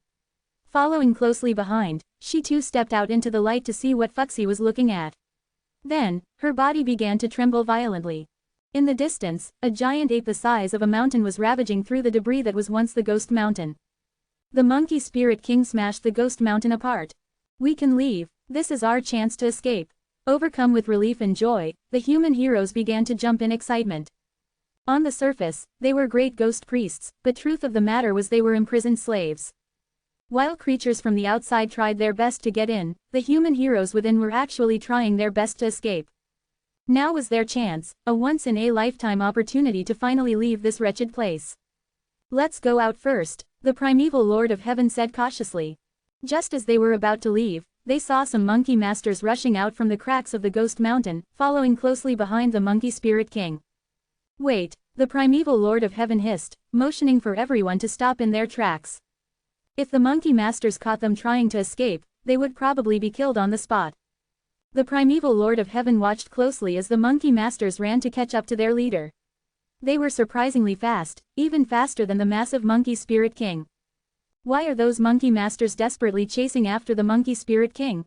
Following closely behind, she too stepped out into the light to see what Foxy was looking at. Then, her body began to tremble violently. In the distance, a giant ape the size of a mountain was ravaging through the debris that was once the Ghost Mountain. The Monkey Spirit King smashed the Ghost Mountain apart. "We can leave, this is our chance to escape." Overcome with relief and joy, the human heroes began to jump in excitement. On the surface, they were great ghost priests, but truth of the matter was they were imprisoned slaves. While creatures from the outside tried their best to get in, the human heroes within were actually trying their best to escape. Now was their chance, a once-in-a-lifetime opportunity to finally leave this wretched place. "Let's go out first," the primeval Lord of Heaven said cautiously. Just as they were about to leave, they saw some monkey masters rushing out from the cracks of the Ghost Mountain, following closely behind the Monkey Spirit King. "Wait," the primeval Lord of Heaven hissed, motioning for everyone to stop in their tracks. If the monkey masters caught them trying to escape, they would probably be killed on the spot. The primeval Lord of Heaven watched closely as the monkey masters ran to catch up to their leader. They were surprisingly fast, even faster than the massive Monkey Spirit King. Why are those monkey masters desperately chasing after the Monkey Spirit King?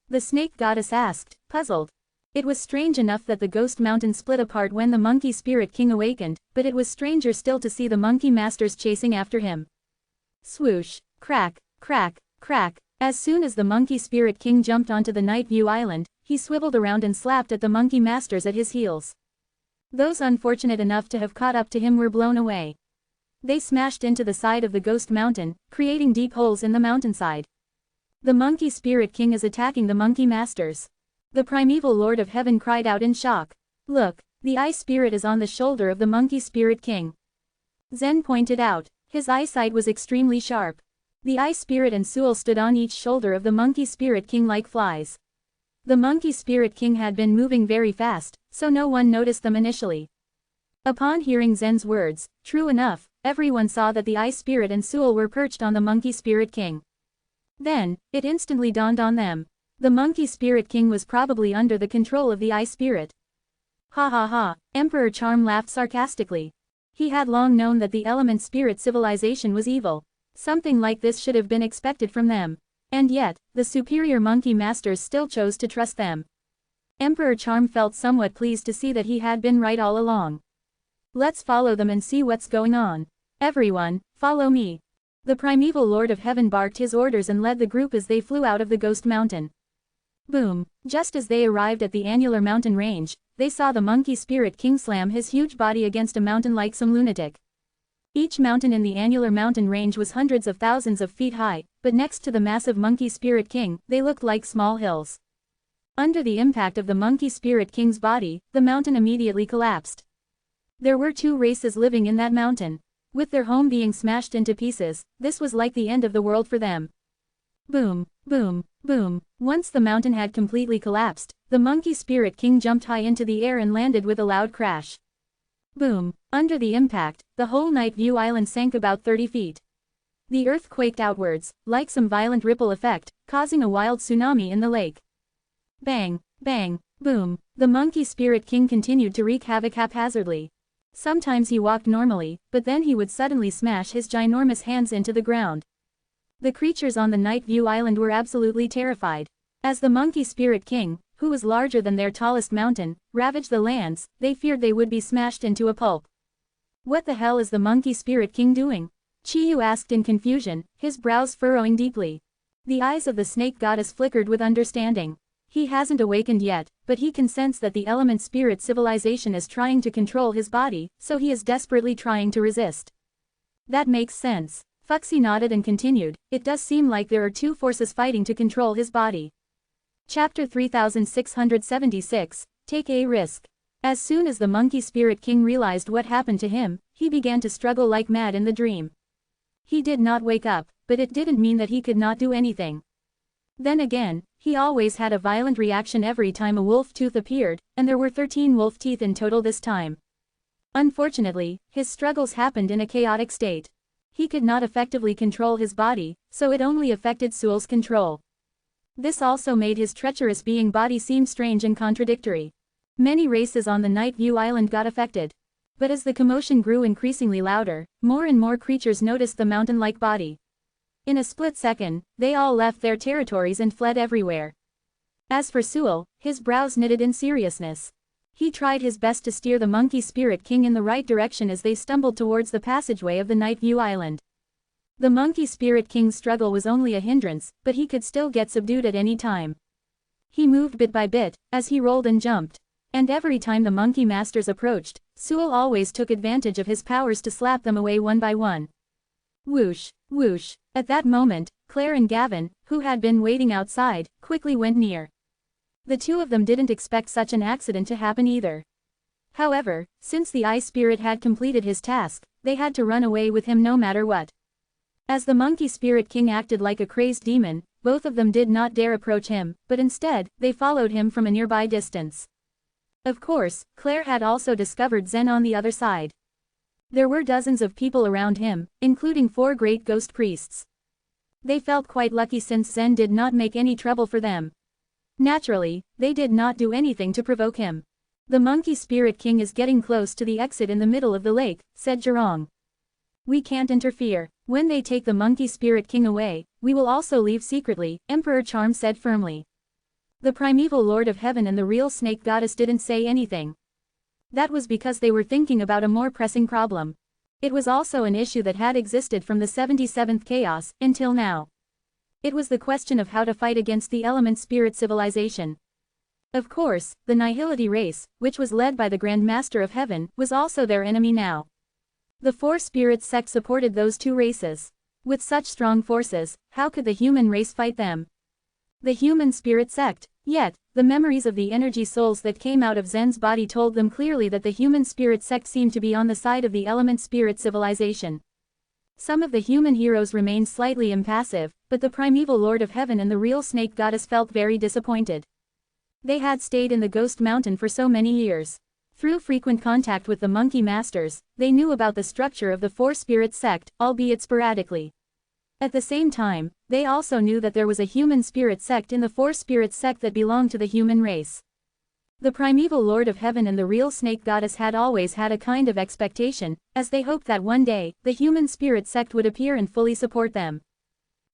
The snake goddess asked, puzzled. It was strange enough that the Ghost Mountain split apart when the Monkey Spirit King awakened, but it was stranger still to see the monkey masters chasing after him. Swoosh, crack, crack, crack. As soon as the Monkey Spirit King jumped onto the Night View Island, he swiveled around and slapped at the monkey masters at his heels. Those unfortunate enough to have caught up to him were blown away. They smashed into the side of the Ghost Mountain, creating deep holes in the mountainside. The Monkey Spirit King is attacking the monkey masters. The primeval Lord of Heaven cried out in shock. "Look, the Eye Spirit is on the shoulder of the Monkey Spirit King." Zen pointed out. His eyesight was extremely sharp. The Eye Spirit and Sewell stood on each shoulder of the Monkey Spirit King like flies. The Monkey Spirit King had been moving very fast, so no one noticed them initially. Upon hearing Zen's words, true enough, everyone saw that the Eye Spirit and Sewell were perched on the Monkey Spirit King. Then, it instantly dawned on them. The Monkey Spirit King was probably under the control of the Eye Spirit. Ha ha ha, Emperor Charm laughed sarcastically. He had long known that the Element Spirit civilization was evil. Something like this should have been expected from them. And yet, the superior monkey masters still chose to trust them. Emperor Charm felt somewhat pleased to see that he had been right all along. "Let's follow them and see what's going on. Everyone, follow me." The primeval Lord of Heaven barked his orders and led the group as they flew out of the Ghost Mountain. Boom! Just as they arrived at the annular mountain range, they saw the Monkey Spirit King slam his huge body against a mountain like some lunatic. Each mountain in the annular mountain range was hundreds of thousands of feet high, but next to the massive Monkey Spirit King, they looked like small hills. Under the impact of the Monkey Spirit King's body, the mountain immediately collapsed. There were two races living in that mountain. With their home being smashed into pieces, this was like the end of the world for them. Boom, boom, boom. Once the mountain had completely collapsed, the Monkey Spirit King jumped high into the air and landed with a loud crash. Boom! Under the impact, the whole Night View Island sank about 30 feet. The earth quaked outwards, like some violent ripple effect, causing a wild tsunami in the lake. Bang, bang, boom. The Monkey Spirit King continued to wreak havoc haphazardly. Sometimes he walked normally, but then he would suddenly smash his ginormous hands into the ground. The creatures on the Night View Island were absolutely terrified. As the Monkey Spirit King, who was larger than their tallest mountain, ravaged the lands, they feared they would be smashed into a pulp. "What the hell is the Monkey Spirit King doing?" Chiyu asked in confusion, his brows furrowing deeply. The eyes of the snake goddess flickered with understanding. He hasn't awakened yet, but he can sense that the Element Spirit civilization is trying to control his body, so he is desperately trying to resist. That makes sense. Foxy nodded and continued, "It does seem like there are two forces fighting to control his body." Chapter 3676, Take a Risk. As soon as the Monkey Spirit King realized what happened to him, he began to struggle like mad in the dream. He did not wake up, but it didn't mean that he could not do anything. Then again, he always had a violent reaction every time a wolf tooth appeared, and there were 13 wolf teeth in total this time. Unfortunately, his struggles happened in a chaotic state. He could not effectively control his body, so it only affected Sewell's control. This also made his treacherous being body seem strange and contradictory. Many races on the Night View Island got affected. But as the commotion grew increasingly louder, more and more creatures noticed the mountain-like body. In a split second, they all left their territories and fled everywhere. As for Sewell, his brows knitted in seriousness. He tried his best to steer the Monkey Spirit King in the right direction as they stumbled towards the passageway of the Night View Island. The Monkey Spirit King's struggle was only a hindrance, but he could still get subdued at any time. He moved bit by bit, as he rolled and jumped. And every time the Monkey Masters approached, Sewell always took advantage of his powers to slap them away one by one. Whoosh, whoosh. At that moment, Claire and Gavin, who had been waiting outside, quickly went near. The two of them didn't expect such an accident to happen either. However, since the Ice Spirit had completed his task, they had to run away with him no matter what. As the Monkey Spirit King acted like a crazed demon, both of them did not dare approach him, but instead, they followed him from a nearby distance. Of course, Claire had also discovered Zen on the other side. There were dozens of people around him, including 4 great ghost priests. They felt quite lucky since Zen did not make any trouble for them. Naturally, they did not do anything to provoke him. The Monkey Spirit King is getting close to the exit in the middle of the lake, said Zhirong. We can't interfere. When they take the Monkey Spirit King away, we will also leave secretly, Emperor Charm said firmly. The primeval Lord of Heaven and the real Snake Goddess didn't say anything. That was because they were thinking about a more pressing problem. It was also an issue that had existed from the 77th Chaos, until now. It was the question of how to fight against the element spirit civilization. Of course, the Nihility race, which was led by the Grand Master of Heaven, was also their enemy now. The 4 Spirits sect supported those 2 races. With such strong forces, how could the human race fight them? The Human Spirit sect. Yet, the memories of the energy souls that came out of Zen's body told them clearly that the Human Spirit sect seemed to be on the side of the element spirit civilization. Some of the human heroes remained slightly impassive, but the primeval Lord of Heaven and the real Snake Goddess felt very disappointed. They had stayed in the Ghost Mountain for so many years. Through frequent contact with the Monkey Masters, they knew about the structure of the 4 Spirit sect, albeit sporadically. At the same time, they also knew that there was a Human Spirit sect in the 4 Spirit sect that belonged to the human race. The primeval Lord of Heaven and the real Snake Goddess had always had a kind of expectation, as they hoped that one day, the Human Spirit sect would appear and fully support them.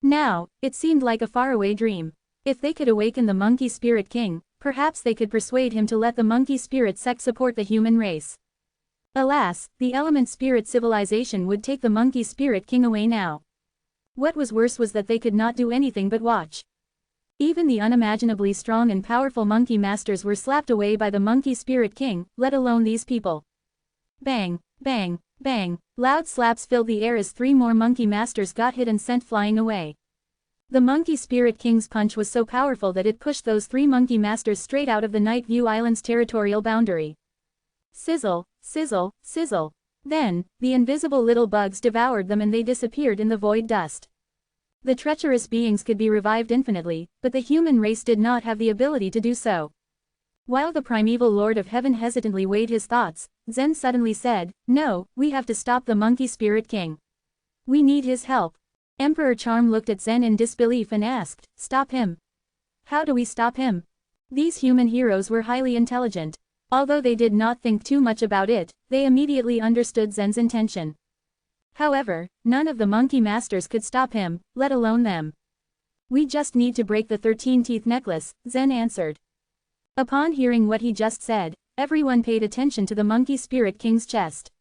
Now, it seemed like a faraway dream. If they could awaken the Monkey Spirit King, perhaps they could persuade him to let the Monkey Spirit sect support the human race. Alas, the element spirit civilization would take the Monkey Spirit King away now. What was worse was that they could not do anything but watch. Even the unimaginably strong and powerful Monkey Masters were slapped away by the Monkey Spirit King, let alone these people. Bang, bang, bang, loud slaps filled the air as 3 more Monkey Masters got hit and sent flying away. The Monkey Spirit King's punch was so powerful that it pushed those 3 Monkey Masters straight out of the Night View Island's territorial boundary. Sizzle, sizzle, sizzle. Then, the invisible little bugs devoured them and they disappeared in the void dust. The treacherous beings could be revived infinitely, but the human race did not have the ability to do so. While the primeval Lord of Heaven hesitantly weighed his thoughts, Zen suddenly said, "No, we have to stop the Monkey Spirit King. We need his help." Emperor Charm looked at Zen in disbelief and asked, "Stop him? How do we stop him?" These human heroes were highly intelligent. Although they did not think too much about it, they immediately understood Zen's intention. However, none of the Monkey Masters could stop him, let alone them. "We just need to break the 13-teeth necklace," Zen answered. Upon hearing what he just said, everyone paid attention to the Monkey Spirit King's chest.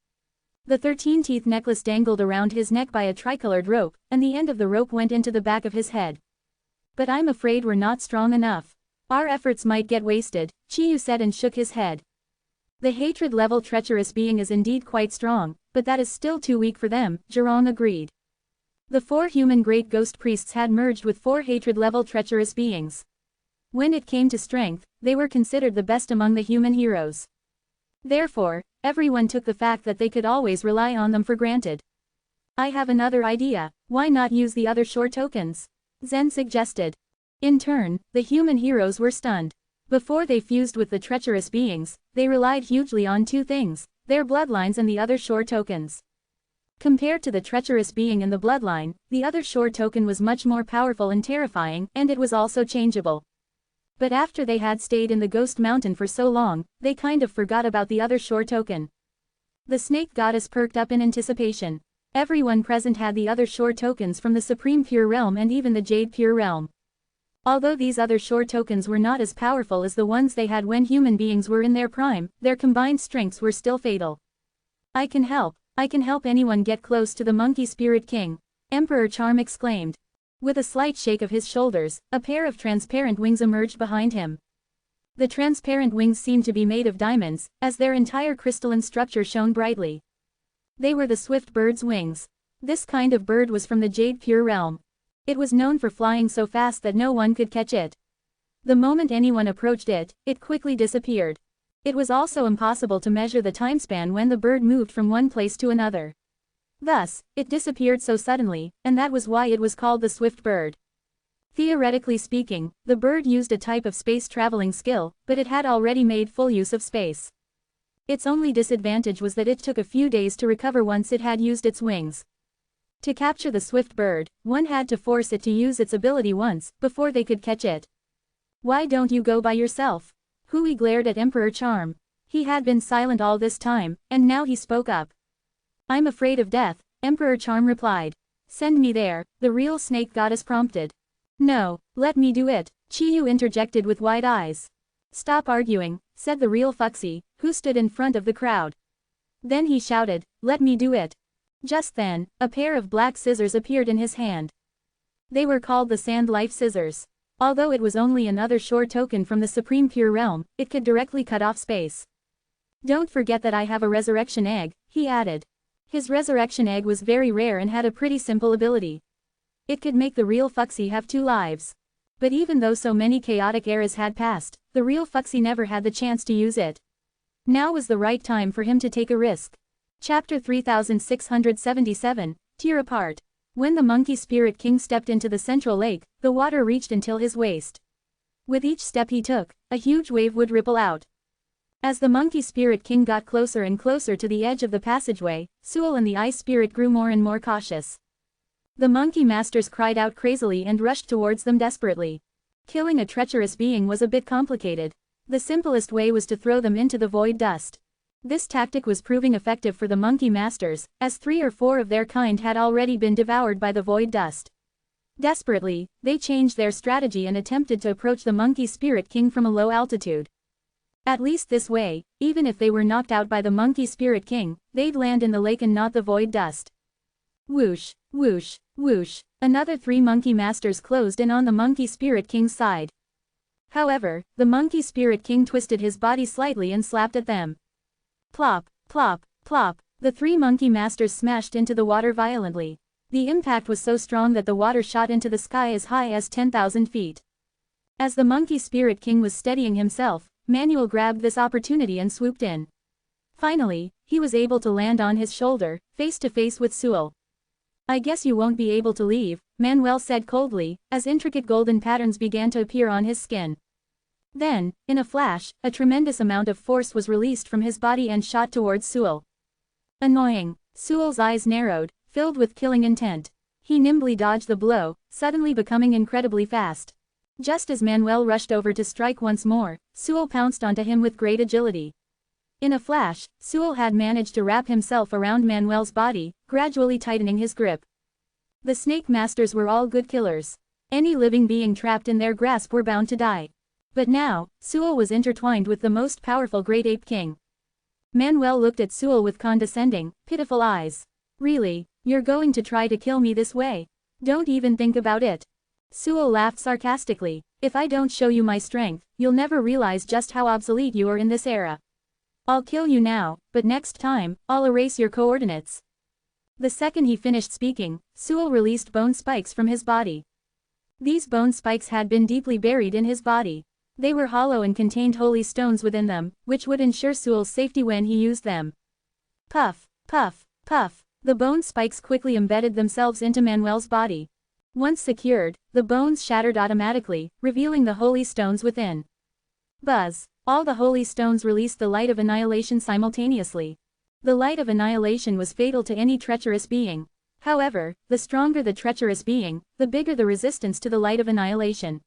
The 13-teeth necklace dangled around his neck by a tricolored rope, and the end of the rope went into the back of his head. "But I'm afraid we're not strong enough. Our efforts might get wasted," Chiyu said and shook his head. "The hatred-level treacherous being is indeed quite strong, but that is still too weak for them," Zhirong agreed. The 4 human great ghost priests had merged with 4 hatred-level treacherous beings. When it came to strength, they were considered the best among the human heroes. Therefore, everyone took the fact that they could always rely on them for granted. "I have another idea. Why not use the other shore tokens?" Zen suggested. In turn, the human heroes were stunned. Before they fused with the treacherous beings, they relied hugely on 2 things, their bloodlines and the other shore tokens. Compared to the treacherous being in the bloodline, the other shore token was much more powerful and terrifying, and it was also changeable. But after they had stayed in the Ghost Mountain for so long, they kind of forgot about the other shore token. The Snake Goddess perked up in anticipation. Everyone present had the other shore tokens from the Supreme Pure Realm and even the Jade Pure Realm. Although these other shore tokens were not as powerful as the ones they had when human beings were in their prime, their combined strengths were still fatal. I can help anyone get close to the Monkey Spirit King, Emperor Charm exclaimed. With a slight shake of his shoulders, a pair of transparent wings emerged behind him. The transparent wings seemed to be made of diamonds, as their entire crystalline structure shone brightly. They were the swift bird's wings. This kind of bird was from the Jade Pure Realm. It was known for flying so fast that no one could catch it. The moment anyone approached it, it quickly disappeared. It was also impossible to measure the time span when the bird moved from one place to another. Thus, it disappeared so suddenly, and that was why it was called the swift bird. Theoretically speaking, the bird used a type of space traveling skill, but it had already made full use of space. Its only disadvantage was that it took a few days to recover once it had used its wings. To capture the swift bird, one had to force it to use its ability once, before they could catch it. Why don't you go by yourself? Hui glared at Emperor Charm. He had been silent all this time, and now he spoke up. I'm afraid of death, Emperor Charm replied. Send me there, the real snake goddess prompted. No, let me do it, Chiyu interjected with wide eyes. Stop arguing, said the real Fuxi, who stood in front of the crowd. Then he shouted, let me do it. Just then, a pair of black scissors appeared in his hand. They were called the Sand Life Scissors. Although it was only another shore token from the Supreme Pure Realm, it could directly cut off space. Don't forget that I have a resurrection egg, he added. His resurrection egg was very rare and had a pretty simple ability. It could make the real Fuxi have 2 lives. But even though so many chaotic eras had passed, the real Fuxi never had the chance to use it. Now was the right time for him to take a risk. Chapter 3677, Tear Apart. When the Monkey Spirit King stepped into the central lake, the water reached until his waist. With each step he took, a huge wave would ripple out. As the Monkey Spirit King got closer and closer to the edge of the passageway, Sual and the Ice Spirit grew more and more cautious. The Monkey Masters cried out crazily and rushed towards them desperately. Killing a treacherous being was a bit complicated. The simplest way was to throw them into the void dust. This tactic was proving effective for the Monkey Masters, as 3 or 4 of their kind had already been devoured by the void dust. Desperately, they changed their strategy and attempted to approach the Monkey Spirit King from a low altitude. At least this way, even if they were knocked out by the Monkey Spirit King, they'd land in the lake and not the void dust. Whoosh, whoosh, whoosh, another 3 Monkey Masters closed in on the Monkey Spirit King's side. However, the Monkey Spirit King twisted his body slightly and slapped at them. Plop, plop, plop, the 3 Monkey Masters smashed into the water violently. The impact was so strong that the water shot into the sky as high as 10,000 feet. As the Monkey Spirit King was steadying himself, Manuel grabbed this opportunity and swooped in. Finally, he was able to land on his shoulder, face to face with Sual. I guess you won't be able to leave, Manuel said coldly, as intricate golden patterns began to appear on his skin. Then, in a flash, a tremendous amount of force was released from his body and shot towards Sual. Annoying. Sual's eyes narrowed, filled with killing intent. He nimbly dodged the blow, suddenly becoming incredibly fast. Just as Manuel rushed over to strike once more, Sual pounced onto him with great agility. In a flash, Sual had managed to wrap himself around Manuel's body, gradually tightening his grip. The Snake Masters were all good killers. Any living being trapped in their grasp were bound to die. But now, Sual was intertwined with the most powerful Great Ape King. Manuel looked at Sual with condescending, pitiful eyes. Really, you're going to try to kill me this way? Don't even think about it. Sual laughed sarcastically. If I don't show you my strength, you'll never realize just how obsolete you are in this era. I'll kill you now, but next time, I'll erase your coordinates. The second he finished speaking, Sual released bone spikes from his body. These bone spikes had been deeply buried in his body. They were hollow and contained holy stones within them, which would ensure Sual's safety when he used them. Puff, puff, puff, the bone spikes quickly embedded themselves into Manuel's body. Once secured, the bones shattered automatically, revealing the holy stones within. Buzz, all the holy stones released the light of annihilation simultaneously. The light of annihilation was fatal to any treacherous being. However, the stronger the treacherous being, the bigger the resistance to the light of annihilation.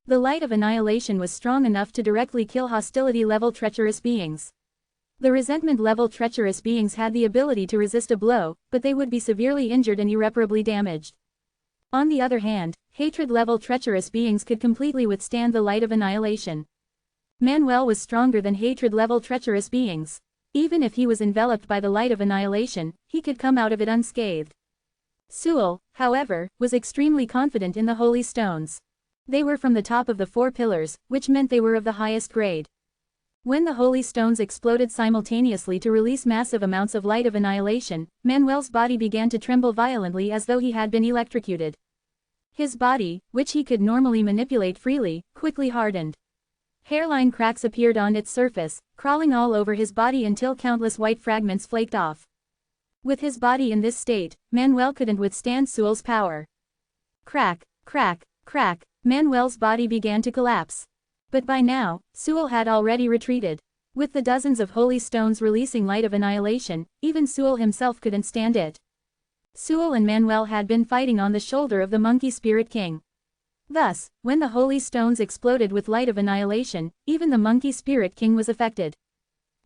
The light of annihilation was strong enough to directly kill hostility-level treacherous beings. The resentment-level treacherous beings had the ability to resist a blow, but they would be severely injured and irreparably damaged. On the other hand, hatred-level treacherous beings could completely withstand the light of annihilation. Manuel was stronger than hatred-level treacherous beings. Even if he was enveloped by the light of annihilation, he could come out of it unscathed. Sewell, however, was extremely confident in the holy stones. They were from the top of the 4 pillars, which meant they were of the highest grade. When the holy stones exploded simultaneously to release massive amounts of light of annihilation, Manuel's body began to tremble violently as though he had been electrocuted. His body, which he could normally manipulate freely, quickly hardened. Hairline cracks appeared on its surface, crawling all over his body until countless white fragments flaked off. With his body in this state, Manuel couldn't withstand Sewell's power. Crack, crack, crack, Manuel's body began to collapse. But by now, Sewell had already retreated. With the dozens of holy stones releasing light of annihilation, even Sewell himself couldn't stand it. Sewell and Manuel had been fighting on the shoulder of the Monkey Spirit King. Thus, when the holy stones exploded with light of annihilation, even the Monkey Spirit King was affected.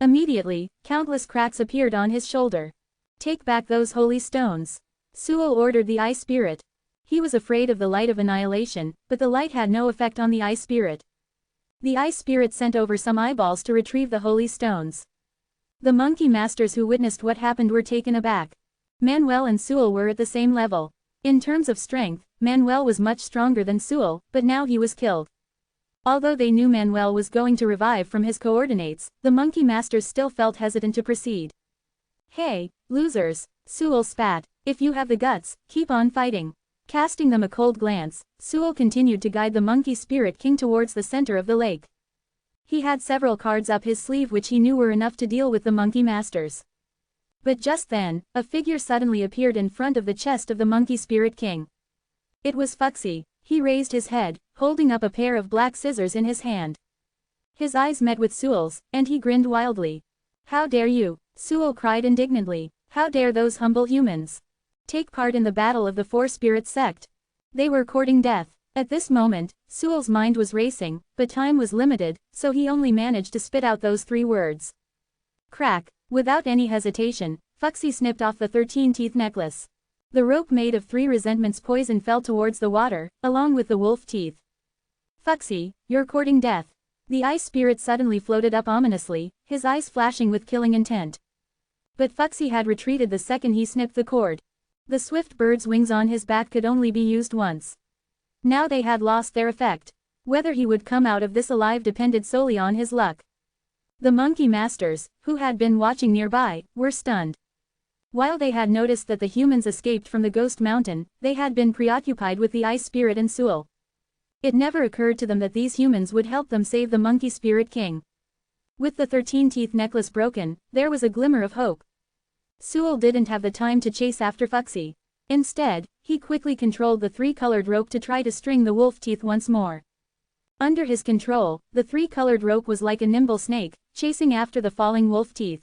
Immediately, countless cracks appeared on his shoulder. Take back those holy stones. Sewell ordered the Eye Spirit. He was afraid of the light of annihilation, but the light had no effect on the Eye Spirit. The Eye Spirit sent over some eyeballs to retrieve the holy stones. The monkey masters who witnessed what happened were taken aback. Manuel and Sewell were at the same level. In terms of strength, Manuel was much stronger than Sewell, but now he was killed. Although they knew Manuel was going to revive from his coordinates, the monkey masters still felt hesitant to proceed. Hey, losers, Sewell spat. If you have the guts, keep on fighting. Casting them a cold glance, Sewell continued to guide the Monkey Spirit King towards the center of the lake. He had several cards up his sleeve which he knew were enough to deal with the monkey masters. But just then, a figure suddenly appeared in front of the chest of the Monkey Spirit King. It was Fuxi. He raised his head, holding up a pair of black scissors in his hand. His eyes met with Sewell's, and he grinned wildly. How dare you? Sewell cried indignantly. How dare those humble humans take part in the battle of the 4 spirits sect? They were courting death. At this moment, Sewell's mind was racing, but time was limited, so he only managed to spit out those 3 words. Crack. Without any hesitation, Fuxi snipped off the 13-teeth necklace. The rope made of 3 resentments poison fell towards the water, along with the wolf teeth. Fuxi, you're courting death. The Ice Spirit suddenly floated up ominously, his eyes flashing with killing intent. But Fuxi had retreated the second he snipped the cord. The swift bird's wings on his back could only be used once. Now they had lost their effect. Whether he would come out of this alive depended solely on his luck. The monkey masters, who had been watching nearby, were stunned. While they had noticed that the humans escaped from the Ghost Mountain, they had been preoccupied with the Ice Spirit and Sewell. It never occurred to them that these humans would help them save the Monkey Spirit King. With the 13-teeth necklace broken, there was a glimmer of hope. Sewell didn't have the time to chase after Fuxi. Instead, he quickly controlled the 3-colored rope to try to string the wolf teeth once more. Under his control, the 3-colored rope was like a nimble snake, chasing after the falling wolf teeth.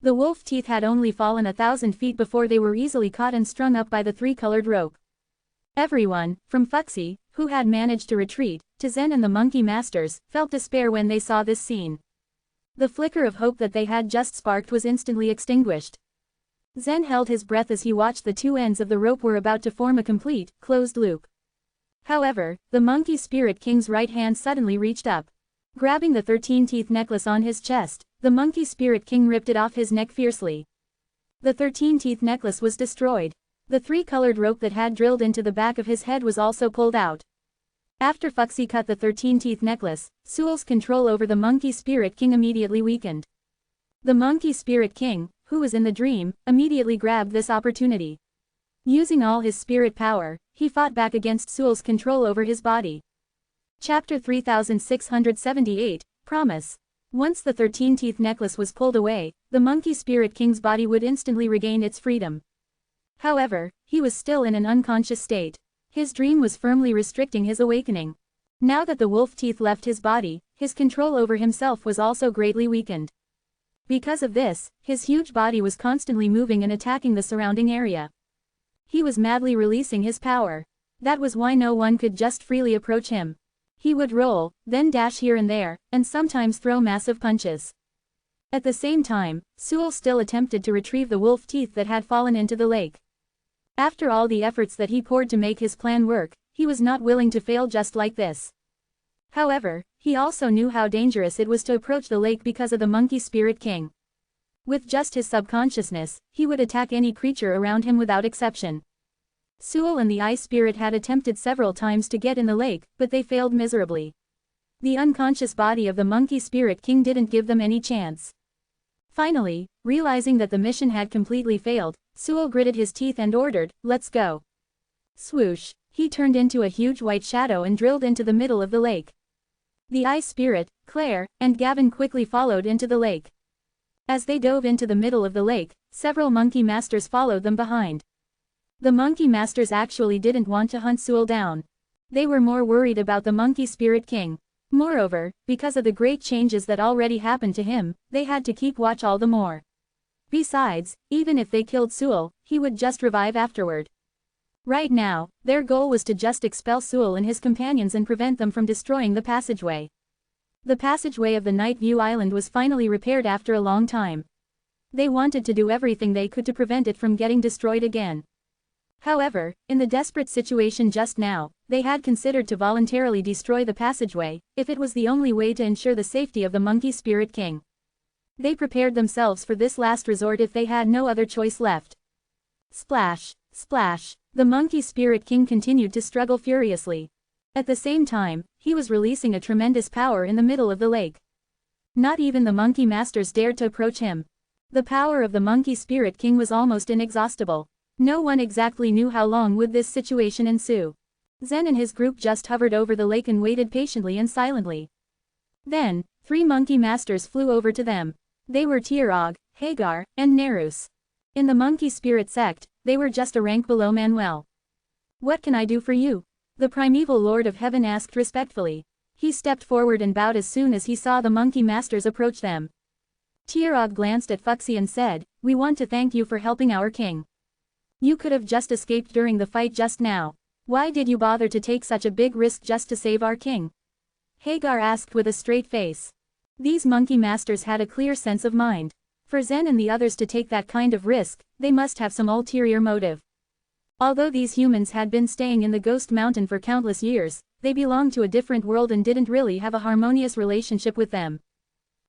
The wolf teeth had only fallen 1,000 feet before they were easily caught and strung up by the 3-colored rope. Everyone, from Fuxi, who had managed to retreat, to Zen and the monkey masters, felt despair when they saw this scene. The flicker of hope that they had just sparked was instantly extinguished. Zen held his breath as he watched the 2 ends of the rope were about to form a complete, closed loop. However, the Monkey Spirit King's right hand suddenly reached up. Grabbing the 13-teeth necklace on his chest, the Monkey Spirit King ripped it off his neck fiercely. The 13-teeth necklace was destroyed. The 3-colored rope that had drilled into the back of his head was also pulled out. After Fuxi cut the 13-teeth necklace, Sewell's control over the Monkey Spirit King immediately weakened. The Monkey Spirit King, who was in the dream, immediately grabbed this opportunity. Using all his spirit power, he fought back against Sewell's control over his body. Chapter 3678, Promise. Once the 13-teeth necklace was pulled away, the Monkey Spirit King's body would instantly regain its freedom. However, he was still in an unconscious state. His dream was firmly restricting his awakening. Now that the wolf teeth left his body, his control over himself was also greatly weakened. Because of this, his huge body was constantly moving and attacking the surrounding area. He was madly releasing his power. That was why no one could just freely approach him. He would roll, then dash here and there, and sometimes throw massive punches. At the same time, Sewell still attempted to retrieve the wolf teeth that had fallen into the lake. After all the efforts that he poured to make his plan work, he was not willing to fail just like this. However, he also knew how dangerous it was to approach the lake because of the monkey spirit king. With just his subconsciousness, he would attack any creature around him without exception. Sewell and the ice spirit had attempted several times to get in the lake, but they failed miserably. The unconscious body of the monkey spirit king didn't give them any chance. Finally, realizing that the mission had completely failed, Sewell gritted his teeth and ordered, "Let's go." Swoosh, he turned into a huge white shadow and drilled into the middle of the lake. The ice spirit, Claire, and Gavin quickly followed into the lake. As they dove into the middle of the lake, several monkey masters followed them behind. The monkey masters actually didn't want to hunt Sewell down. They were more worried about the monkey spirit king. Moreover, because of the great changes that already happened to him, they had to keep watch all the more. Besides, even if they killed Sewell, he would just revive afterward. Right now, their goal was to just expel Sewell and his companions and prevent them from destroying the passageway. The passageway of the Night View Island was finally repaired after a long time. They wanted to do everything they could to prevent it from getting destroyed again. However, in the desperate situation just now, they had considered to voluntarily destroy the passageway, if it was the only way to ensure the safety of the monkey spirit king. They prepared themselves for this last resort if they had no other choice left. Splash, splash, the monkey spirit king continued to struggle furiously. At the same time, he was releasing a tremendous power in the middle of the lake. Not even the monkey masters dared to approach him. The power of the monkey spirit king was almost inexhaustible. No one exactly knew how long would this situation ensue. Zen and his group just hovered over the lake and waited patiently and silently. Then, 3 monkey masters flew over to them. They were Tirog, Hagar, and Nerus. In the monkey spirit sect, they were just a rank below Manuel. "What can I do for you?" the primeval Lord of Heaven asked respectfully. He stepped forward and bowed as soon as he saw the monkey masters approach them. Tirog glanced at Fuxi and said, "We want to thank you for helping our king. You could have just escaped during the fight just now. Why did you bother to take such a big risk just to save our king?" Hagar asked with a straight face. These monkey masters had a clear sense of mind. For Zen and the others to take that kind of risk, they must have some ulterior motive. Although these humans had been staying in the Ghost Mountain for countless years, they belonged to a different world and didn't really have a harmonious relationship with them.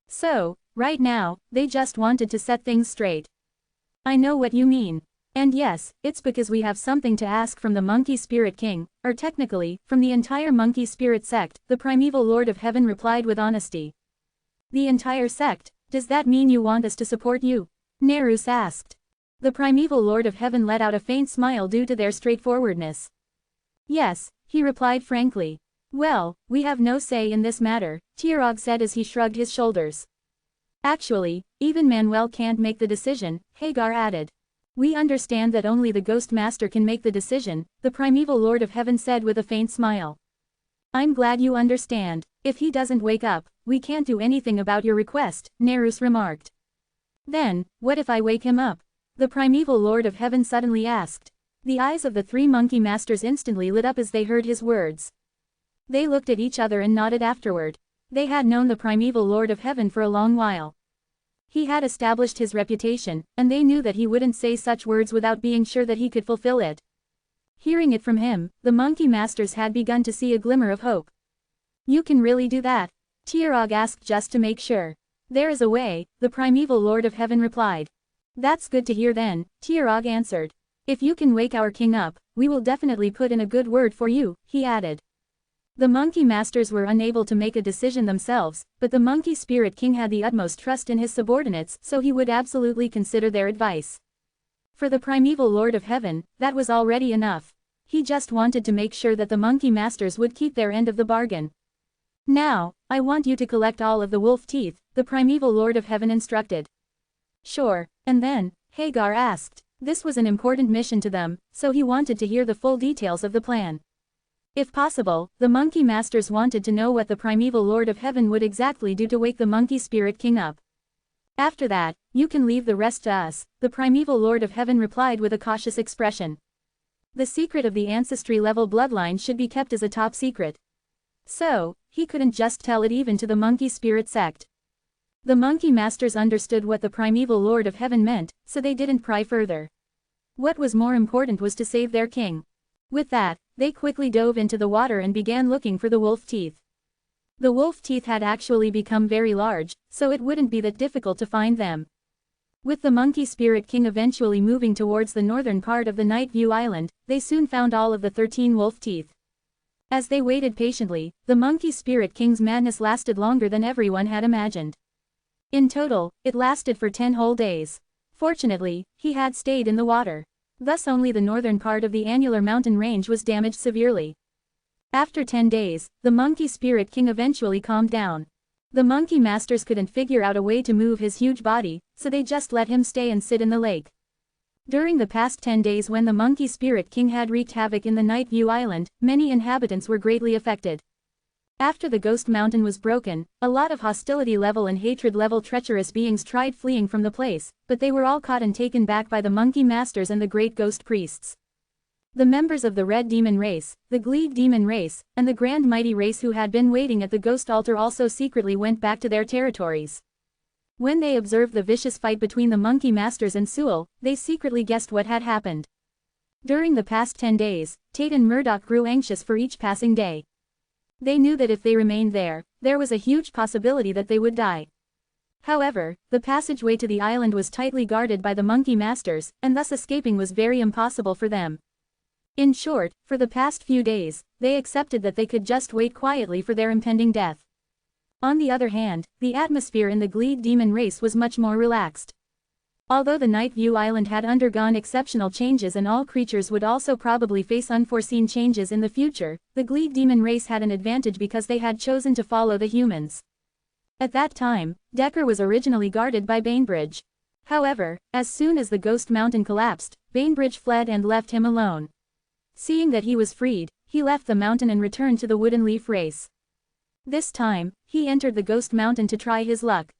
So, right now, they just wanted to set things straight. "I know what you mean. And yes, it's because we have something to ask from the Monkey Spirit King, or technically, from the entire Monkey Spirit sect," the primeval Lord of Heaven replied with honesty. "The entire sect? Does that mean you want us to support you?" Nerus asked. The primeval Lord of Heaven let out a faint smile due to their straightforwardness. "Yes," he replied frankly. "Well, we have no say in this matter," Tirog said as he shrugged his shoulders. "Actually, even Manuel can't make the decision," Hagar added. "We understand that only the Ghost Master can make the decision," the primeval Lord of Heaven said with a faint smile. "I'm glad you understand. If he doesn't wake up, we can't do anything about your request," Nerus remarked. "Then, what if I wake him up?" the primeval Lord of Heaven suddenly asked. The eyes of the 3 monkey masters instantly lit up as they heard his words. They looked at each other and nodded afterward. They had known the primeval Lord of Heaven for a long while. He had established his reputation, and they knew that he wouldn't say such words without being sure that he could fulfill it. Hearing it from him, the monkey masters had begun to see a glimmer of hope. "You can really do that?" Tirog asked just to make sure. "There is a way," the primeval Lord of Heaven replied. "That's good to hear then," Tirog answered. "If you can wake our king up, we will definitely put in a good word for you," he added. The monkey masters were unable to make a decision themselves, but the monkey spirit king had the utmost trust in his subordinates, so he would absolutely consider their advice. For the primeval Lord of Heaven, that was already enough. He just wanted to make sure that the monkey masters would keep their end of the bargain. "Now, I want you to collect all of the wolf teeth," the primeval Lord of Heaven instructed. "Sure, and then?" Hagar asked. This was an important mission to them, so he wanted to hear the full details of the plan. If possible, the monkey masters wanted to know what the primeval Lord of Heaven would exactly do to wake the monkey spirit king up. "After that, you can leave the rest to us," the primeval Lord of Heaven replied with a cautious expression. The secret of the ancestry-level bloodline should be kept as a top secret. So, he couldn't just tell it even to the monkey spirit sect. The monkey masters understood what the primeval Lord of Heaven meant, so they didn't pry further. What was more important was to save their king. With that, they quickly dove into the water and began looking for the wolf teeth. The wolf teeth had actually become very large, so it wouldn't be that difficult to find them. With the monkey spirit king eventually moving towards the northern part of the Night View Island, they soon found all of the 13 wolf teeth. As they waited patiently, the monkey spirit king's madness lasted longer than everyone had imagined. In total, it lasted for 10 whole days. Fortunately, he had stayed in the water. Thus only the northern part of the annular mountain range was damaged severely. After 10 days, the monkey spirit king eventually calmed down. The monkey masters couldn't figure out a way to move his huge body, so they just let him stay and sit in the lake. During the past 10 days when the monkey spirit king had wreaked havoc in the Night View Island, many inhabitants were greatly affected. After the ghost mountain was broken, a lot of hostility level and hatred level treacherous beings tried fleeing from the place, but they were all caught and taken back by the monkey masters and the great ghost priests. The members of the red demon race, the glebe demon race, and the grand mighty race who had been waiting at the ghost altar also secretly went back to their territories. When they observed the vicious fight between the monkey masters and Sewell, they secretly guessed what had happened. During the past 10 days, Tate and Murdoch grew anxious for each passing day. They knew that if they remained there was a huge possibility that they would die. However, the passageway to the island was tightly guarded by the monkey masters, and thus escaping was very impossible for them. In short, for the past few days, they accepted that they could just wait quietly for their impending death. On the other hand, the atmosphere in the glebe demon race was much more relaxed. Although the Night View Island had undergone exceptional changes and all creatures would also probably face unforeseen changes in the future, the glebe demon race had an advantage because they had chosen to follow the humans. At that time, Decker was originally guarded by Bainbridge. However, as soon as the ghost mountain collapsed, Bainbridge fled and left him alone. Seeing that he was freed, he left the mountain and returned to the wooden leaf race. This time, he entered the ghost mountain to try his luck.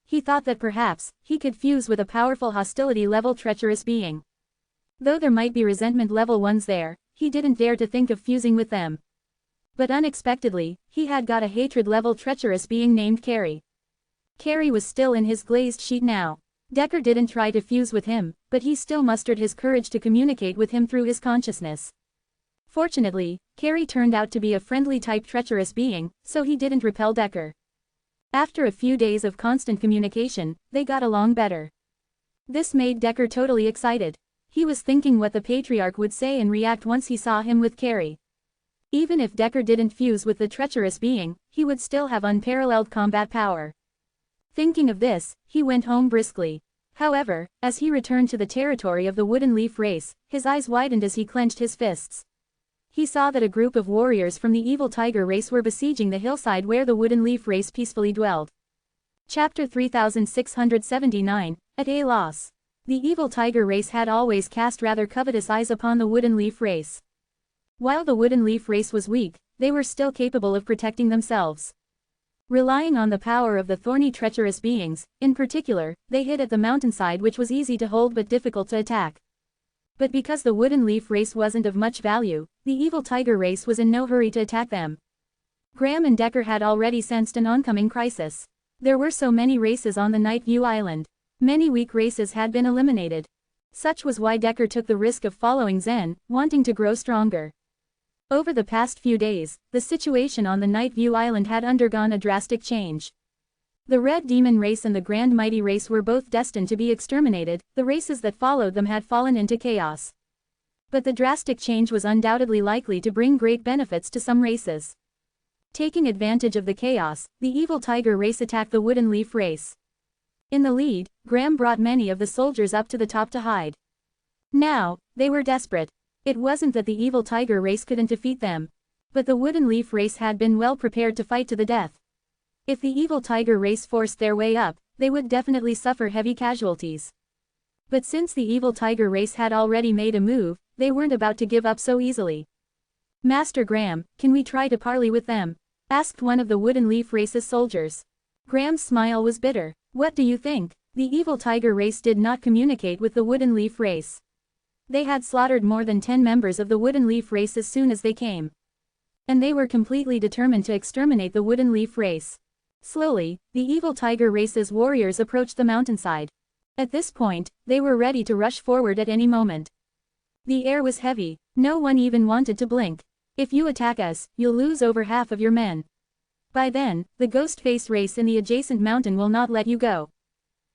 He thought that perhaps he could fuse with a powerful hostility level treacherous being. Though there might be resentment level ones there, he didn't dare to think of fusing with them. But unexpectedly, he had got a hatred level treacherous being named Carrie. Carrie was still in his glazed sheet now. Decker didn't try to fuse with him, but he still mustered his courage to communicate with him through his consciousness. Fortunately, Carrie turned out to be a friendly type treacherous being, so he didn't repel Decker. After a few days of constant communication, they got along better. This made Decker totally excited. He was thinking what the Patriarch would say and react once he saw him with Carrie. Even if Decker didn't fuse with the treacherous being, he would still have unparalleled combat power. Thinking of this, he went home briskly. However, as he returned to the territory of the wooden leaf race, his eyes widened as he clenched his fists. He saw that a group of warriors from the evil tiger race were besieging the hillside where the wooden leaf race peacefully dwelled. Chapter 3679, At a Loss. The evil tiger race had always cast rather covetous eyes upon the wooden leaf race. While the wooden leaf race was weak, they were still capable of protecting themselves. Relying on the power of the thorny treacherous beings, in particular, they hid at the mountainside which was easy to hold but difficult to attack. But because the wooden leaf race wasn't of much value, the evil tiger race was in no hurry to attack them. Graham and Decker had already sensed an oncoming crisis. There were so many races on the Night View Island. Many weak races had been eliminated. Such was why Decker took the risk of following Zen, wanting to grow stronger. Over the past few days, the situation on the Night View Island had undergone a drastic change. The Red Demon race and the Grand Mighty race were both destined to be exterminated, the races that followed them had fallen into chaos. But the drastic change was undoubtedly likely to bring great benefits to some races. Taking advantage of the chaos, the evil tiger race attacked the wooden leaf race. In the lead, Graham brought many of the soldiers up to the top to hide. Now, they were desperate. It wasn't that the evil tiger race couldn't defeat them. But the wooden leaf race had been well prepared to fight to the death. If the evil tiger race forced their way up, they would definitely suffer heavy casualties. But since the evil tiger race had already made a move, they weren't about to give up so easily. Master Graham, can we try to parley with them? Asked one of the wooden leaf race's soldiers. Graham's smile was bitter. What do you think? The evil tiger race did not communicate with the wooden leaf race. They had slaughtered more than 10 members of the wooden leaf race as soon as they came. And they were completely determined to exterminate the wooden leaf race. Slowly, the evil tiger race's warriors approached the mountainside. At this point, they were ready to rush forward at any moment. The air was heavy, no one even wanted to blink. If you attack us, you'll lose over half of your men. By then, the ghost face race in the adjacent mountain will not let you go.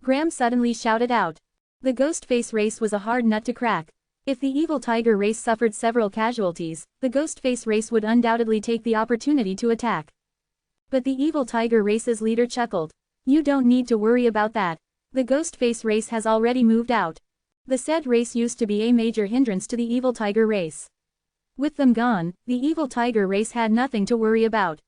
Graham suddenly shouted out. The ghost face race was a hard nut to crack. If the evil tiger race suffered several casualties, the ghost face race would undoubtedly take the opportunity to attack. But the evil tiger race's leader chuckled. You don't need to worry about that. The ghost face race has already moved out. The said race used to be a major hindrance to the evil tiger race. With them gone, the evil tiger race had nothing to worry about.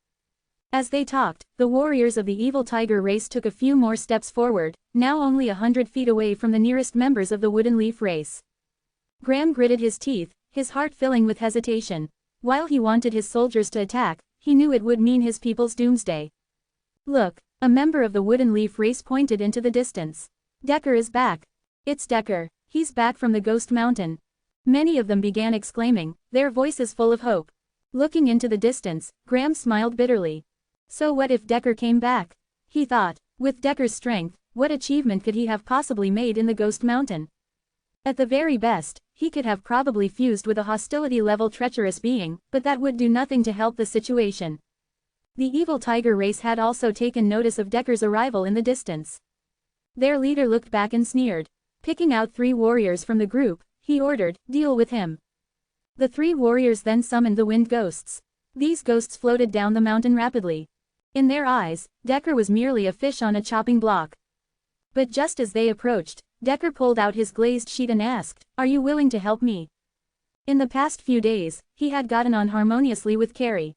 As they talked, the warriors of the evil tiger race took a few more steps forward, now only 100 feet away from the nearest members of the wooden leaf race. Graham gritted his teeth, his heart filling with hesitation. While he wanted his soldiers to attack, he knew it would mean his people's doomsday. Look, a member of the wooden leaf race pointed into the distance. Decker is back. It's Decker, he's back from the ghost mountain. Many of them began exclaiming, their voices full of hope. Looking into the distance, Graham smiled bitterly. So what if Decker came back? He thought, with Decker's strength, what achievement could he have possibly made in the ghost mountain? At the very best, he could have probably fused with a hostility-level treacherous being, but that would do nothing to help the situation. The evil tiger race had also taken notice of Decker's arrival in the distance. Their leader looked back and sneered. Picking out 3 warriors from the group, he ordered, deal with him. The 3 warriors then summoned the wind ghosts. These ghosts floated down the mountain rapidly. In their eyes, Decker was merely a fish on a chopping block. But just as they approached, Decker pulled out his glazed sheet and asked, are you willing to help me? In the past few days, he had gotten on harmoniously with Carrie.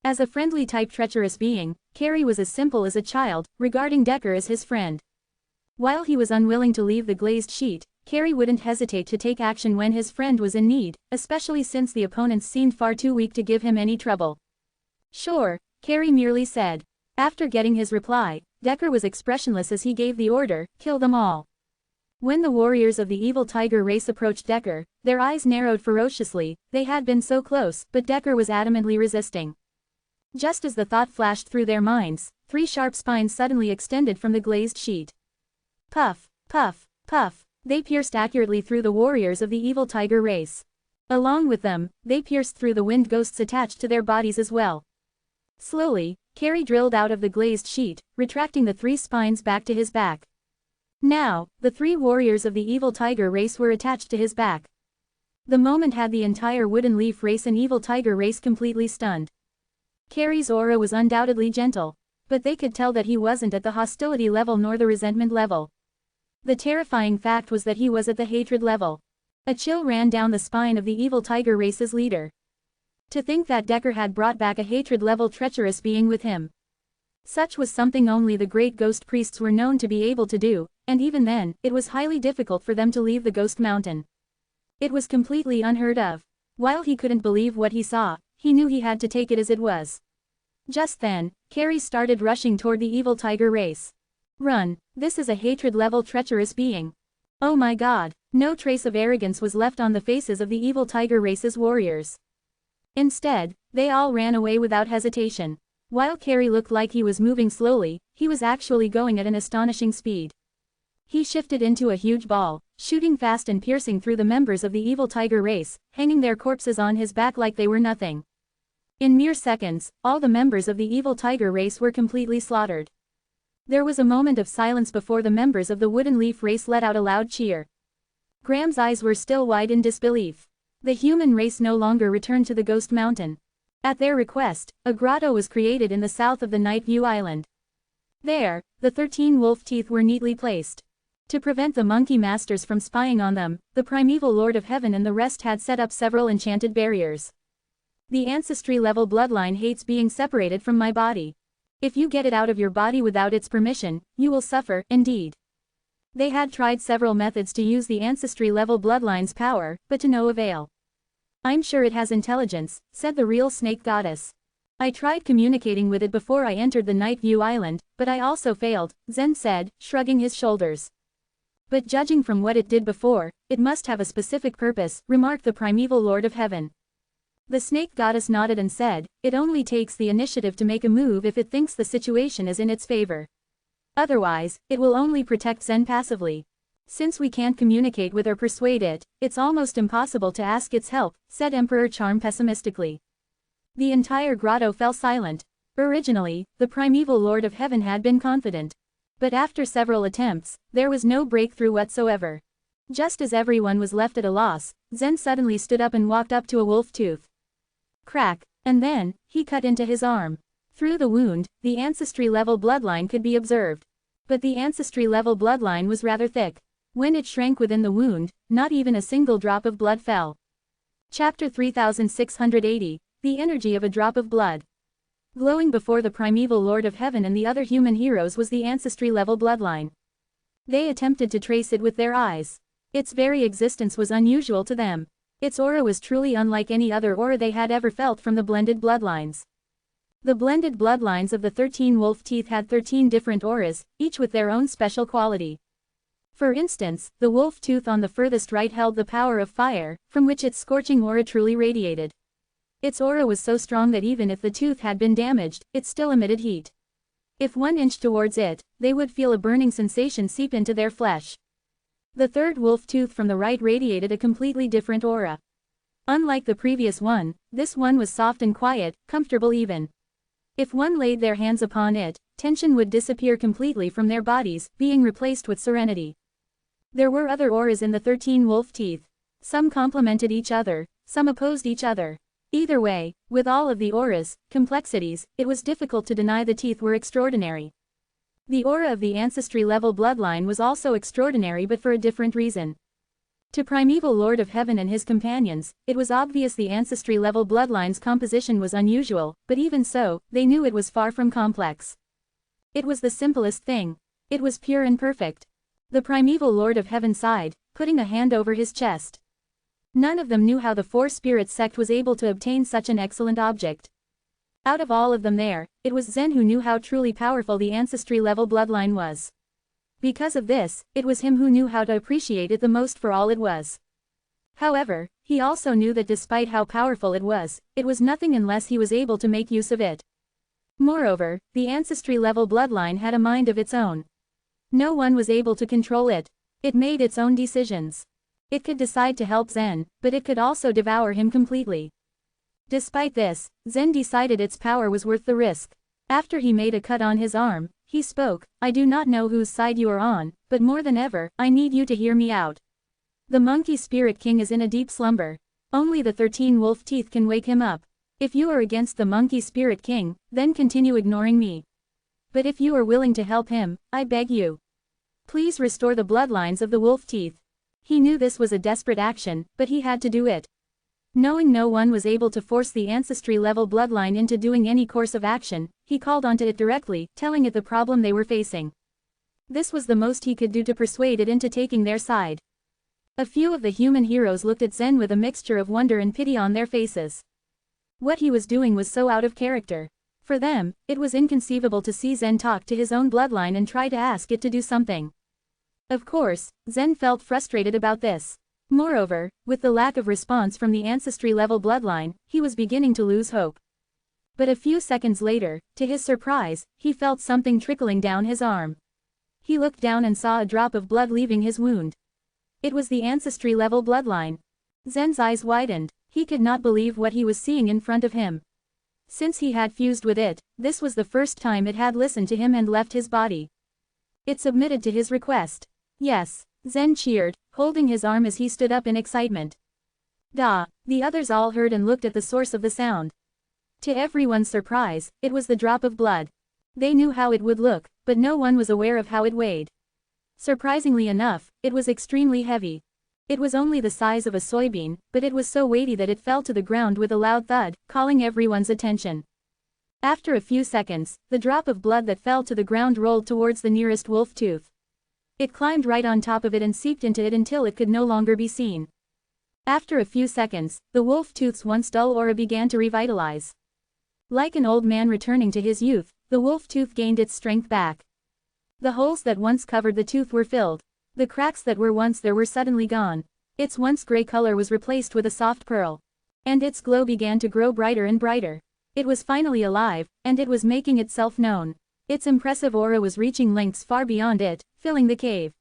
As a friendly-type treacherous being, Carrie was as simple as a child, regarding Decker as his friend. While he was unwilling to leave the glazed sheet, Carrie wouldn't hesitate to take action when his friend was in need, especially since the opponents seemed far too weak to give him any trouble. Sure, Carrie merely said. After getting his reply, Decker was expressionless as he gave the order, kill them all. When the warriors of the evil tiger race approached Decker, their eyes narrowed ferociously. They had been so close, but Decker was adamantly resisting. Just as the thought flashed through their minds, 3 sharp spines suddenly extended from the glazed sheet. Puff, puff, puff, they pierced accurately through the warriors of the evil tiger race. Along with them, they pierced through the wind ghosts attached to their bodies as well. Slowly, Carrie drilled out of the glazed sheet, retracting the 3 spines back to his back. Now, the 3 warriors of the evil tiger race were attached to his back. The moment had the entire wooden leaf race and evil tiger race completely stunned. Carrie's aura was undoubtedly gentle, but they could tell that he wasn't at the hostility level nor the resentment level. The terrifying fact was that he was at the hatred level. A chill ran down the spine of the evil tiger race's leader. To think that Decker had brought back a hatred-level treacherous being with him. Such was something only the great ghost priests were known to be able to do, and even then, it was highly difficult for them to leave the ghost mountain. It was completely unheard of. While he couldn't believe what he saw, he knew he had to take it as it was. Just then, Carrie started rushing toward the evil tiger race. Run, this is a hatred-level treacherous being. Oh my god, no trace of arrogance was left on the faces of the evil tiger race's warriors. Instead, they all ran away without hesitation. While Carrie looked like he was moving slowly, he was actually going at an astonishing speed. He shifted into a huge ball, shooting fast and piercing through the members of the evil tiger race, hanging their corpses on his back like they were nothing. In mere seconds, all the members of the evil tiger race were completely slaughtered. There was a moment of silence before the members of the wooden leaf race let out a loud cheer. Graham's eyes were still wide in disbelief. The human race no longer returned to the ghost mountain. At their request, a grotto was created in the south of the Night View Island. There, the 13 wolf teeth were neatly placed. To prevent the monkey masters from spying on them, the primeval Lord of Heaven and the rest had set up several enchanted barriers. The ancestry-level bloodline hates being separated from my body. If you get it out of your body without its permission, you will suffer, indeed. They had tried several methods to use the ancestry-level bloodline's power, but to no avail. I'm sure it has intelligence, said the real snake goddess. I tried communicating with it before I entered the Night View Island, but I also failed, Zen said, shrugging his shoulders. But judging from what it did before, it must have a specific purpose, remarked the primeval Lord of Heaven. The snake goddess nodded and said, "It only takes the initiative to make a move if it thinks the situation is in its favor. Otherwise, it will only protect Zen passively. Since we can't communicate with or persuade it, it's almost impossible to ask its help," said Emperor Charm pessimistically. The entire grotto fell silent. Originally, the primeval Lord of Heaven had been confident. But after several attempts, there was no breakthrough whatsoever. Just as everyone was left at a loss, Zen suddenly stood up and walked up to a wolf tooth. Crack, and then, he cut into his arm. Through the wound, the ancestry-level bloodline could be observed. But the ancestry-level bloodline was rather thick. When it shrank within the wound, not even a single drop of blood fell. Chapter 3680, The Energy of a Drop of Blood. Glowing before the primeval Lord of Heaven and the other human heroes was the ancestry-level bloodline. They attempted to trace it with their eyes. Its very existence was unusual to them. Its aura was truly unlike any other aura they had ever felt from the blended bloodlines. The blended bloodlines of the 13 wolf teeth had 13 different auras, each with their own special quality. For instance, the wolf tooth on the furthest right held the power of fire, from which its scorching aura truly radiated. Its aura was so strong that even if the tooth had been damaged, it still emitted heat. If one inched towards it, they would feel a burning sensation seep into their flesh. The third wolf tooth from the right radiated a completely different aura. Unlike the previous one, this one was soft and quiet, comfortable even. If one laid their hands upon it, tension would disappear completely from their bodies, being replaced with serenity. There were other auras in the 13 wolf teeth. Some complemented each other, some opposed each other. Either way, with all of the auras, complexities, it was difficult to deny the teeth were extraordinary. The aura of the ancestry-level bloodline was also extraordinary, but for a different reason. To primeval Lord of Heaven and his companions, it was obvious the ancestry-level bloodline's composition was unusual, but even so, they knew it was far from complex. It was the simplest thing. It was pure and perfect. The primeval Lord of Heaven sighed, putting a hand over his chest. None of them knew how the Four Spirits sect was able to obtain such an excellent object. Out of all of them there, it was Zen who knew how truly powerful the ancestry-level bloodline was. Because of this, it was him who knew how to appreciate it the most for all it was. However, he also knew that despite how powerful it was nothing unless he was able to make use of it. Moreover, the ancestry-level bloodline had a mind of its own. No one was able to control it. It made its own decisions. It could decide to help Zen, but it could also devour him completely. Despite this, Zen decided its power was worth the risk. After he made a cut on his arm, he spoke, "I do not know whose side you are on, but more than ever, I need you to hear me out. The monkey spirit king is in a deep slumber. Only the 13 wolf teeth can wake him up. If you are against the monkey spirit king, then continue ignoring me. But if you are willing to help him, I beg you, please restore the bloodlines of the wolf teeth." He knew this was a desperate action, but he had to do it. Knowing no one was able to force the ancestry-level bloodline into doing any course of action, he called onto it directly, telling it the problem they were facing. This was the most he could do to persuade it into taking their side. A few of the human heroes looked at Zen with a mixture of wonder and pity on their faces. What he was doing was so out of character. For them, it was inconceivable to see Zen talk to his own bloodline and try to ask it to do something. Of course, Zen felt frustrated about this. Moreover, with the lack of response from the ancestry-level bloodline, he was beginning to lose hope. But a few seconds later, to his surprise, he felt something trickling down his arm. He looked down and saw a drop of blood leaving his wound. It was the ancestry-level bloodline. Zen's eyes widened. He could not believe what he was seeing in front of him. Since he had fused with it, this was the first time it had listened to him and left his body. It submitted to his request. Yes, Zen cheered, holding his arm as he stood up in excitement. Da! The others all heard and looked at the source of the sound. To everyone's surprise, it was the drop of blood. They knew how it would look, but no one was aware of how it weighed. Surprisingly enough, it was extremely heavy. It was only the size of a soybean, but it was so weighty that it fell to the ground with a loud thud, calling everyone's attention. After a few seconds, the drop of blood that fell to the ground rolled towards the nearest wolf tooth. It climbed right on top of it and seeped into it until it could no longer be seen. After a few seconds, the wolf tooth's once dull aura began to revitalize. Like an old man returning to his youth, the wolf tooth gained its strength back. The holes that once covered the tooth were filled. The cracks that were once there were suddenly gone. Its once gray color was replaced with a soft pearl. And its glow began to grow brighter and brighter. It was finally alive, and it was making itself known. Its impressive aura was reaching lengths far beyond it, filling the cave.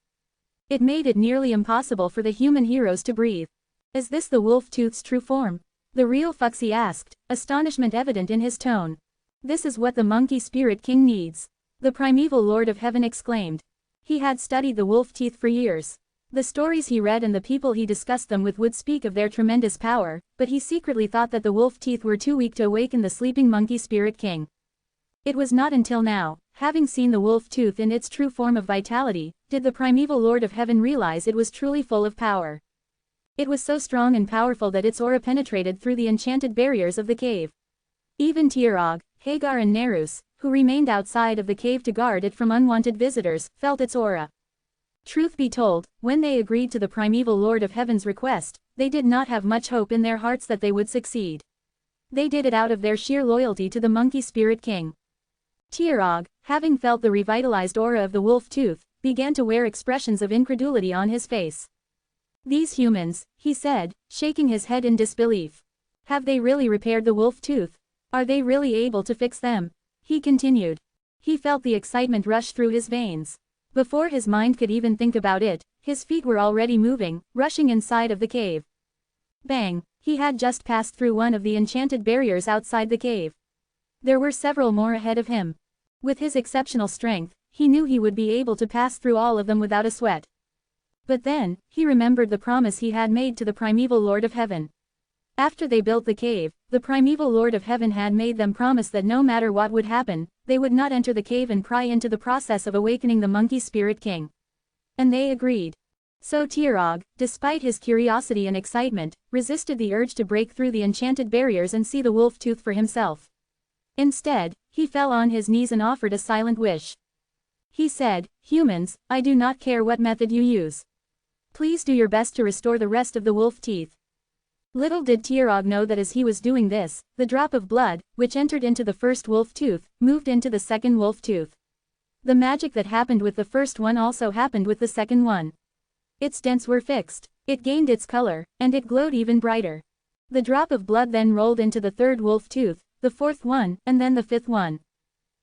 It made it nearly impossible for the human heroes to breathe. Is this the wolf-tooth's true form? The real Foxy asked, astonishment evident in his tone. This is what the monkey spirit king needs. The primeval lord of heaven exclaimed. He had studied the wolf teeth for years. The stories he read and the people he discussed them with would speak of their tremendous power, but he secretly thought that the wolf teeth were too weak to awaken the sleeping monkey spirit king. It was not until now, having seen the wolf tooth in its true form of vitality, did the primeval lord of heaven realize it was truly full of power. It was so strong and powerful that its aura penetrated through the enchanted barriers of the cave. Even Tirog, Hagar and Nerus, who remained outside of the cave to guard it from unwanted visitors, felt its aura. Truth be told, when they agreed to the primeval Lord of Heaven's request, they did not have much hope in their hearts that they would succeed. They did it out of their sheer loyalty to the monkey spirit king. Tirog, having felt the revitalized aura of the wolf tooth, began to wear expressions of incredulity on his face. These humans, he said, shaking his head in disbelief. Have they really repaired the wolf tooth? Are they really able to fix them? He continued. He felt the excitement rush through his veins. Before his mind could even think about it, his feet were already moving, rushing inside of the cave. Bang! He had just passed through one of the enchanted barriers outside the cave. There were several more ahead of him. With his exceptional strength, he knew he would be able to pass through all of them without a sweat. But then, he remembered the promise he had made to the primeval Lord of Heaven. After they built the cave, the primeval Lord of Heaven had made them promise that no matter what would happen, they would not enter the cave and pry into the process of awakening the monkey spirit king. And they agreed. So Tirog, despite his curiosity and excitement, resisted the urge to break through the enchanted barriers and see the wolf tooth for himself. Instead, he fell on his knees and offered a silent wish. He said, "Humans, I do not care what method you use. Please do your best to restore the rest of the wolf teeth." Little did Tirog know that as he was doing this, the drop of blood, which entered into the first wolf tooth, moved into the second wolf tooth. The magic that happened with the first one also happened with the second one. Its dents were fixed, it gained its color, and it glowed even brighter. The drop of blood then rolled into the third wolf tooth, the fourth one, and then the fifth one.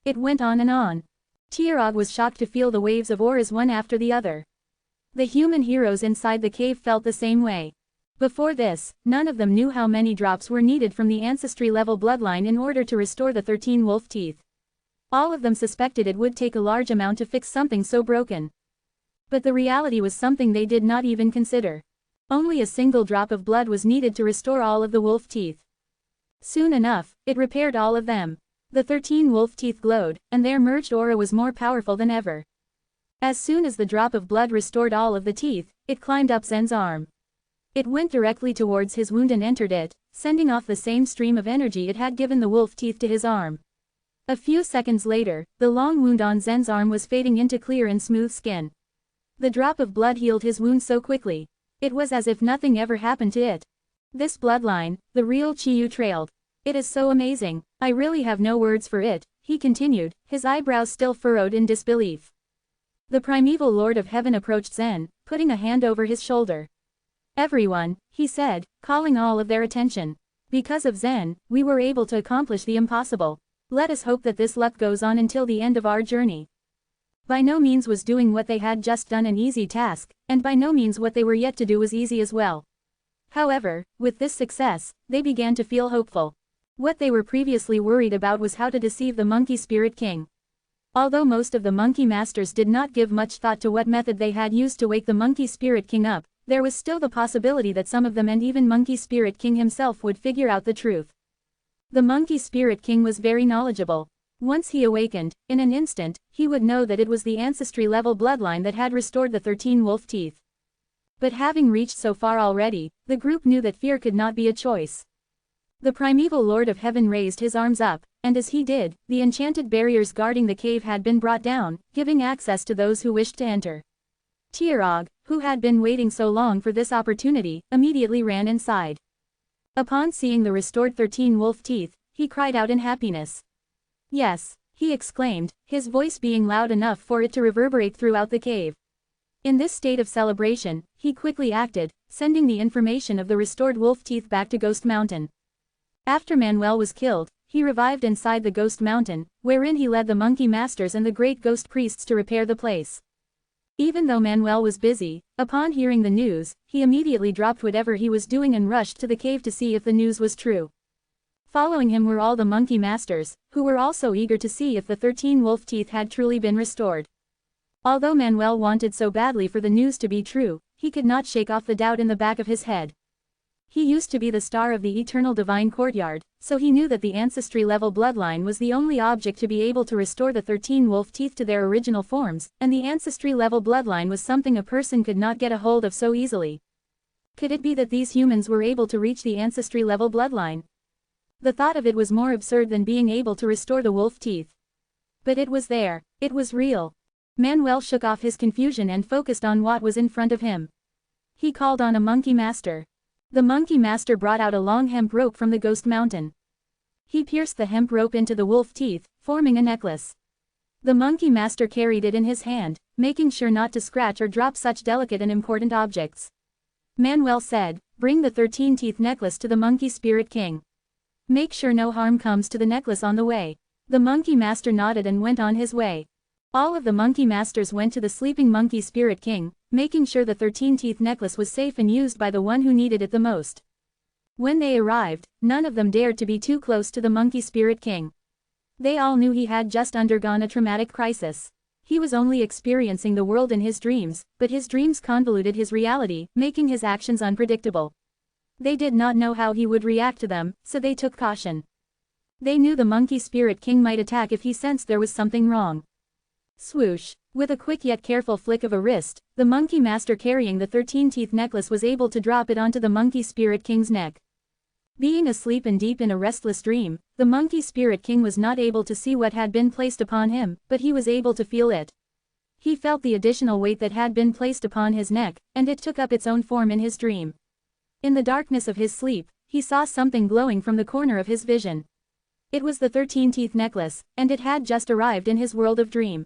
It went on and on. Tirog was shocked to feel the waves of auras one after the other. The human heroes inside the cave felt the same way. Before this, none of them knew how many drops were needed from the ancestry-level bloodline in order to restore the 13 wolf teeth. All of them suspected it would take a large amount to fix something so broken. But the reality was something they did not even consider. Only a single drop of blood was needed to restore all of the wolf teeth. Soon enough, it repaired all of them. The 13 wolf teeth glowed, and their merged aura was more powerful than ever. As soon as the drop of blood restored all of the teeth, it climbed up Zen's arm. It went directly towards his wound and entered it, sending off the same stream of energy it had given the wolf teeth to his arm. A few seconds later, the long wound on Zen's arm was fading into clear and smooth skin. The drop of blood healed his wound so quickly. It was as if nothing ever happened to it. This bloodline, the real Chiyu trailed. It is so amazing, I really have no words for it, he continued, his eyebrows still furrowed in disbelief. The primeval Lord of Heaven approached Zen, putting a hand over his shoulder. "Everyone," he said, calling all of their attention. "Because of Zen, we were able to accomplish the impossible. Let us hope that this luck goes on until the end of our journey." By no means was doing what they had just done an easy task, and by no means what they were yet to do was easy as well. However, with this success, they began to feel hopeful. What they were previously worried about was how to deceive the monkey spirit king. Although most of the monkey masters did not give much thought to what method they had used to wake the monkey spirit king up, there was still the possibility that some of them and even monkey spirit king himself would figure out the truth. The monkey spirit king was very knowledgeable. Once he awakened, in an instant, he would know that it was the ancestry-level bloodline that had restored the 13 wolf teeth. But having reached so far already, the group knew that fear could not be a choice. The primeval Lord of Heaven raised his arms up, and as he did, the enchanted barriers guarding the cave had been brought down, giving access to those who wished to enter. Tirog, who had been waiting so long for this opportunity, immediately ran inside. Upon seeing the restored 13 wolf teeth, he cried out in happiness. "Yes," he exclaimed, his voice being loud enough for it to reverberate throughout the cave. In this state of celebration, he quickly acted, sending the information of the restored wolf teeth back to Ghost Mountain. After Manuel was killed, he revived inside the Ghost Mountain, wherein he led the monkey masters and the great ghost priests to repair the place. Even though Manuel was busy, upon hearing the news, he immediately dropped whatever he was doing and rushed to the cave to see if the news was true. Following him were all the monkey masters, who were also eager to see if the 13 wolf teeth had truly been restored. Although Manuel wanted so badly for the news to be true, he could not shake off the doubt in the back of his head. He used to be the star of the eternal divine courtyard, so he knew that the ancestry-level bloodline was the only object to be able to restore the 13 wolf teeth to their original forms, and the ancestry-level bloodline was something a person could not get a hold of so easily. Could it be that these humans were able to reach the ancestry-level bloodline? The thought of it was more absurd than being able to restore the wolf teeth. But it was there. It was real. Manuel shook off his confusion and focused on what was in front of him. He called on a monkey master. The monkey master brought out a long hemp rope from the Ghost Mountain. He pierced the hemp rope into the wolf teeth, forming a necklace. The monkey master carried it in his hand, making sure not to scratch or drop such delicate and important objects. Manuel said, "Bring the 13-teeth necklace to the monkey spirit king. Make sure no harm comes to the necklace on the way." The monkey master nodded and went on his way. All of the monkey masters went to the sleeping monkey spirit king, making sure the 13-teeth necklace was safe and used by the one who needed it the most. When they arrived, none of them dared to be too close to the monkey spirit king. They all knew he had just undergone a traumatic crisis. He was only experiencing the world in his dreams, but his dreams convoluted his reality, making his actions unpredictable. They did not know how he would react to them, so they took caution. They knew the monkey spirit king might attack if he sensed there was something wrong. Swoosh! With a quick yet careful flick of a wrist, the monkey master carrying the 13-teeth necklace was able to drop it onto the monkey spirit king's neck. Being asleep and deep in a restless dream, the monkey spirit king was not able to see what had been placed upon him, but he was able to feel it. He felt the additional weight that had been placed upon his neck, and it took up its own form in his dream. In the darkness of his sleep, he saw something glowing from the corner of his vision. It was the 13-teeth necklace, and it had just arrived in his world of dream.